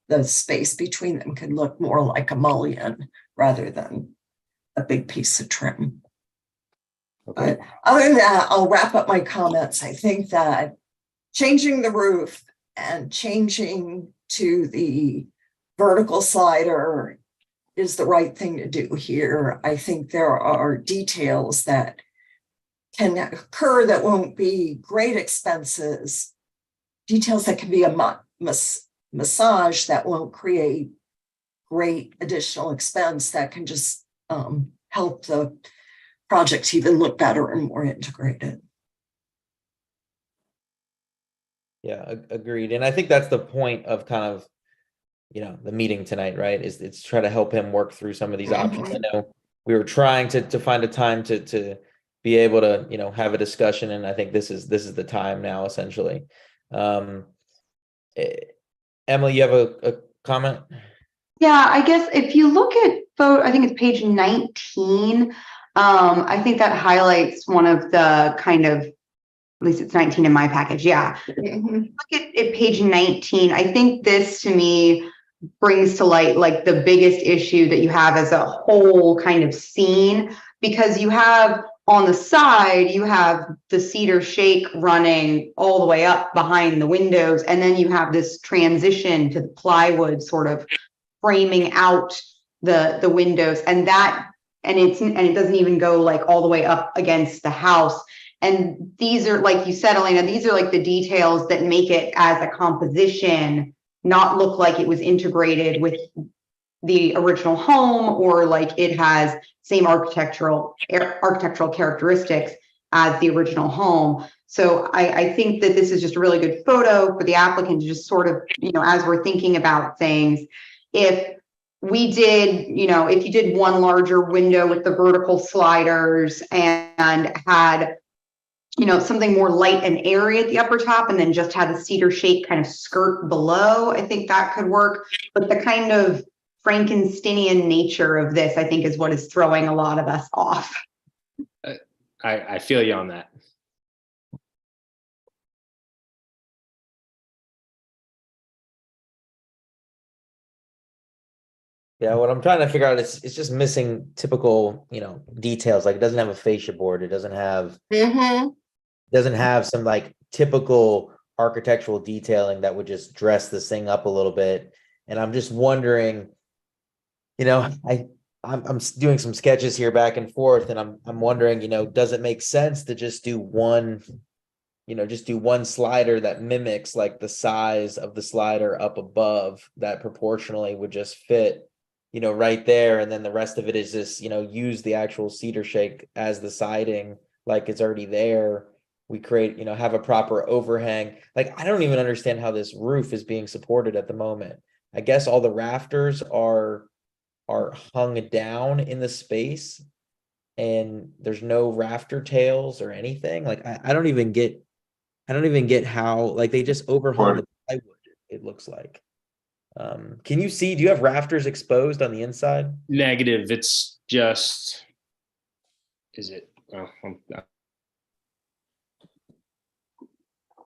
the space between them could look more like a mullion rather than a big piece of trim. Okay. But other than that, I'll wrap up my comments. I think that changing the roof and changing to the vertical slider is the right thing to do here. I think there are details that can occur that won't be great expenses, details that can be a massage that won't create great additional expense that can just help the project even look better and more integrated. Yeah, agreed. And I think that's the point of kind of, the meeting tonight, right? Is it's try to help him work through some of these options. I know we were trying to find a time to be able to, have a discussion. And I think this is the time now, essentially. Emily, you have a comment? Yeah, I guess if you look at I think it's page 19. I think that highlights one of the kind of, at least it's 19 in my package. Yeah. Look at page 19. I think this to me brings to light like the biggest issue that you have as a whole kind of scene, because you have on the side, you have the cedar shake running all the way up behind the windows. And then you have this transition to the plywood sort of framing out the windows, and it doesn't even go like all the way up against the house. And these are, like you said, Elena, these are like the details that make it as a composition not look like it was integrated with the original home, or like it has same architectural characteristics as the original home. So I think that this is just a really good photo for the applicant to just sort of, as we're thinking about things, if we did, if you did one larger window with the vertical sliders and had, something more light and airy at the upper top, and then just had the cedar shake kind of skirt below, I think that could work. But the kind of Frankensteinian nature of this, I think, is what is throwing a lot of us off. I feel you on that. Yeah, what I'm trying to figure out is it's just missing typical, details. Like it doesn't have a fascia board. It doesn't have some like typical architectural detailing that would just dress this thing up a little bit. And I'm just wondering, I'm doing some sketches here back and forth, and I'm wondering, does it make sense to just do one slider that mimics like the size of the slider up above that proportionally would just fit, right there. And then the rest of it is just, use the actual cedar shake as the siding, like it's already there. We create, have a proper overhang. Like, I don't even understand how this roof is being supported at the moment. I guess all the rafters are hung down in the space and there's no rafter tails or anything. Like, I don't even get how, like, they just overhung the plywood, it looks like. Can you see, do you have rafters exposed on the inside? Negative. It's just, is it? Oh,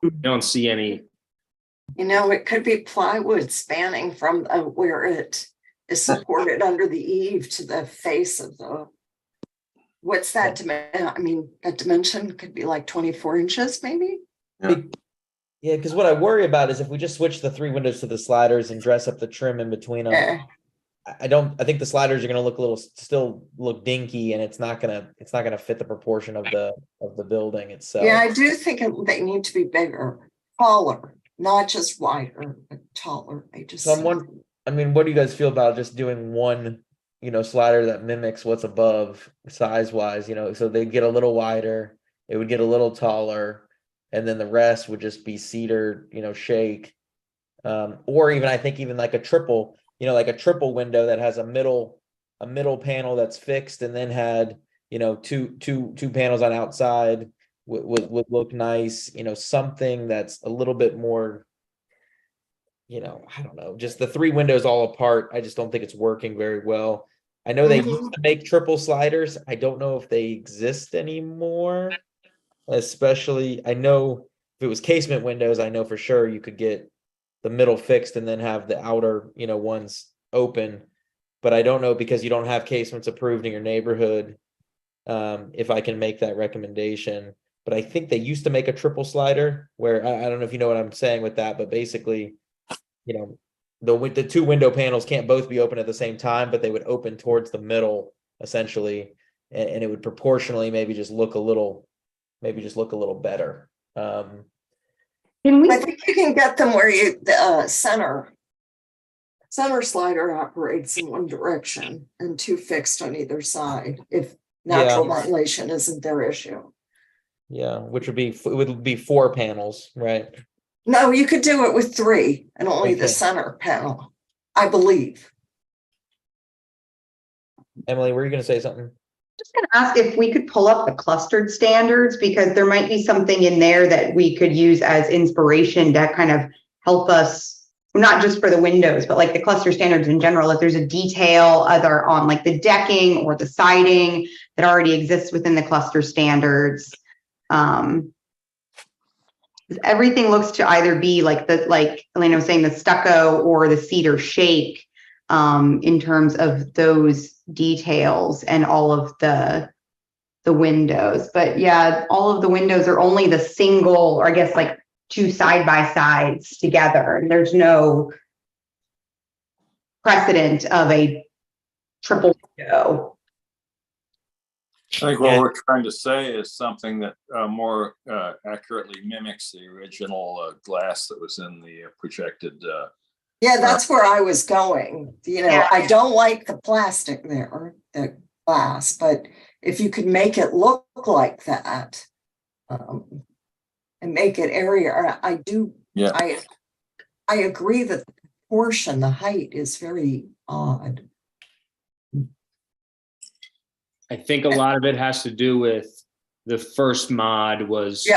I don't see any. It could be plywood spanning from where it is supported under the eave to the face of the, what's that dimension? I mean, that dimension could be like 24 inches, maybe? Yeah. Yeah, because what I worry about is if we just switch the 3 windows to the sliders and dress up the trim in between them. Eh. I think the sliders are gonna look a little, still look dinky, and it's not gonna fit the proportion of the building itself. Yeah, I do think they need to be bigger, taller, not just wider, but taller. I just. So I mean, what do you guys feel about just doing one, slider that mimics what's above size wise, so they get a little wider, it would get a little taller, and then the rest would just be cedar, shake. Or even, I think even like a triple, like a triple window that has a middle panel that's fixed and then had, two panels on outside would look nice, something that's a little bit more, I don't know, just the 3 windows all apart. I just don't think it's working very well. I know they used to make triple sliders. I don't know if they exist anymore. Especially, I know if it was casement windows, I know for sure you could get the middle fixed and then have the outer, ones open. But I don't know, because you don't have casements approved in your neighborhood, if I can make that recommendation. But I think they used to make a triple slider where, I don't know if you know what I'm saying with that, but basically, the 2 window panels can't both be open at the same time, but they would open towards the middle essentially, and it would proportionally maybe just look a little better. Can we? I think you can get them where the center slider operates in one direction and 2 fixed on either side, if natural ventilation isn't their issue. Yeah, which would be 4 panels, right? No, you could do it with 3 and only the Okay. center panel, I believe. Emily, were you going to say something? Just gonna ask if we could pull up the clustered standards, because there might be something in there that we could use as inspiration to kind of help us, not just for the windows, but like the cluster standards in general. If there's a detail either on like the decking or the siding that already exists within the cluster standards. Everything looks to either be like Elena was saying, the stucco or the cedar shake, in terms of those details and all of the windows. But yeah, all of the windows are only the single, or I guess like 2 side by sides together. And there's no precedent of a triple window. I think what we're trying to say is something that more accurately mimics the original glass that was in the projected. Yeah, that's where I was going. I don't like the plastic there, the glass, but if you could make it look like that, and make it area, I do. Yeah. I agree that the proportion, the height is very odd. I think a lot of it has to do with the first mod was,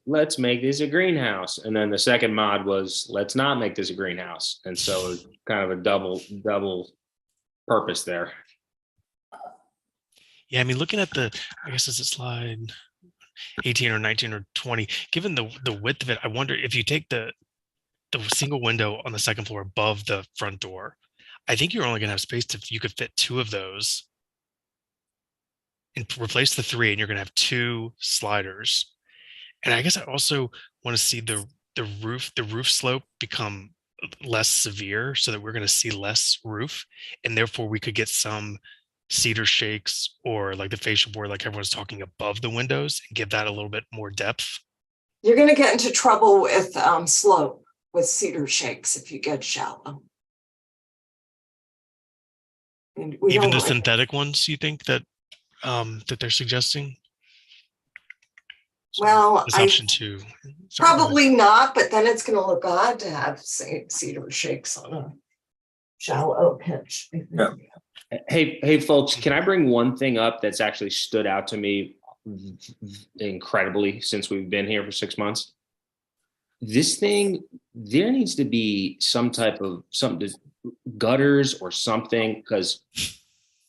let's make this a greenhouse. And then the second mod was, let's not make this a greenhouse. And so it's kind of a double purpose there. Yeah, I mean, looking at I guess it's a slide 18 or 19 or 20, given the width of it, I wonder if you take the single window on the second floor above the front door, I think you're only going to have space you could fit 2 of those and replace the 3, and you're going to have 2 sliders. And I guess I also want to see the roof slope become less severe, so that we're going to see less roof, and therefore we could get some cedar shakes or like the fascia board, like everyone's talking, above the windows, and give that a little bit more depth. You're going to get into trouble with slope with cedar shakes if you get shallow. And Even the synthetic ones, you think that they're suggesting? Well, assumption 2. Probably not, but then it's going to look odd to have cedar shakes on a shallow pitch. Yeah. Hey, folks, can I bring one thing up that's actually stood out to me incredibly since we've been here for 6 months? This thing, there needs to be some type of gutters or something, because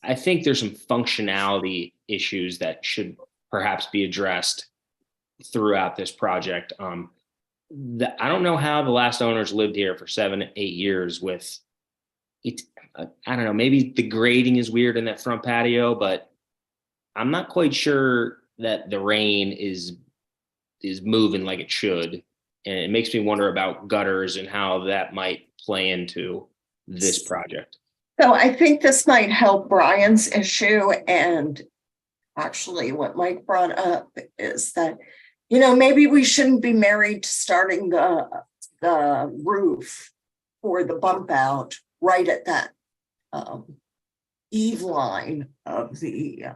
I think there's some functionality issues that should perhaps be addressed throughout this project. I don't know how the last owners lived here for 7, 8 years with it. I don't know, maybe the grading is weird in that front patio, but I'm not quite sure that the rain is moving like it should. And it makes me wonder about gutters and how that might play into this project. So I think this might help Brian's issue, and actually what Mike brought up is that, you know, maybe we shouldn't be married to starting the roof or the bump out right at that eave line of the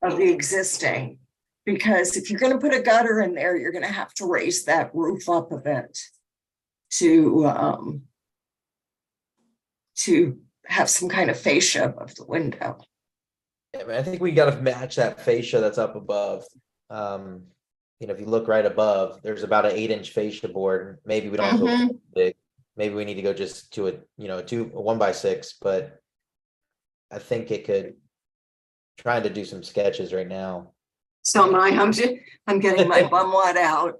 existing, because if you're going to put a gutter in there, you're going to have to raise that roof up a bit to have some kind of fascia above the window. Yeah, I think we got to match that fascia that's up above. You know, if you look right above, there's about an 8-inch fascia board. Maybe we don't have to go big. Maybe we need to go just to a 1x6, but I think it could. Trying to do some sketches right now. So I'm getting my bum wad out.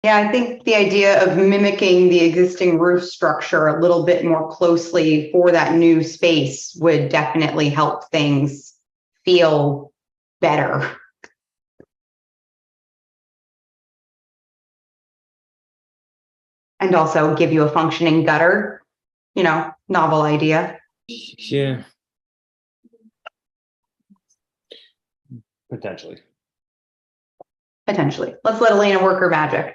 Yeah, I think the idea of mimicking the existing roof structure a little bit more closely for that new space would definitely help things feel better. And also give you a functioning gutter, novel idea. Yeah. Potentially. Potentially. Let's let Elena work her magic.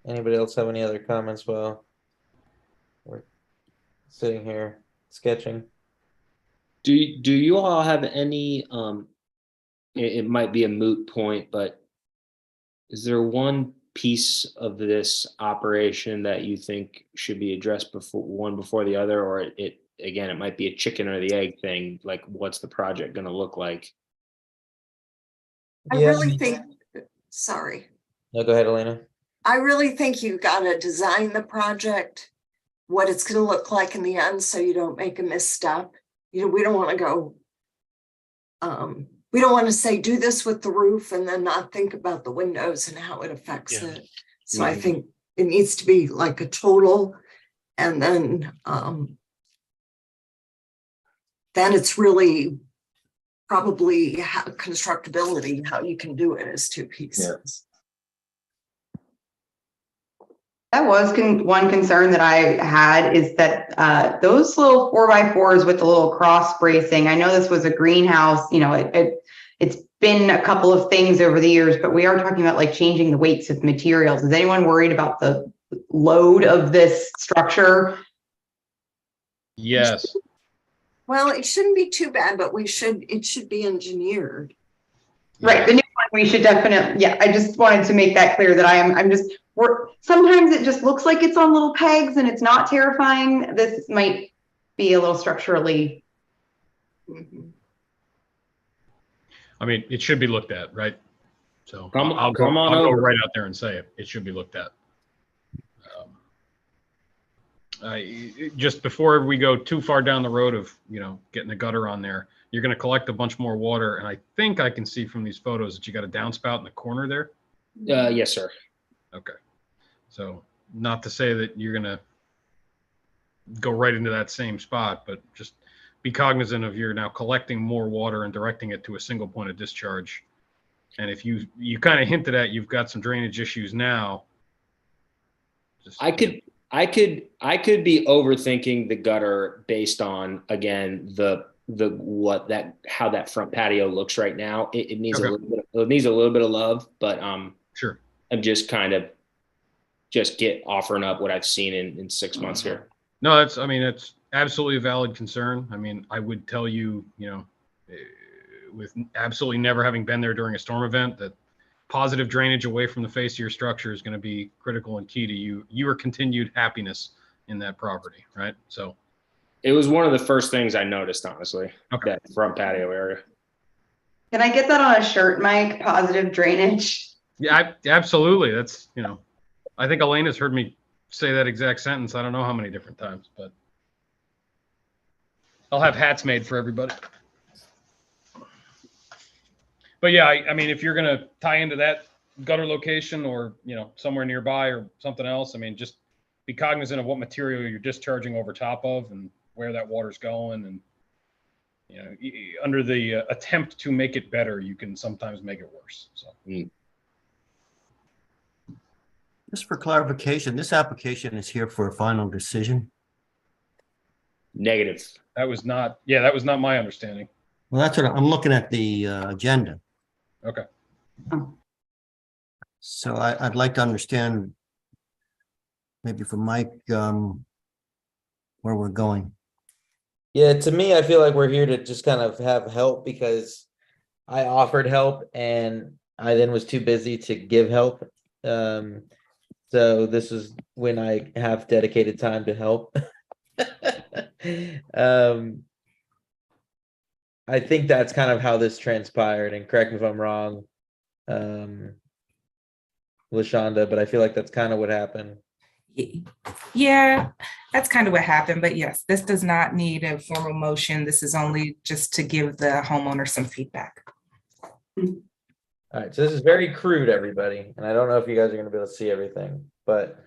Anybody else have any other comments while we're sitting here sketching? Do you all have any, it might be a moot point, but is there one piece of this operation that you think should be addressed before the other, or it might be a chicken or the egg thing, like what's the project going to look like? I really think, sorry. No, go ahead, Elena. I really think you gotta design the project, what it's gonna look like in the end, so you don't make a misstep. We don't wanna go, we don't wanna say, do this with the roof and then not think about the windows and how it affects it. So I think it needs to be like a total, and then it's really probably constructability, how you can do it as two pieces. That was one concern that I had, is that those little 4x4s with the little cross bracing, I know this was a greenhouse, it's been a couple of things over the years, but we are talking about like changing the weights of materials. Is anyone worried about the load of this structure? Yes. Well, it shouldn't be too bad, but it should be engineered. Right, the new one, we should definitely, I just wanted to make that clear that sometimes it just looks like it's on little pegs and it's not terrifying. This might be a little structurally. I mean, it should be looked at, right? So I'll go right out there and say it. It should be looked at. Just before we go too far down the road of, getting the gutter on there, you're going to collect a bunch more water. And I think I can see from these photos that you got a downspout in the corner there. Yes, sir. Okay. So not to say that you're going to go right into that same spot, but just be cognizant of you're now collecting more water and directing it to a single point of discharge. And if you kind of hinted at, you've got some drainage issues now. I could be overthinking the gutter based on, again, how that front patio looks right now. It needs a little bit of love, but sure. I'm just kind of offering up what I've seen in 6 months here. No, it's absolutely a valid concern. I mean, I would tell you, with absolutely never having been there during a storm event, that positive drainage away from the face of your structure is going to be critical and key to your continued happiness in that property, right? So it was one of the first things I noticed, honestly, that front patio area. Can I get that on a shirt, Mike? Positive drainage. Yeah, absolutely. That's, I think Elena's heard me say that exact sentence. I don't know how many different times, but I'll have hats made for everybody. But yeah, I mean, if you're going to tie into that gutter location or, somewhere nearby or something else, I mean, just be cognizant of what material you're discharging over top of and where that water's going. And under the attempt to make it better, you can sometimes make it worse. So. Just for clarification, this application is here for a final decision. Negative. That was not my understanding. Well, that's what I'm looking at the agenda. Okay. So I'd like to understand, maybe from Mike, where we're going. Yeah, to me, I feel like we're here to just kind of have help because I offered help and I then was too busy to give help. So this is when I have dedicated time to help. I think that's kind of how this transpired, and correct me if I'm wrong, LaShonda, but I feel like that's kind of what happened. Yeah, that's kind of what happened. But yes, this does not need a formal motion. This is only just to give the homeowner some feedback. All right, so this is very crude, everybody, and I don't know if you guys are going to be able to see everything, but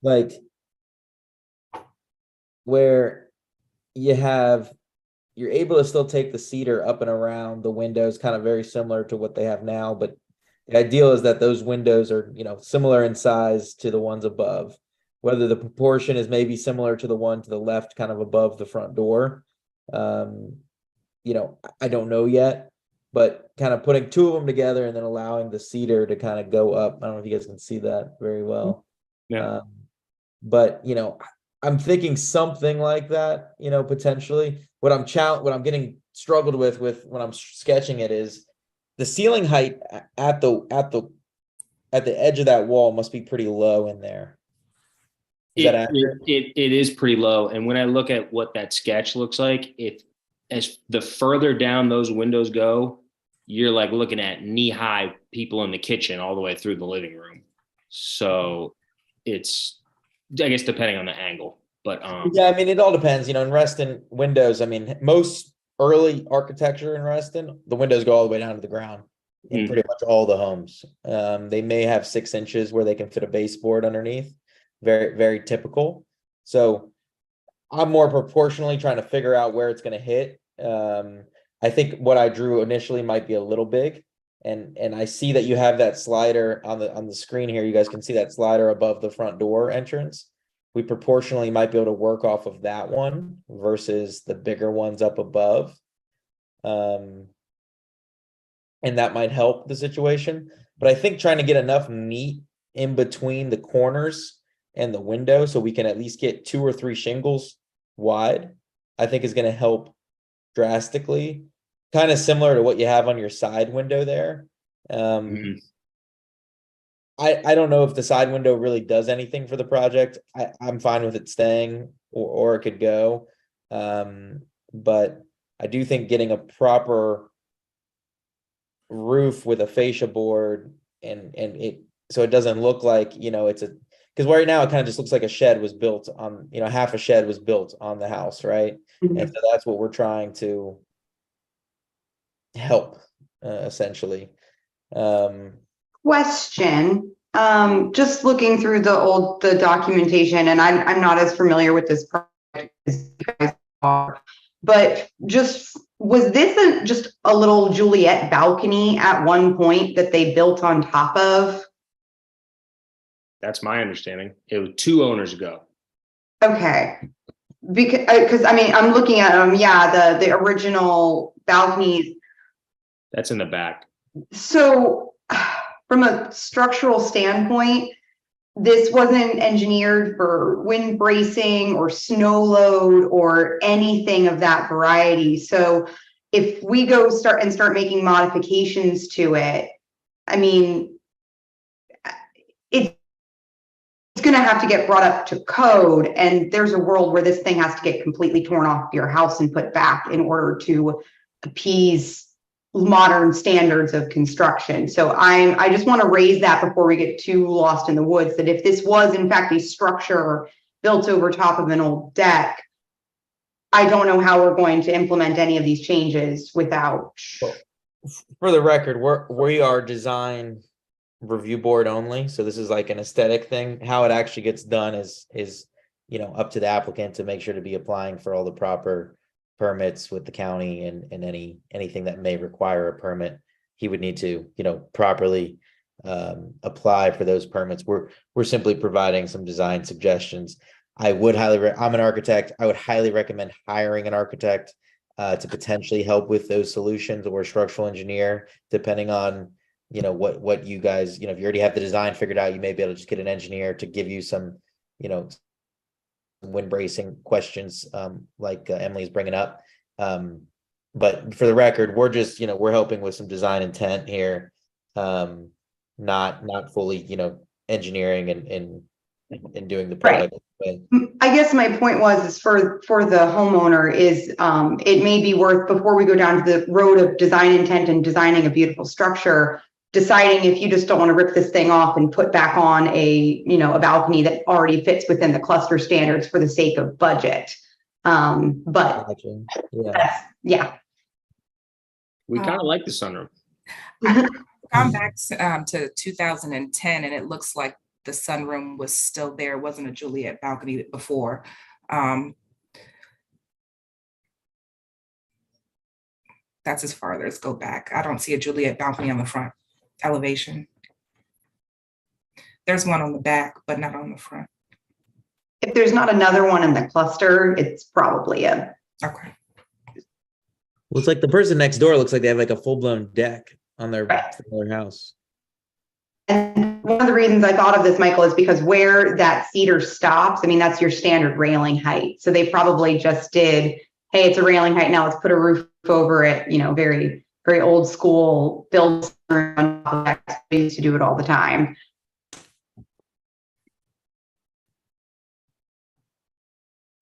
like where you're able to still take the cedar up and around the windows, kind of very similar to what they have now, but the ideal is that those windows are, similar in size to the ones above. Whether the proportion is maybe similar to the one to the left, kind of above the front door, I don't know yet. But kind of putting two of them together and then allowing the cedar to kind of go up. I don't know if you guys can see that very well. Yeah. But I'm thinking something like that. Potentially. What I'm getting struggled with when I'm sketching it is the ceiling height at the edge of that wall must be pretty low in there. Is that accurate? It is pretty low. And when I look at what that sketch looks like, as the further down those windows go, you're like looking at knee-high people in the kitchen all the way through the living room. So it's, I guess, depending on the angle. But yeah, I mean, it all depends. In Reston windows, I mean, most early architecture in Reston, the windows go all the way down to the ground in pretty much all the homes. They may have 6 inches where they can fit a baseboard underneath. Very, very typical. So I'm more proportionally trying to figure out where it's going to hit. I think what I drew initially might be a little big, and I see that you have that slider on the screen here. You guys can see that slider above the front door entrance. We proportionally might be able to work off of that one versus the bigger ones up above, and that might help the situation. But I think trying to get enough meat in between the corners and the window so we can at least get 2 or 3 shingles wide, I think is going to help drastically, kind of similar to what you have on your side window there. I don't know if the side window really does anything for the project. I'm fine with it staying or it could go. But I do think getting a proper roof with a fascia board and it so it doesn't look like, it's a, because right now it kind of just looks like a shed was built on, half a shed was built on the house, right? And so that's what we're trying to help, essentially. Question, just looking through the documentation, and I'm not as familiar with this project as you guys are, but was this just a little Juliet balcony at one point that they built on top of? that's my understanding. It was 2 owners ago. Okay. Because I mean, I'm looking at them, yeah, the original balconies. That's in the back. So from a structural standpoint, this wasn't engineered for wind bracing or snow load or anything of that variety. So if we go start making modifications to it, I mean, it's going to have to get brought up to code, and there's a world where this thing has to get completely torn off your house and put back in order to appease modern standards of construction. So I just want to raise that before we get too lost in the woods, that if this was in fact a structure built over top of an old deck, I don't know how we're going to implement any of these changes without. For the record, we are design review board only, so this is like an aesthetic thing. How it actually gets done is up to the applicant to make sure to be applying for all the proper permits with the county and anything that may require a permit, he would need to, properly apply for those permits. We're simply providing some design suggestions. I'm an architect. I would highly recommend hiring an architect to potentially help with those solutions, or a structural engineer, depending on, what you guys, if you already have the design figured out, you may be able to just get an engineer to give you some, wind bracing questions, like Emily's bringing up. But for the record, we're just, we're helping with some design intent here, not fully, engineering and doing the product. I guess my point is for the homeowner is, it may be worth, before we go down to the road of design intent and designing a beautiful structure, deciding if you just don't want to rip this thing off and put back on a balcony that already fits within the cluster standards for the sake of budget. But yeah. We kind of like the sunroom. I've gone back to 2010, and it looks like the sunroom was still there. It wasn't a Juliet balcony before. That's as far as go back. I don't see a Juliet balcony on the front elevation. There's one on the back, but not on the front. If there's not another one in the cluster, it's probably a. Okay. Looks like the person next door looks like they have like a full-blown deck on their house. And one of the reasons I thought of this, Michael, is because where that cedar stops, I mean, that's your standard railing height. So they probably just did, hey, it's a railing height now, let's put a roof over it, very, very old school build on top of that. They used to do it all the time.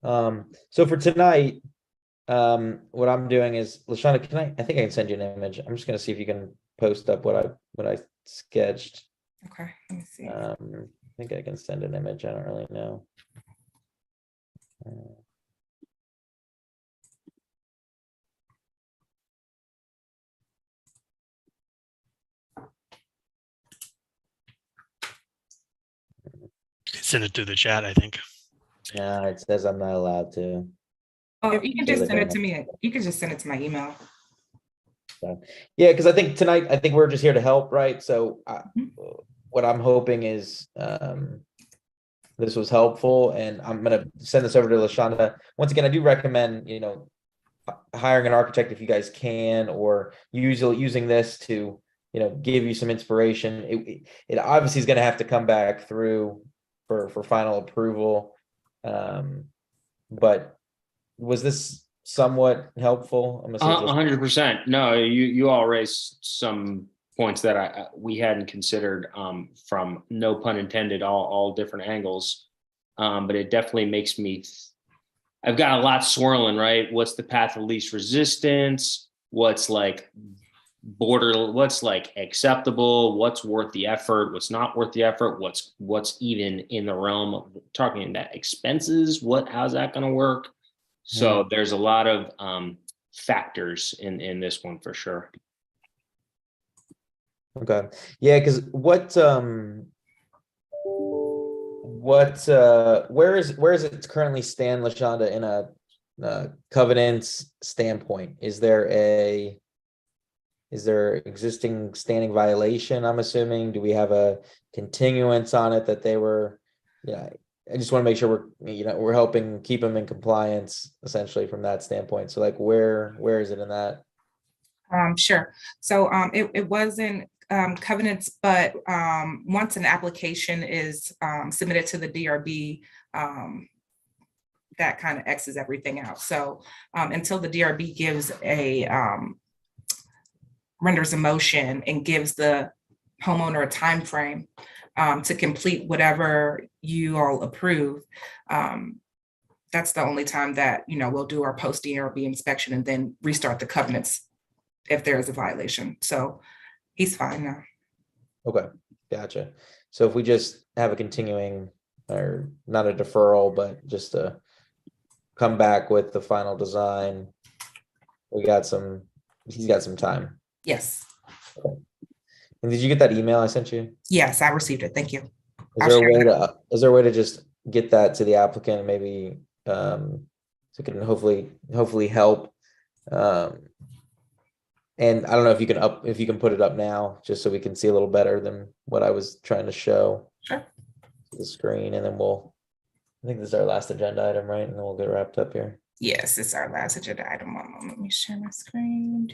So for tonight, what I'm doing is, LaShonda, I think I can send you an image. I'm just gonna see if you can post up what I sketched. Okay, let me see. I think I can send an image. I don't really know. Send it through the chat, I think. Yeah, it says I'm not allowed to. Oh, you can just send it to me. You can just send it to my email. So, yeah, because I think tonight, we're just here to help, right? So what I'm hoping is this was helpful, and I'm going to send this over to LaShonda. Once again, I do recommend, hiring an architect if you guys can, or using this to, give you some inspiration. It obviously is going to have to come back through for final approval. But was this somewhat helpful? 100%. No, you all raised some points that we hadn't considered, from, no pun intended, all different angles. But it definitely makes me, I've got a lot swirling, right? What's the path of least resistance? What's like what's like acceptable? What's worth the effort? What's not worth the effort? What's even in the realm of talking about expenses? How's that going to work? So there's a lot of factors in this one for sure. Okay. Yeah, because where is it currently stand, LaShonda, in a covenants standpoint? Is there existing standing violation, I'm assuming? Do we have a continuance on it that they were, I just want to make sure we're helping keep them in compliance, essentially, from that standpoint. So like, where is it in that? Sure. So it wasn't covenants, but once an application is submitted to the DRB, that kind of X's everything out. So until the DRB gives renders a motion and gives the homeowner a time frame to complete whatever you all approve, that's the only time that we'll do our post DRB inspection and then restart the covenants if there is a violation. So he's fine now. Okay, gotcha. So if we just have a continuing, or not a deferral, but just to come back with the final design, he's got some time. Yes. Okay. And did you get that email I sent you? Yes, I received it. Thank you. Is there a way to just get that to the applicant and maybe So it can hopefully help. And I don't know if you can put it up now, just so we can see a little better than what I was trying to show. Sure. The screen, and then I think this is our last agenda item, right? And then we'll get wrapped up here. Yes, it's our last agenda item. 1 moment. Let me share my screen.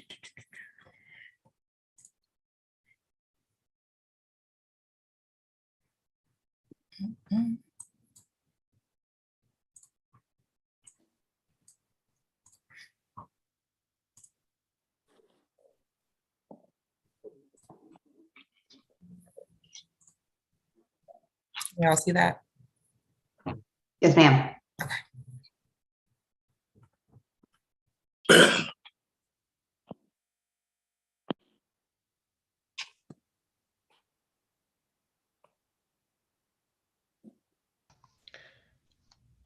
Y'all see that? Yes, ma'am.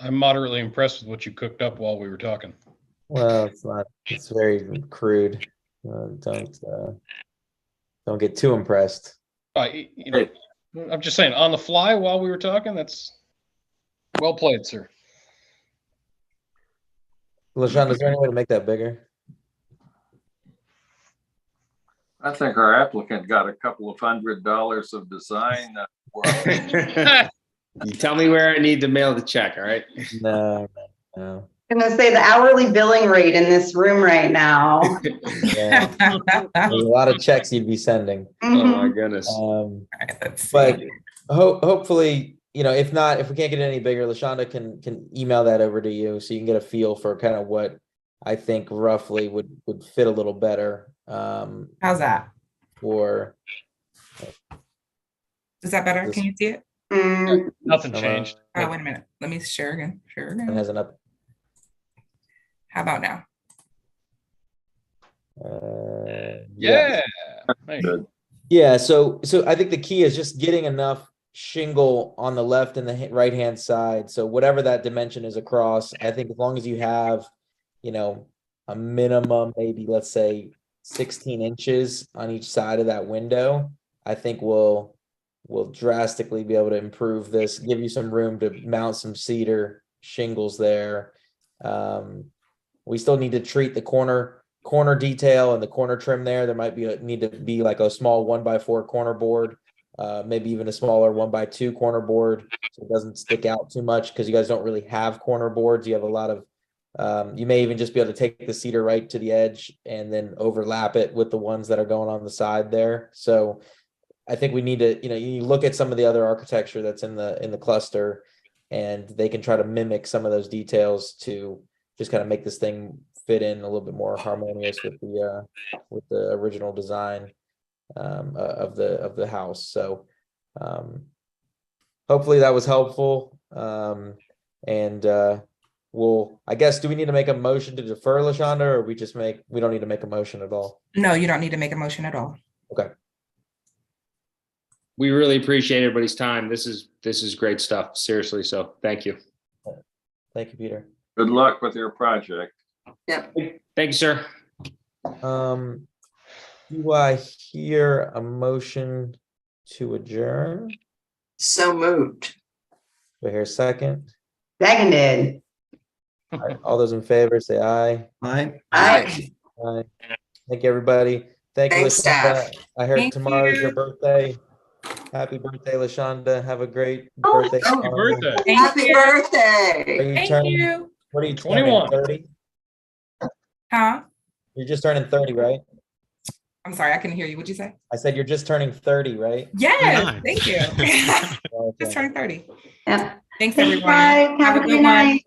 I'm moderately impressed with what you cooked up while we were talking. Well, it's very crude. Don't get too impressed. I'm just saying, on the fly while we were talking, that's well played, sir. LaShawn, is there any way to make that bigger? I think our applicant got a couple of $100 of design. You tell me where I need to mail the check, all right? No. I'm gonna say the hourly billing rate in this room right now. Yeah. There's a lot of checks you'd be sending. Oh my goodness. But hopefully, if not, if we can't get it any bigger, LaShonda can email that over to you so you can get a feel for kind of what I think roughly would fit a little better. How's that? Or is that better? Can you see it? Nothing changed. Oh, wait a minute. Let me share again. It has an up. How about now? Yeah. Yeah. So I think the key is just getting enough shingle on the left and the right hand side. So whatever that dimension is across, I think as long as you have, a minimum, maybe let's say 16 inches on each side of that window, I think we'll drastically be able to improve this, give you some room to mount some cedar shingles there. We still need to treat the corner detail and the corner trim there. There might need to be like a small 1x4 corner board, maybe even a smaller 1x2 corner board, so it doesn't stick out too much, because you guys don't really have corner boards. You have a lot of, you may even just be able to take the cedar right to the edge and then overlap it with the ones that are going on the side there. So I think we need to, you look at some of the other architecture that's in the cluster, and they can try to mimic some of those details to just kind of make this thing fit in a little bit more harmonious with the original design of the house. So hopefully that was helpful. And I guess, do we need to make a motion to defer, LaShonda, or we don't need to make a motion at all? No, you don't need to make a motion at all. Okay. We really appreciate everybody's time. This is great stuff. Seriously. So thank you. Thank you, Peter. Good luck with your project. Yeah. Thank you, sir. Do I hear a motion to adjourn? So moved. Do I hear a second? Seconded. All right, all those in favor say aye. Aye. Aye. Aye. Thank you, everybody. Thank you, Thanks, LaShonda. staff. I heard Thank tomorrow is you. your birthday. Happy birthday, LaShonda. Have a great Oh, birthday. Happy tomorrow. birthday. Happy Are birthday. you Thank turning? you. What are you 21. 30? Huh? You're just turning 30, right? I'm sorry, I couldn't hear you. What'd you say? I said you're just turning 30, right? Yes, Nice. thank you. Okay. Just turned 30. Yeah. Thanks, Thanks, everyone. bye. Have a good night.